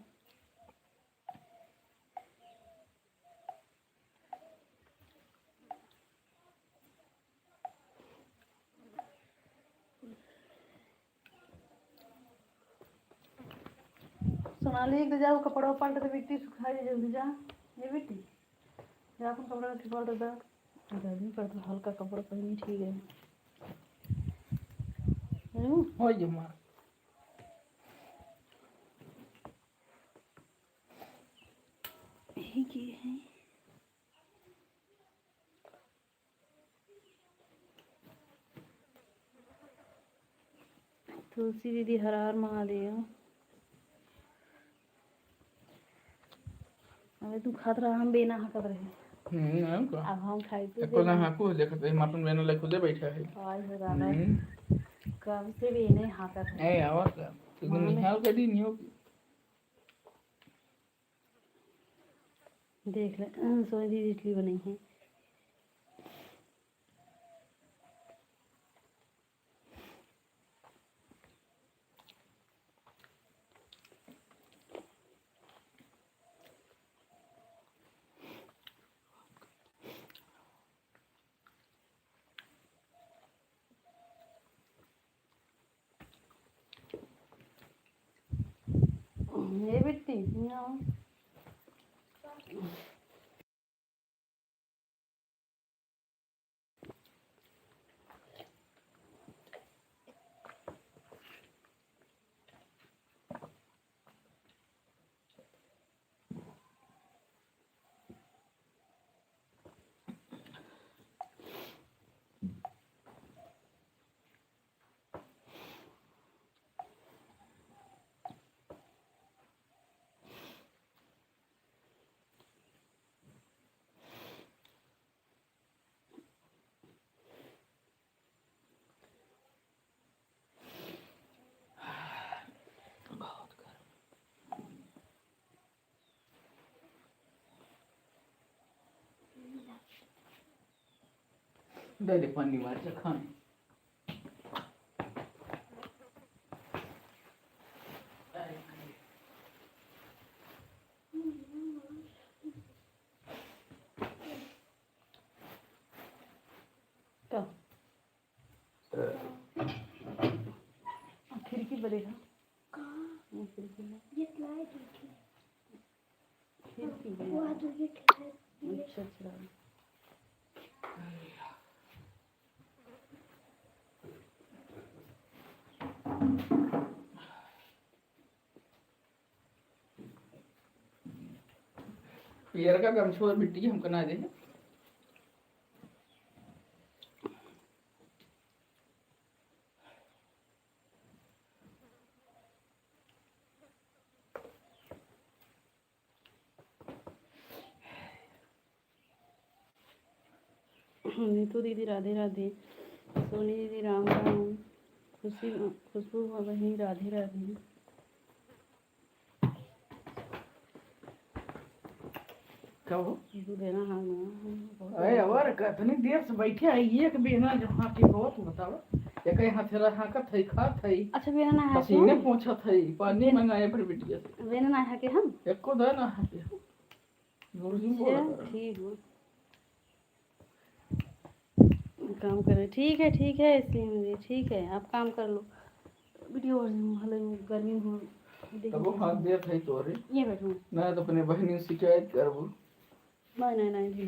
सोनाली एक जाओ कपड़ा पलट दे बेटी, सुखा दे जल्दी जा। ये बेटी जा अपन कपड़ा पलट दे। गर्मी पड़ तो हल्का कपड़ा पहनी ठीक है। हो ये मार यही की है। तुलसी दीदी हर हर महादेव। अबे तू खात रहा, हम बेना हकत रहे। अब हम खाई तो एको ना हाकू देखत है मापन बेनो ले खुदे बैठा है। आज हो रहा है कब से बेने हाकत है। ए आवाज का तू निहाल कर दी नहीं हो। देख ले सोनी दीदी इडली बनी है। ये बिट्टी यहाँ आओ। दे दे पानी मार के खाने। क्या खिड़की बड़ेगा कहाँ खिड़की में ये लाइट खिड़की वो आ तो ये अच्छा अच्छा पियर का गमछो और मिट्टी हमको ना दे। नीतू दीदी राधे राधे, सोनी दीदी राम राम, खुशबू बहनी राधे राधे। क्या हो देना हाँ अरे और कितनी देर से बैठे है एक बिना जो हाँ की बहुत बताओ एक यहाँ थेला हाँ का थई खा थई अच्छा बेना ना है पसीने पोंछा थई पानी मंगाए पर बिटिया से बेना ना है के हम एको दे ना है गुरुजी बोला ठीक हो काम करें ठीक है इसलिए मुझे ठीक है आप काम कर लो वीडियो हले गर्मी हो तब वो हाथ दे थई तोरे ये बैठो ना तो अपने बहनी से शिकायत करबो नहीं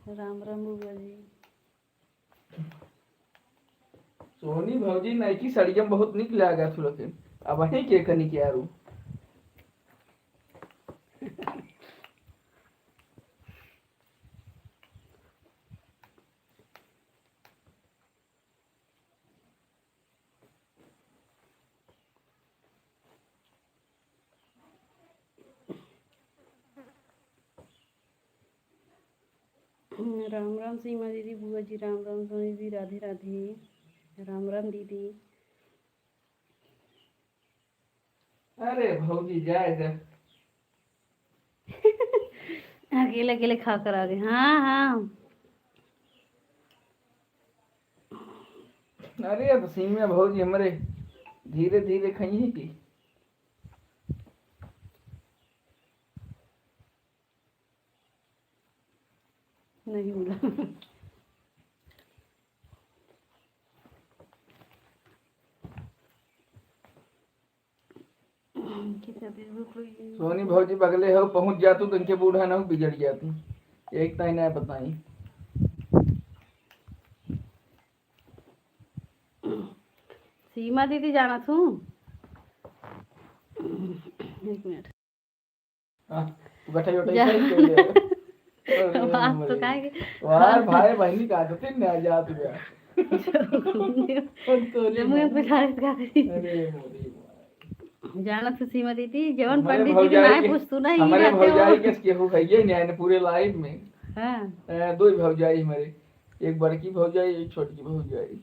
राम राम बुआ जी। सोनी भौजी नाइकी साड़ियां बहुत निक लागा थु लेकिन अब वही के कनी के आरू राम राम सीमा दीदी बुआ जी राम राम सोनी दीदी राधे राधे राम राम दीदी। अरे भौजी जाए जा अकेले अकेले खा कर आ गए हाँ अरे तो सीमा भौजी हमारे धीरे धीरे खाइए की नहीं मिला सोनी भौजी बगले हो पहुंच जातू तो इनके बूढ़ा ना हो बिगड़ जाती एक ताई ना बताई सीमा दीदी जाना तू एक मिनट बैठा बैठा तो काहे वाह भाई बहनी का आदत है ना जा तू यार जमुई पे अरे मोरी जाना तो सीमा दीदी जवन पंडित जी भौजाई ना पूछ तू नहीं हमारे जाते भौजाई हो के केहू है ये नहीं पूरे लाइफ में हां दो भौजाई हमारे एक बड़की भौजाई एक छोटकी भौजाई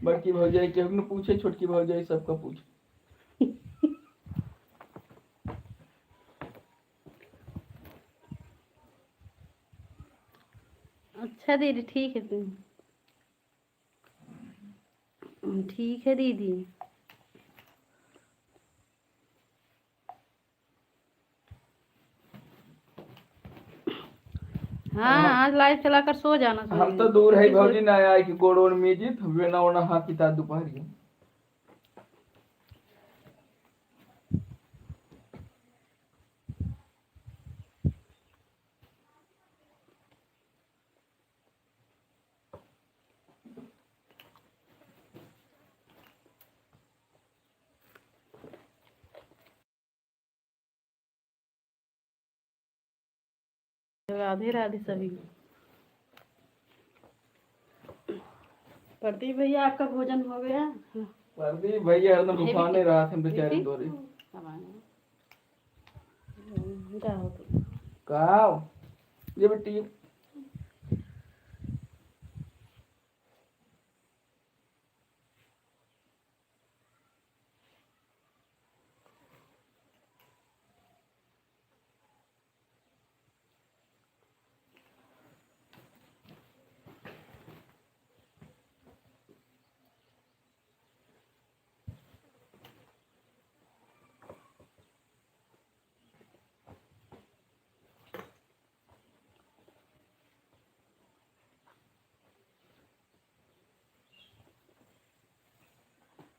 बड़की भौजाई केहू ने पूछे छोटकी भौजाई सबका पूछे अच्छा दीदी ठीक है ठीक है दीदी हाँ आज लाइव चलाकर सो जाना हम तो दूर है भौजी ना आया कि गोड़ ओड़ में जीत वे ना ओना हाथ की ता दोपहरी राधे राधे सभी। प्रदीप भैया आपका भोजन हो गया? प्रदीप भैया एकदम उठाने रहा थे बेचारे दोरे। जाओ तो कहा ये बेटी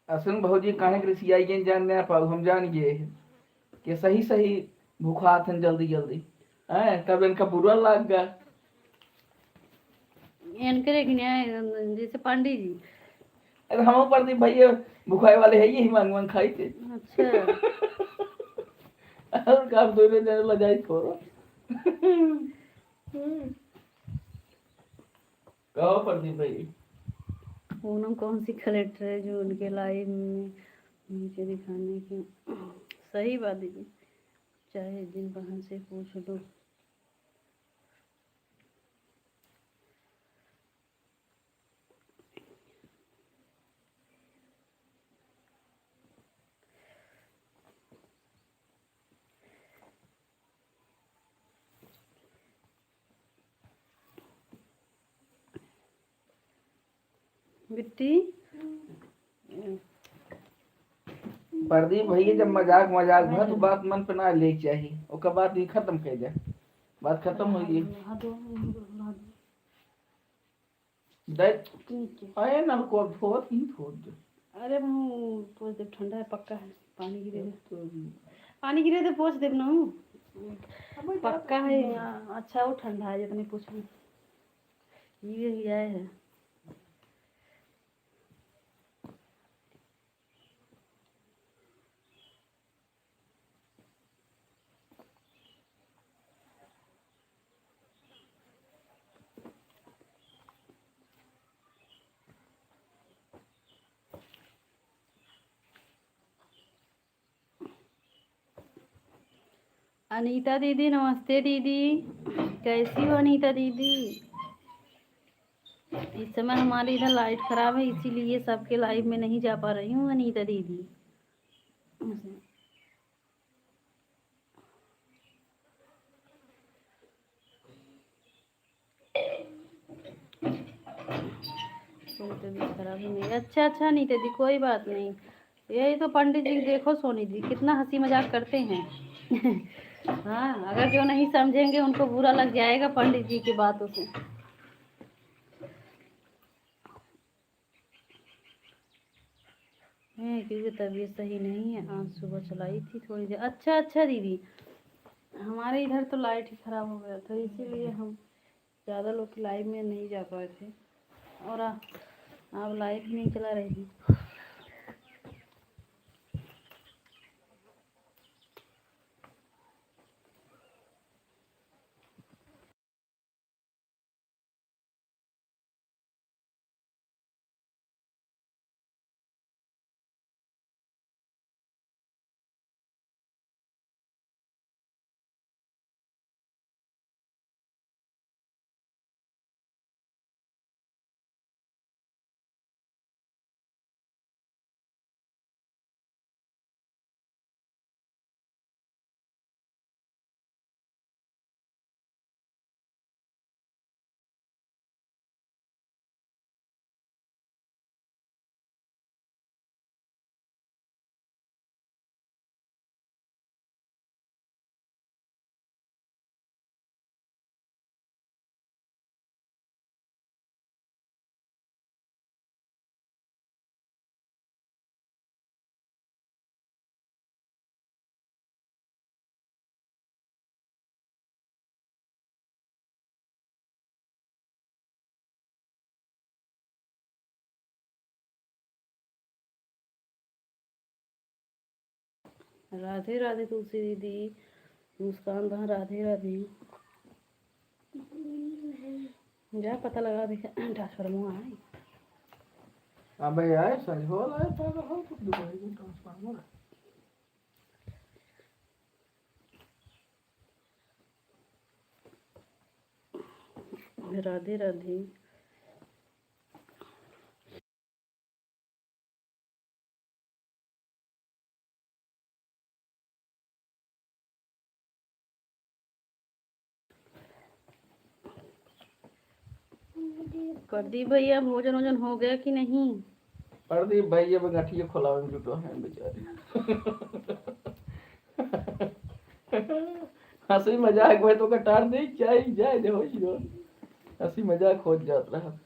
असन भौजी काहे कृषि आई के जान ना पाऊ हम जान गए कि सही सही भूखा थे जल्दी जल्दी हैं तब इनका बुरा लग गया इनके जैसे पंडित जी। अरे हम प्रदीप भैया भूखाए वाले है यही मांग मांग खाई थे। अच्छा और काम दोनों जने लजाई छोड़ो कहो प्रदीप भाई पूनम कौन सी कलेक्टर है जो उनके लाइव में नीचे दिखाने की? सही बात दीदी, चाहे जिन बहन से पूछ लो। बिट्टी प्रदीप भैया जब मजाक मजाक भर तो बात मन पे ना ले चाहिए ओकर बात ये खत्म कर जाए बात खत्म हो गई आए ना को फोत ही फोत अरे पोछ दे ठंडा है पक्का है पानी गिरे पानी गिरे तो पोछ दे ना पक्का है अच्छा वो ठंडा है जितने पूछ ये आए है अनीता दीदी नमस्ते दीदी, कैसी हो अनीता दीदी? इस समय हमारे इधर लाइट खराब है इसीलिए सबके लाइव में नहीं जा पा रही हूँ अनीता दीदी। कोई तबीयत खराब ही नहीं। अच्छा अच्छा अनीता दी कोई बात नहीं, यही तो पंडित जी देखो सोनी जी कितना हंसी मजाक करते हैं हाँ अगर जो नहीं समझेंगे उनको बुरा लग जाएगा पंडित जी की बातों से। क्योंकि तबीयत सही नहीं है, आज सुबह चलाई थी थोड़ी देर। अच्छा अच्छा दीदी, हमारे इधर तो लाइट ही खराब हो गया था इसीलिए हम ज़्यादा लोग लाइव में नहीं जा पाए थे और आप लाइट नहीं चला रही थी। राधे राधे तुलसी दीदी, मुस्कान बहन राधे राधे। जा पता लगा देखा ट्रांसफार्मर है। अबे यार संजोल है तो हो तो दुबई में ट्रांसफार्मर राधे राधे। प्रदीप भैया भोजन वोजन हो गया कि नहीं? प्रदीप भैया पे गठिया खोलावे में जुटो हैं बेचारे। हंसी मजाक में तो कटार दे जाए जाए दे हो हंसी मजाक हो जात रहा।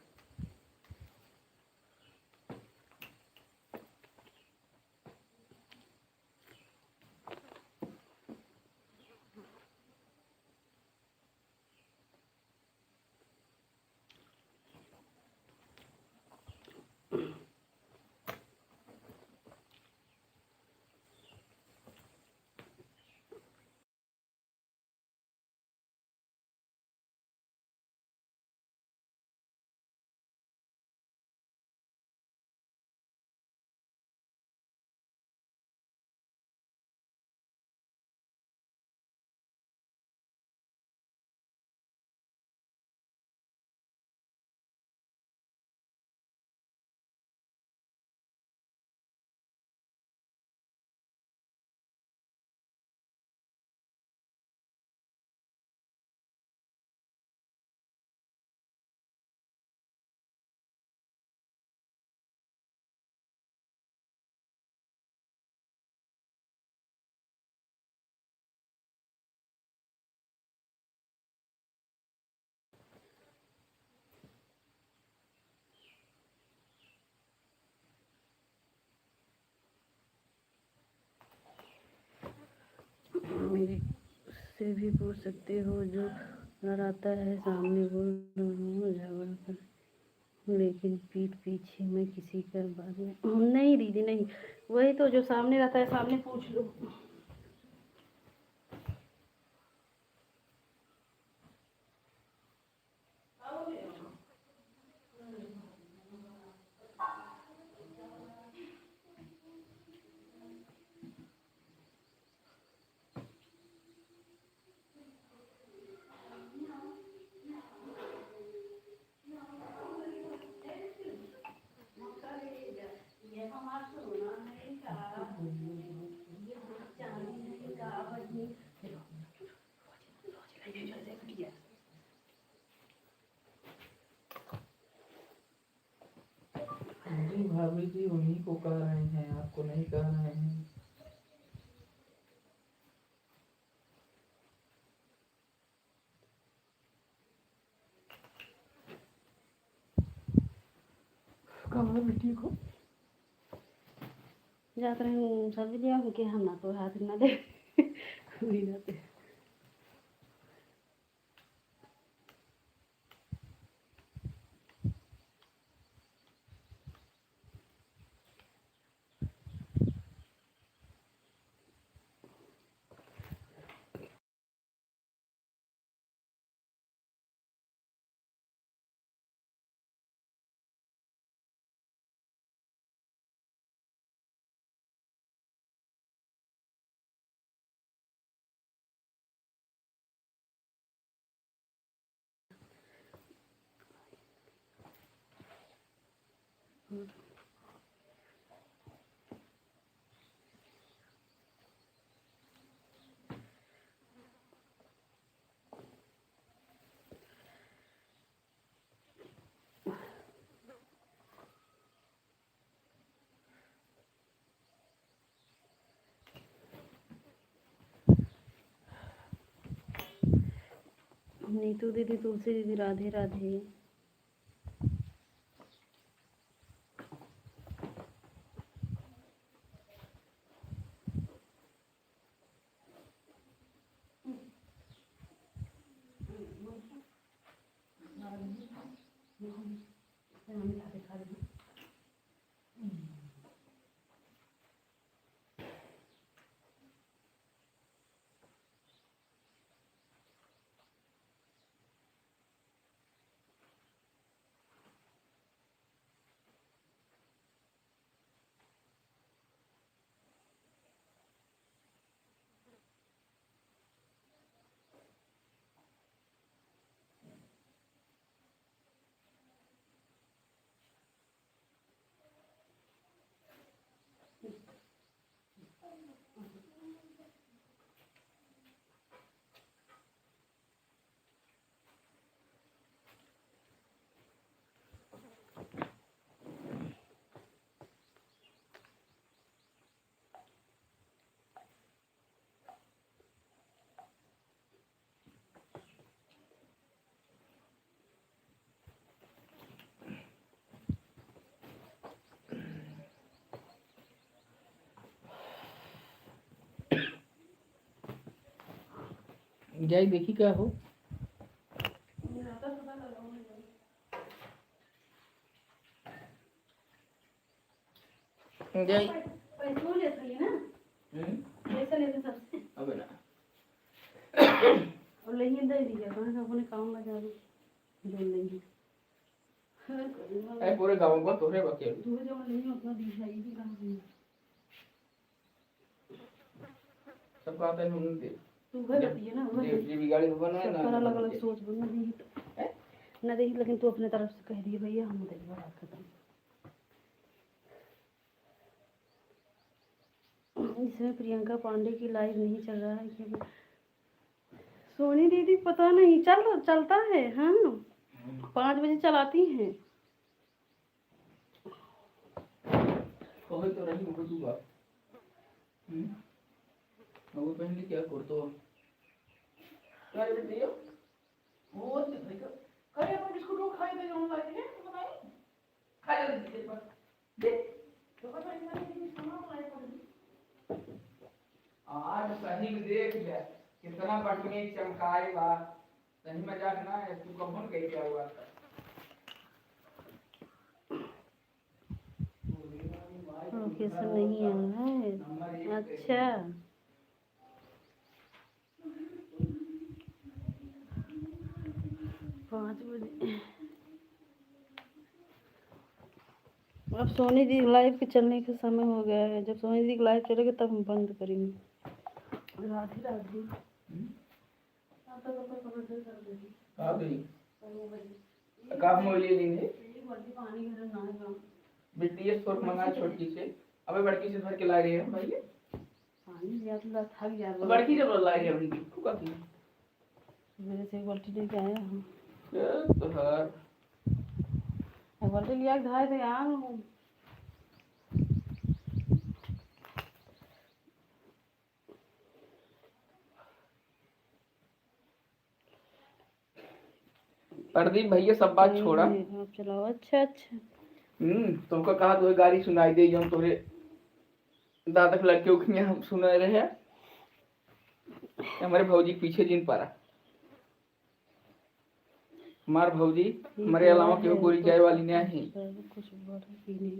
मेरे से भी पूछ सकते हो, जो घर आता है सामने बोल झगड़ा कर, लेकिन पीठ पीछे मैं किसी का बात नहीं दीदी नहीं। वही तो जो सामने रहता है सामने पूछ लो। जी भाभी जी उन्हीं को कह रहे हैं, आपको नहीं कह रहे हैं। कमरा में ठीक हो जाते रहे सब्जी लिया कि हम ना तो हाथ ना दे नहीं जाते। नीतू दीदी, तुलसी दीदी, राधे राधे। जाई देखी क्या हो। जाई पैसों लेते हैं ना, पैसा लेते सबसे। अबे ना और लेंगे दे दिया कहाँ अपने काम में जा रहे जो लेंगे ऐ पूरे गांव को तोरे बके तू जो लेंगे उतना दिखाई भी कहाँ से सब बात है हम दे तू घर आती है ना ये भी गाड़ी बनाए ना अलग अलग सोच बना दी तो ना देखी, लेकिन तू अपने तरफ से कह दिए भैया हम देंगे बात खत्म। इसमें प्रियंका पांडे की लाइव नहीं चल रहा है क्योंकि सोनी दीदी पता नहीं चलता है। हाँ 5 बजे चलाती हैं। कोई तो नहीं मुझे दूंगा वो पहले क्या कर तो क्या ये दियो वो नहीं कर करे अपन बिस्कुट को खाई दे ऑनलाइन है तो नहीं खा ले दे तो पता नहीं खाना बनाए पड़ आज सही में देख ले कितना बढ़िया चमकाए बा सही मजाक ना है तू कौन कह क्या हुआ लोकेशन नहीं आ रहा है। अच्छा 5 बजे अब सोनी दी लाइव के चलने का समय हो गया है। जब सोनी दी लाइव चलेगी तब हम बंद करेंगे। राधे राधे आ गई काम हो लिए लेंगे पानी घर ना बीटीएस और मंगा छोटी से अबे बड़की से भर के ला रही है भाई पानी ज्यादा थक जा रहा बड़की जब ला रही है अभी तू का थी मेरे से एक बाल्टी लेके आया हूँ तो हर एक बाल्टी लिया के धाए थे यार प्रदीप भैया सब बात छोड़ा आप चलाओ। अच्छा तुमको कहा तो गाड़ी सुनाई दे जो तोरे दादा के लड़के उखिया हम सुना रहे हैं हमारे भौजी पीछे जिन पारा हमारे भौजी हमारे अलावा क्यों गोरी जाए वाली नहीं कुछ नहीं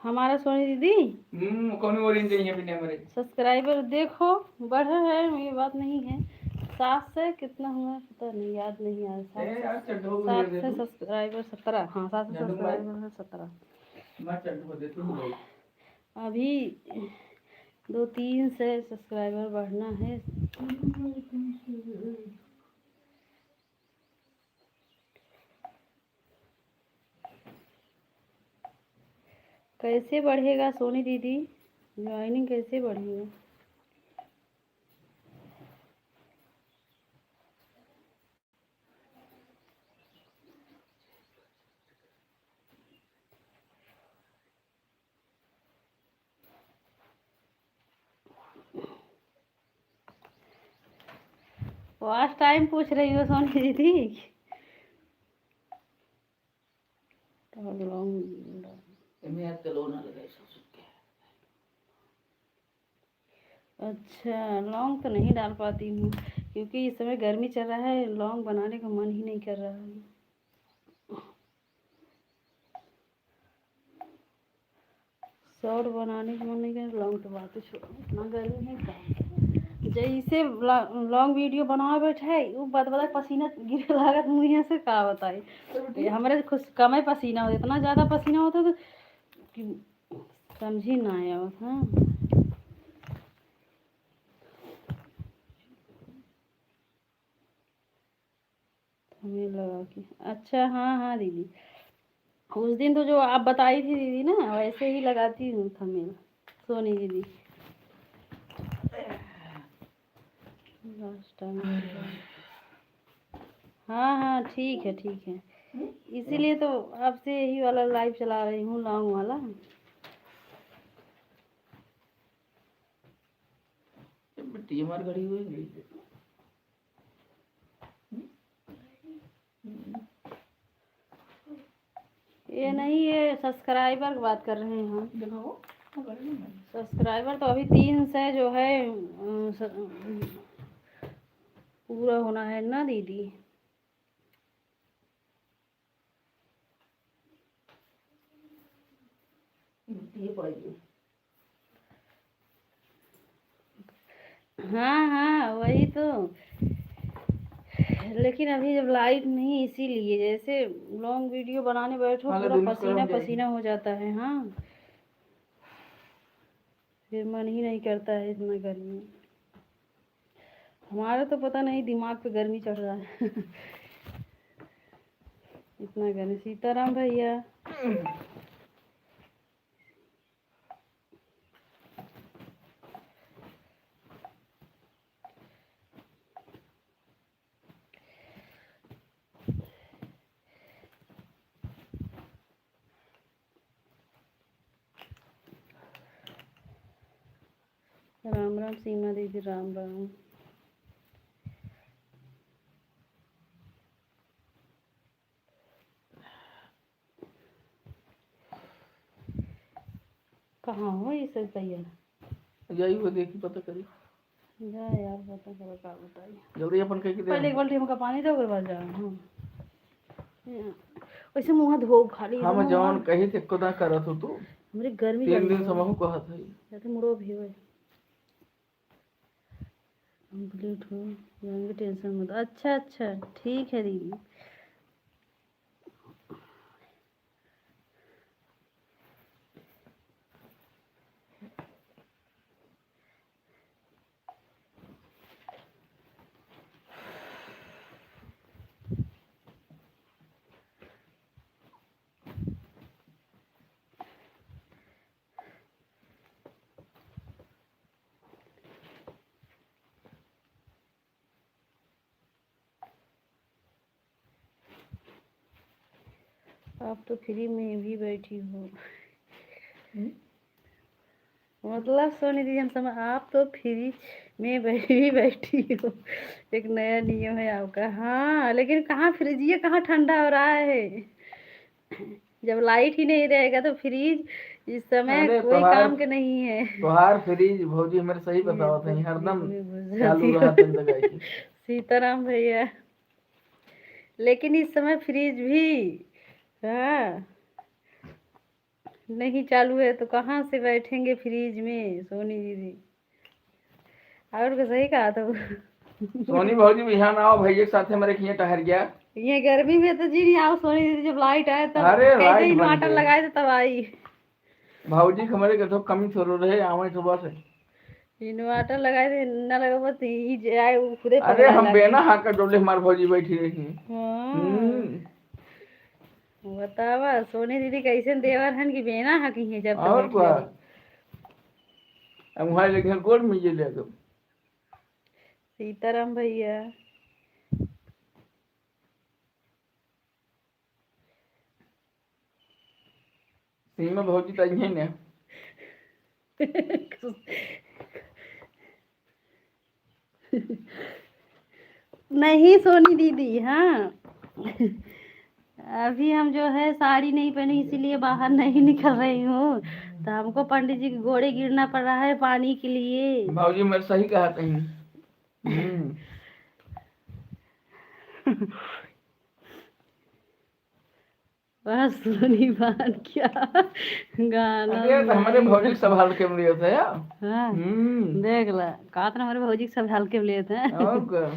हमारा सोनी दीदी कौन ओरियन चाहिए बिना हमारे सब्सक्राइबर देखो बढ़ा है। ये बात नहीं है 7 से कितना हुआ पता नहीं याद नहीं आ रहा 7 से सब्सक्राइबर 17 हाँ 7 से सब्सक्राइबर 17 अभी 2-3 से सब्सक्राइबर बढ़ना है। कैसे बढ़ेगा सोनी दीदी ज्वाइनिंग कैसे बढ़ेगा? वास्ट टाइम पूछ रही हो सोनी दीदी अच्छा लौंग तो नहीं डाल पाती हूँ क्योंकि इस समय गर्मी चल रहा है लौंग बनाने का मन ही नहीं कर रहा है। शॉर्ट बनाने का मन नहीं कर लौंग तो बात छोड़ो इतना गर्मी है क्या जैसे लॉन्ग वीडियो बनावे बैठे वो बदबदा पसीना गिरे लागत मुँह से का बताई हमारे खुश कम पसीना होता इतना ज़्यादा पसीना होता तो कि समझ ही ना आया। हाँ हमें लगा कि अच्छा हाँ हाँ दीदी उस दिन तो जो आप बताई थी दीदी ना, वैसे ही लगाती हूँ थंबनेल सोनी दीदी। Last time. हाँ हाँ ठीक है ठीक है, इसीलिए तो आपसे यही वाला लाइव चला रही हूँ, लॉन्ग वाला। मिट्टी हमारी घड़ी हुई गई। ये नहीं, ये सब्सक्राइबर की बात कर रहे हैं हम। सब्सक्राइबर तो अभी 3 से जो है पूरा होना है ना दीदी। हाँ हाँ वही तो, लेकिन अभी जब लाइट नहीं, इसीलिए जैसे लॉन्ग वीडियो बनाने बैठो पूरा पसीना पसीना हो जाता है। हाँ फिर मन ही नहीं करता है इतना गर्मी। हमारा तो पता नहीं दिमाग पे गर्मी चढ़ रहा है इतना गर्मी। सीताराम भैया राम राम। सीमा दीदी राम राम। कहाँ हो ये सब भैया? यही वो देखी पता करी जा यार पता करो का बताइए जल्दी अपन कह के दे। पहले एक बाल्टी हमका पानी दो, ओकर बाद जा। हाँ वैसे मुँह धो खाली। हम जौन कही थे खुदा करत हो तू। हमरे गर्मी 3 दिन समहु कहत है जाते मुड़ो भी होए कंप्लीट हो जाएंगे, टेंशन मत। अच्छा अच्छा ठीक है दीदी। आप तो फ्री में भी बैठी हो। मतलब सोनी दीदी हम समझ, आप तो फ्री में भी बैठी हो। एक नया नियम है आपका। हाँ लेकिन कहाँ फ्रिज, ये कहाँ ठंडा हो रहा है जब लाइट ही नहीं रहेगा तो फ्रिज इस समय कोई काम के नहीं है। तोहार फ्रिज भौजी हमारे सही बतावत है, हरदम चालू रहत है। सीताराम भैया लेकिन इस समय फ्रिज भी हाँ नहीं चालू है तो कहाँ से बैठेंगे फ्रिज में सोनी दीदी। और को सही कहा था सोनी भौजी बिहान आओ भैया के साथ हमारे खिया टहर गया। ये गर्मी में तो जी नहीं आओ सोनी दीदी, जब लाइट आए तब अरे कैसे इन्वर्टर लगाए थे तब आई। भौजी हमारे के तो कमी थोड़ा रहे आवे सुबह से इन्वर्टर लगाए थे ना, लगा बस ही जाए खुदे। अरे हम बेना हाका डोले हमार भौजी बैठी रही। बतावा सोनी दीदी कैसे देवर हन की बेना हकी है जब और क्या हम वहां लेके गोड़ में जे ले गए। सीताराम भैया सीमा भौजी तो यही ने नहीं सोनी दीदी। हाँ अभी हम जो है साड़ी नहीं पहनी इसीलिए बाहर नहीं निकल रही हूँ, तो हमको पंडित जी के घोड़े गिरना पड़ रहा है पानी के लिए। भौजी मेरे सही कहा कहीं। बस सोनी बान क्या गाना। अरे तो हमारे भौजी सब हल्के में लिए थे यार। हाँ देख ला कहा था हमारे भौजी सब हल्के में लिए थे। और क्या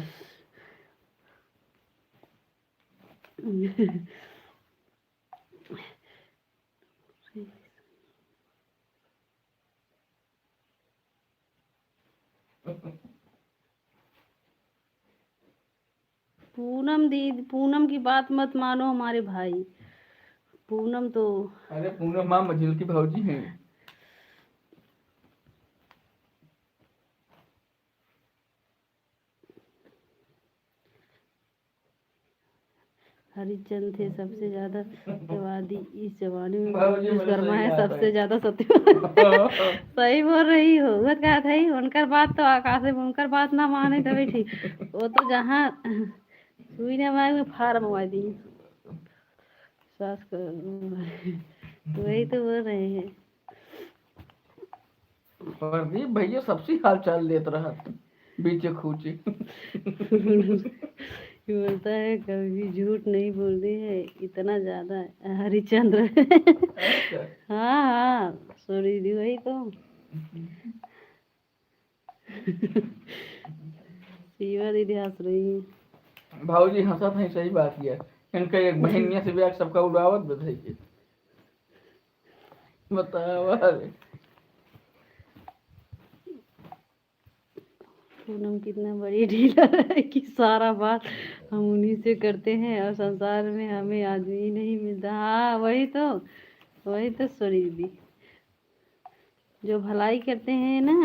पूनम दीदी, पूनम की बात मत मानो हमारे भाई, पूनम तो अरे पूनम माँ मजिल की भाजी हैं। हरिचंद थे सबसे ज्यादा सत्यवादी इस जमाने में। भाजी मेरा विश्वकर्मा सही है बात सबसे है। ज्यादा सत्यवादी। सही बोल रही हो, वह क्या था ही उनकर बात तो आकाश है, उनकर बात ना माने तभी ठीक। वो तो जहाँ सुई ने मांग में फार मंगवा दी सास को। वही तो बोल रहे हैं। प्रदीप भैया सबसे हाल चाल लेते रहा बीचे खूचे। बोलता है कभी झूठ नहीं बोलती है इतना ज्यादा। हरिचंद्र। अच्छा। हाँ हाँ सॉरी दी वही तो। सीमा दीदी हंस रही है। भाजी हंसा था सही बात है। इनका एक बहनिया से ब्याह सबका उड़ावत बताइए। बताओ अरे पूनम कितना बड़ी डीलर है कि सारा बात हम उन्हीं से करते हैं और संसार में हमें आदमी नहीं मिलता। हाँ वही तो सॉरी दीदी। जो भलाई करते हैं ना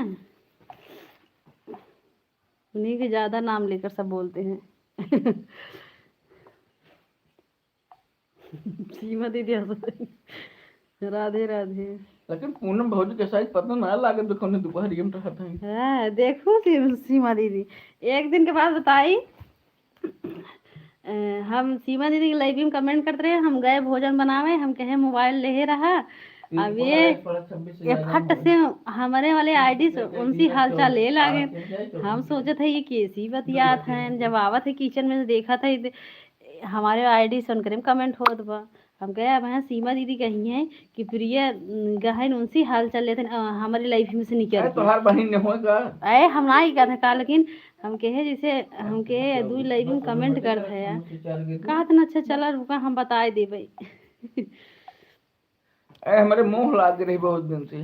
उन्हीं के ज्यादा नाम लेकर सब बोलते हैं। सीमा दीदी हंस रही। राधे राधे। लेकिन पूनम भाजी के साइज पता ना लागे दुकान दोपहर में रहता है। हाँ देखो सीमा दीदी एक दिन के बाद बताई। हम सीमा दीदी के लाइव में कमेंट करते रहे, हम गए भोजन बनावे, हम कहे मोबाइल ले रहा। अब ये फट से हमारे वाले आईडी से उनसी हालचाल ले लागे। हम सोचे थे ये कैसी बतियात है, जब आवत है किचन में देखा था हमारे आईडी से उनके कमेंट होत बा। हम कहे अब यहाँ सीमा दीदी कही है कि प्रिया गहन उनसी हाल चल लेते हमारी लाइफ में से निकल तो हर बहन ने होगा। अरे हम ना ही कहते का, लेकिन हम कहे जैसे हम कहे दू लाइव में कमेंट करते है यार कहा इतना अच्छा चला रुका हम बताए दे भाई। अरे हमारे मुंह लाग रही बहुत दिन से।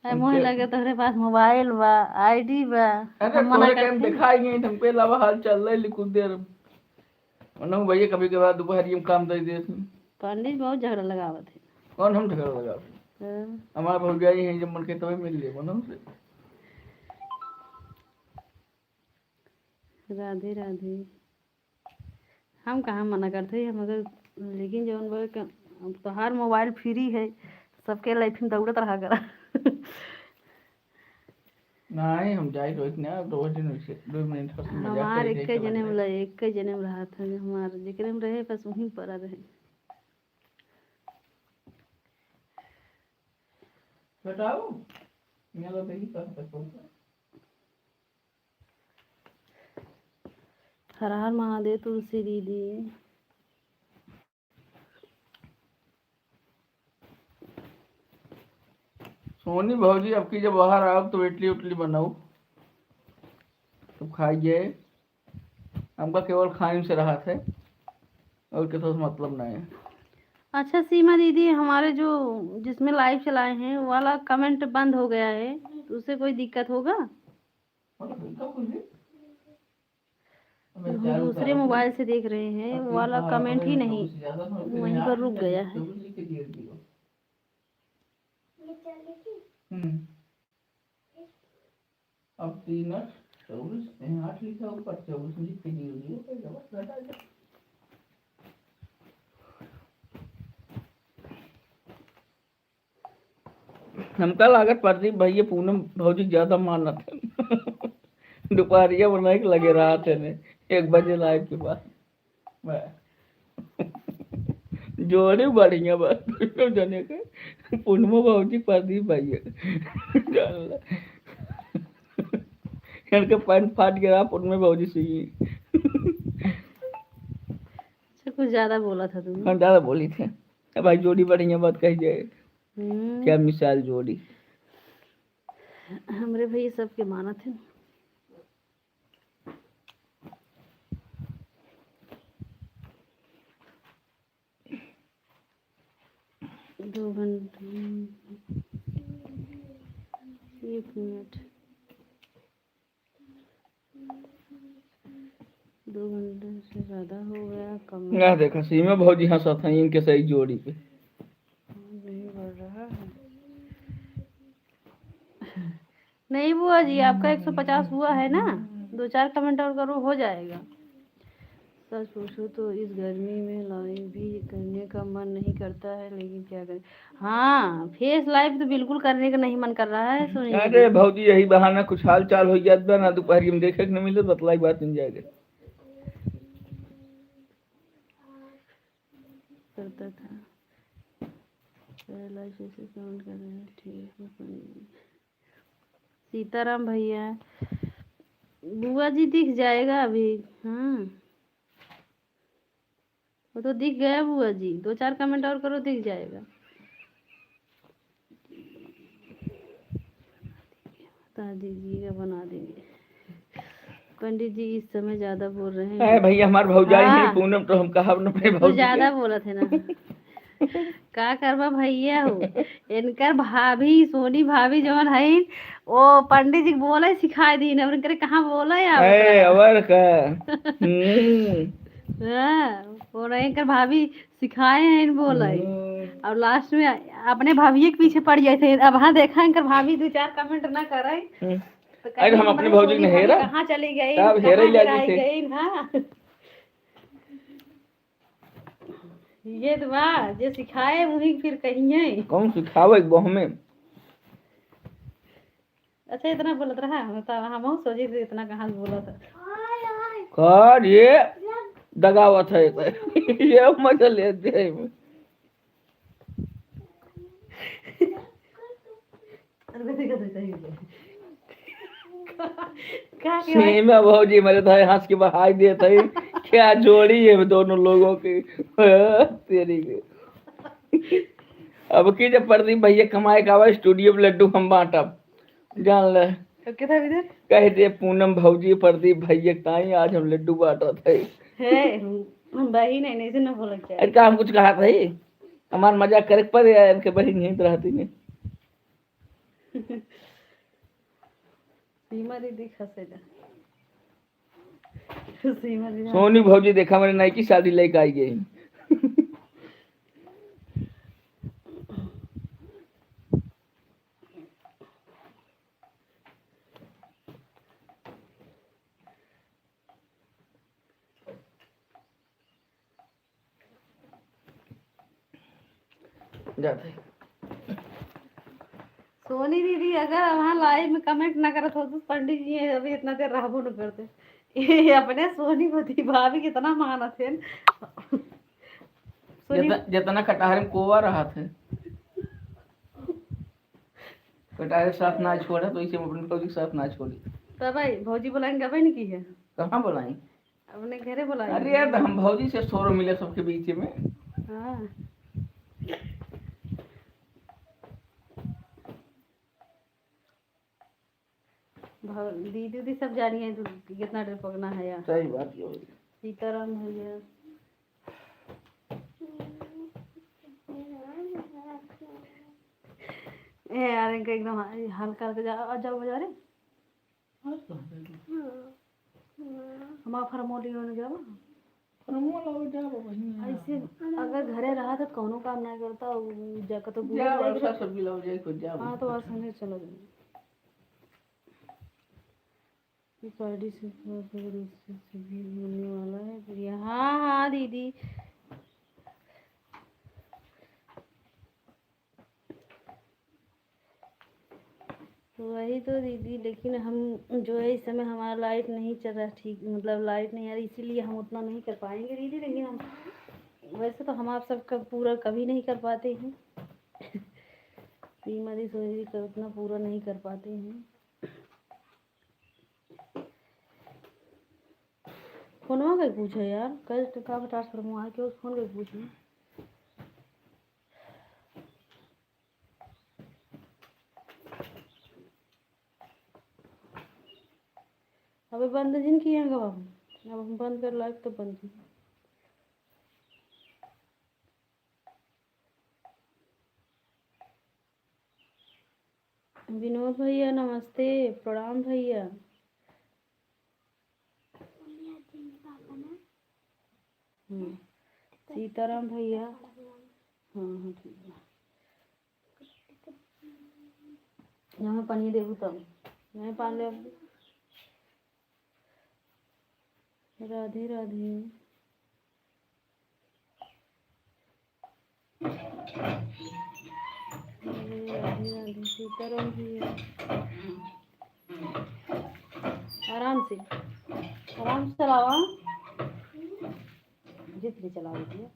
मुझे लगे तुम्हारे पास मोबाइल बा आईडी बा। अरे हम मना तोरे करते टाइम हैं। दिखाई नहीं तुमको अलावा हाल चल रहा है कुछ देर वरना भैया कभी कभार दोपहर में काम दे देते। पंडित बहुत झगड़ा लगावत है। कौन हम झगड़ा लगा हमारा भौजाई है जब मन के तभी मिल लिए मनो से। राधे राधे। हम कहाँ मना करते हैं मगर लेकिन जो बोले तो हर मोबाइल फ्री है सबके लाइफ में दौड़त रहा करा। नहीं हम जाए रोज ना रोज नहीं 2 मिनट बस मजाक हमार करे एक जन्म रहा था हमार जेकरे में रहे बस वहीं पर रहे। बताओ मेरा देखी कहां तक पहुंचा। हर हर महादेव तुलसी दीदी। सोनी भाजी अब की जब बाहर आओ तो इडली उटली बनाओ तो खाइए। हमका केवल खाने से राहत है और किसी से मतलब नहीं है। अच्छा सीमा दीदी हमारे जो जिसमें लाइव चलाए हैं वो वाला कमेंट बंद हो गया है तो उससे कोई दिक्कत होगा? हम दूसरे मोबाइल से देख रहे हैं वो वाला कमेंट ही नहीं वहीं पर रुक गया है। अब 3:24 8 लिखा ऊपर 24 लिख के दियो। हमका लागत प्रदीप भैया पूनम भौजी ज्यादा मानत है। दोपहरिया बनाए के लगे रहा थे ने 1 बजे लाइव के बाद जोड़ी बढ़िया बात जने के पूनम भौजी प्रदीप भैया इनके पैंट फाट गया पूनम भौजी से ही। कुछ ज्यादा बोला था तुमने। हाँ ज्यादा बोली थी भाई जोड़ी बढ़िया बात कही जाए क्या मिसाल जोड़ी। हमरे भैया सबके मानत है। दो घंटे 1 मिनट 2 2 घंटे से ज़्यादा हो गया, कम ना देखा सीमा भौजी हंसा था इनके सही जोड़ी पे। नहीं बढ़ रहा है। नहीं बुआ जी, आपका 150 हुआ है ना, 2-4 कमेंट और करो, हो जाएगा। सच पूछो तो इस गर्मी में लाइव भी करने का मन नहीं करता है, लेकिन क्या करें। हाँ, फेस लाइव तो बिल्कुल करने का नहीं मन कर रहा है। सुनिए अरे भौजी यही बहाना कुछ हाल चाल हो जात बा ना, दोपहर में देखे के न मिले बतलाई बात मिल जाएगा। करता था लाइव से कमेंट कर रहे हैं, ठीक है। सीताराम भैया, बुआ जी दिख जाएगा अभी। हाँ, वो तो दिख गया बुआ जी, 2-4 कमेंट और करो, दिख जाएगा। बता दीजिएगा, बना देंगे। पंडित जी इस समय ज्यादा बोल रहे हैं। भैया हमारे भौजाई है हाँ, पूनम, तो हम कहा न अपने कुछ भौजी ज्यादा बोला थे ना। का करवा भैया हो, इनकर भाभी सोनी भाभी जवन है, वो पंडित जी बोले सिखाई दी ना, उनकर कहाँ बोला है आप। और का हाँ, वो नहीं कर भाभी सिखाए हैं इन बोला। और लास्ट में अपने भाभी के पीछे पड़ गए थे। अब हाँ देखा इनकर भाभी 2-4 कमेंट ना करे तो अरे हम अपने भौजी ने हेरा कहाँ चली गई, तब हेरा कहाँ ले हेराई थे। गई। हाँ, ये तो वाह, जो सिखाए वही फिर कहिए। कौन सिखावे बहु में। अच्छा इतना बोलत रहा, हम सोचे थे इतना कहाँ बोला था। कर ये दगावत है ये मजा लेते हैं। सीमा भौजी मेरे तो हंस के बहाई देते हैं, क्या जोड़ी है दोनों लोगों की। तेरी की अब की जब प्रदीप भैया कमाए का स्टूडियो में लड्डू हम बांटब जान ले। कह दे पूनम भौजी प्रदीप भैया ताई आज हम लड्डू बांटा थे। बहन है, नहीं से ना बोला क्या। अरे का हम कुछ कहा था ही, हमार मजाक करे पर इनके बहन यहीं तो रहती नहीं। सीमा दीदी खसेगा। सीमा दीदी सोनी भौजी देखा मेरे नई की शादी लेके आई गई। जाते सोनी दीदी अगर वहाँ लाइव में कमेंट ना करत हो तो पंडित जी अभी इतना देर रहबो न करते। ये अपने सोनी भाभी कितना मानत है। जितना कटहर में कोवा रहा थे, कटहर के साथ ना छोड़ा तो इसे अपने भौजी के साथ ना छोड़ी। तब भाई भौजी बुलाएंगे, अबे नहीं की है। कहाँ बुलाई, अपने घरे बुलाएंगे। अरे यार हम भौजी से सोरो मिले सबके बीच में। हाँ, दीदी दीदी सब जानिए तो कितना डर पकना है यार। सही बात ये। सीताराम भैया, यार इनका एकदम हल्का हल्का जाओ बजा रहे हम फरमोली होने जाओ। ऐसे अगर घरे रहा तो कोनो काम नहीं करता, जाकर तो हाँ तो आज संगे चलो जाए पार्टी से भी होने वाला है प्रिया। हाँ हाँ दीदी, वही तो दीदी, लेकिन हम जो है इस समय हमारा लाइट नहीं चल रहा ठीक, मतलब लाइट नहीं आ रही, इसीलिए हम उतना नहीं कर पाएंगे दीदी। लेकिन हम वैसे तो हम आप सबका पूरा कभी नहीं कर पाते हैं। सीमा दी सोनी का उतना पूरा नहीं कर पाते हैं। फोनवा का पूछो यार, कल का ट्रांसफर हुआ के उस फोन का पूछो। अबे बंद जिन किए हैं अब हम बंद कर लाइव तो बंद की। विनोद भैया नमस्ते, प्रणाम भैया। सीताराम भैया। हाँ हाँ ठीक है। जब मैं पानी देखूँ तब मैं पान ले। राधे राधे। राधे राधे सीताराम भैया। आराम से चलावा, जितनी चला रही है।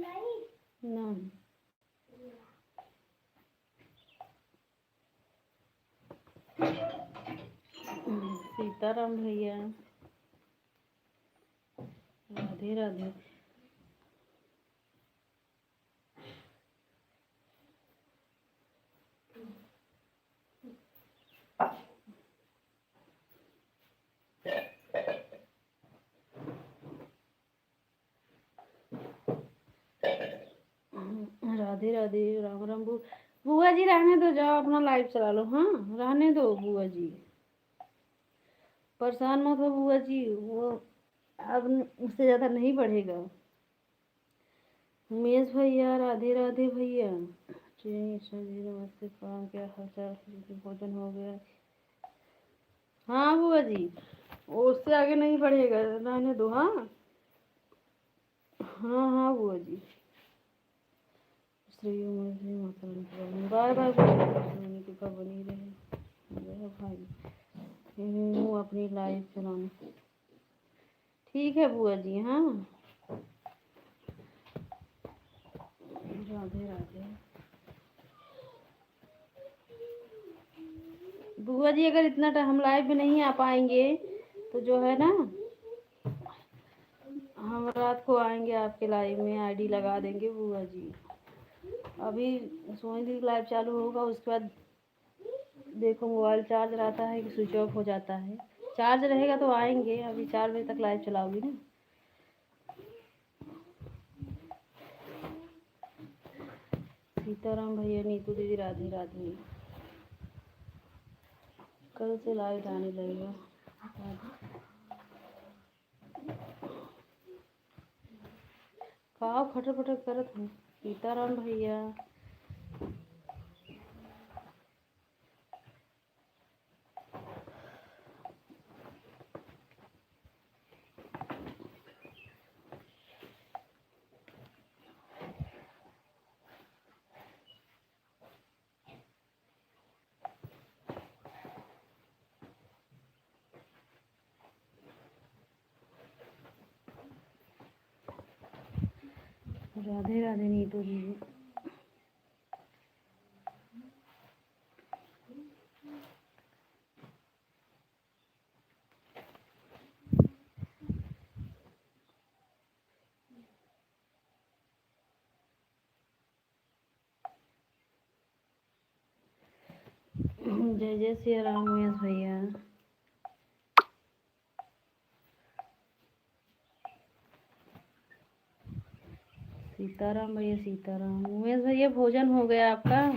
नहीं सीताराम भैया। राधे राधे। राधे राधे। राम राम। बुआ जी रहने दो, जाओ अपना लाइव चला लो। हाँ रहने दो बुआ जी, परेशान मत हो बुआ जी, वो अब उससे ज़्यादा नहीं बढ़ेगा। उमेश भैया राधे राधे भैया। जी सर जी नमस्ते, काम क्या हाल चाल, भोजन हो गया? हाँ बुआ जी, वो उससे आगे नहीं बढ़ेगा, रहने दो। हाँ हाँ हाँ बुआ जी। श्री उमेश जी माता बाय बाय। कृपा बनी रहे भाई। हूँ अपनी लाइफ चलाने। ठीक है बुआ जी। हाँ राधे राधे। बुआ जी अगर इतना टाइम हम लाइव में नहीं आ पाएंगे तो जो है ना, हम रात को आएंगे आपके लाइव में, आईडी लगा देंगे बुआ जी। अभी सोनी दी लाइव चालू होगा, उसके बाद देखो मोबाइल चार्ज रहता है कि स्विच ऑफ हो जाता है। चार्ज रहेगा तो आएंगे। अभी 4 बजे तक लाइव चलाओगी ना। सीताराम भैया, नीतू दीदी राधे राधे। कल से लाइव आने लगेगा। खाओ खटर पटर करत हूँ। सीताराम भैया। राधे राधे नीतू दीदी। जय जय श्री राम उमेश भैया। सीताराम भैया सीताराम। उमेश भैया भोजन हो गया आपका?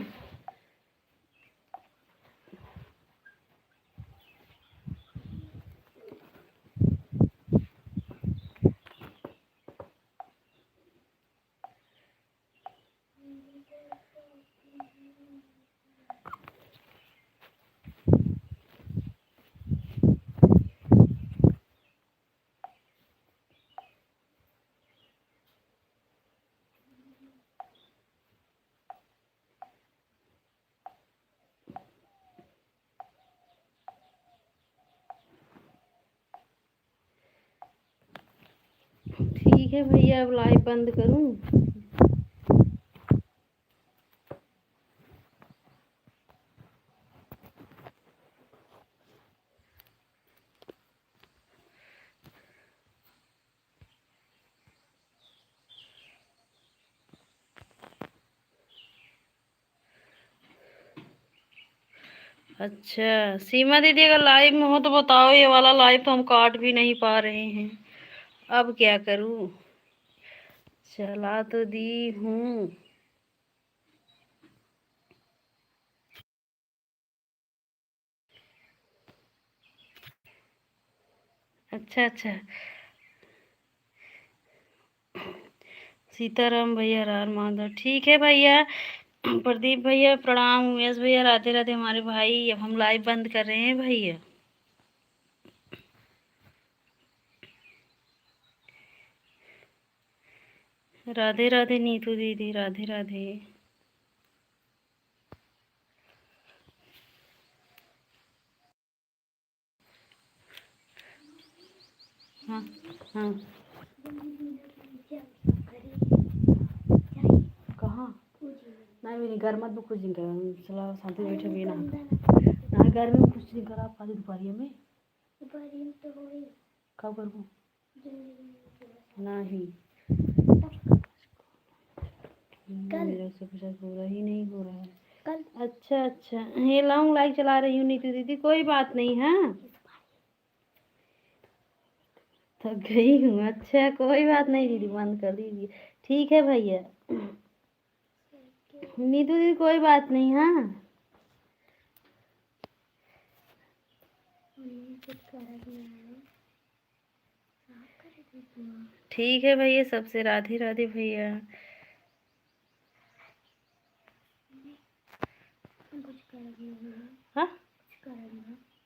ठीक है भैया, अब लाइव बंद करूं? अच्छा सीमा दीदी, अगर लाइव में हो तो बताओ। ये वाला लाइव तो हम काट भी नहीं पा रहे हैं, अब क्या करूं। चला तो दी हूँ। अच्छा अच्छा, सीताराम भैया, रार माधव, ठीक है भैया। प्रदीप भैया प्रणाम, उमेश भैया राधे राधे हमारे भाई। अब हम लाइव बंद कर रहे हैं भैया। राधे राधे नीतू दीदी, राधे राधे। हाँ हाँ, कहाँ नहीं मेरी घर मत कुछ नहीं कर, चला शांति बैठे भी ना ना घर में कुछ नहीं करा। पाजी दोपहरिया में कब करूँ नहीं, मेरे से कुछ पूरा ही नहीं हो रहा है कल। अच्छा अच्छा, ये लॉन्ग लाइक चला रही हूँ नीतू दीदी, कोई बात नहीं। हाँ थक गई हूँ। अच्छा कोई बात नहीं दीदी, बंद कर दीजिए। ठीक है भैया नीतू दीदी, कोई बात नहीं। हाँ ठीक है भैया, सबसे राधे राधे भैया। हाँ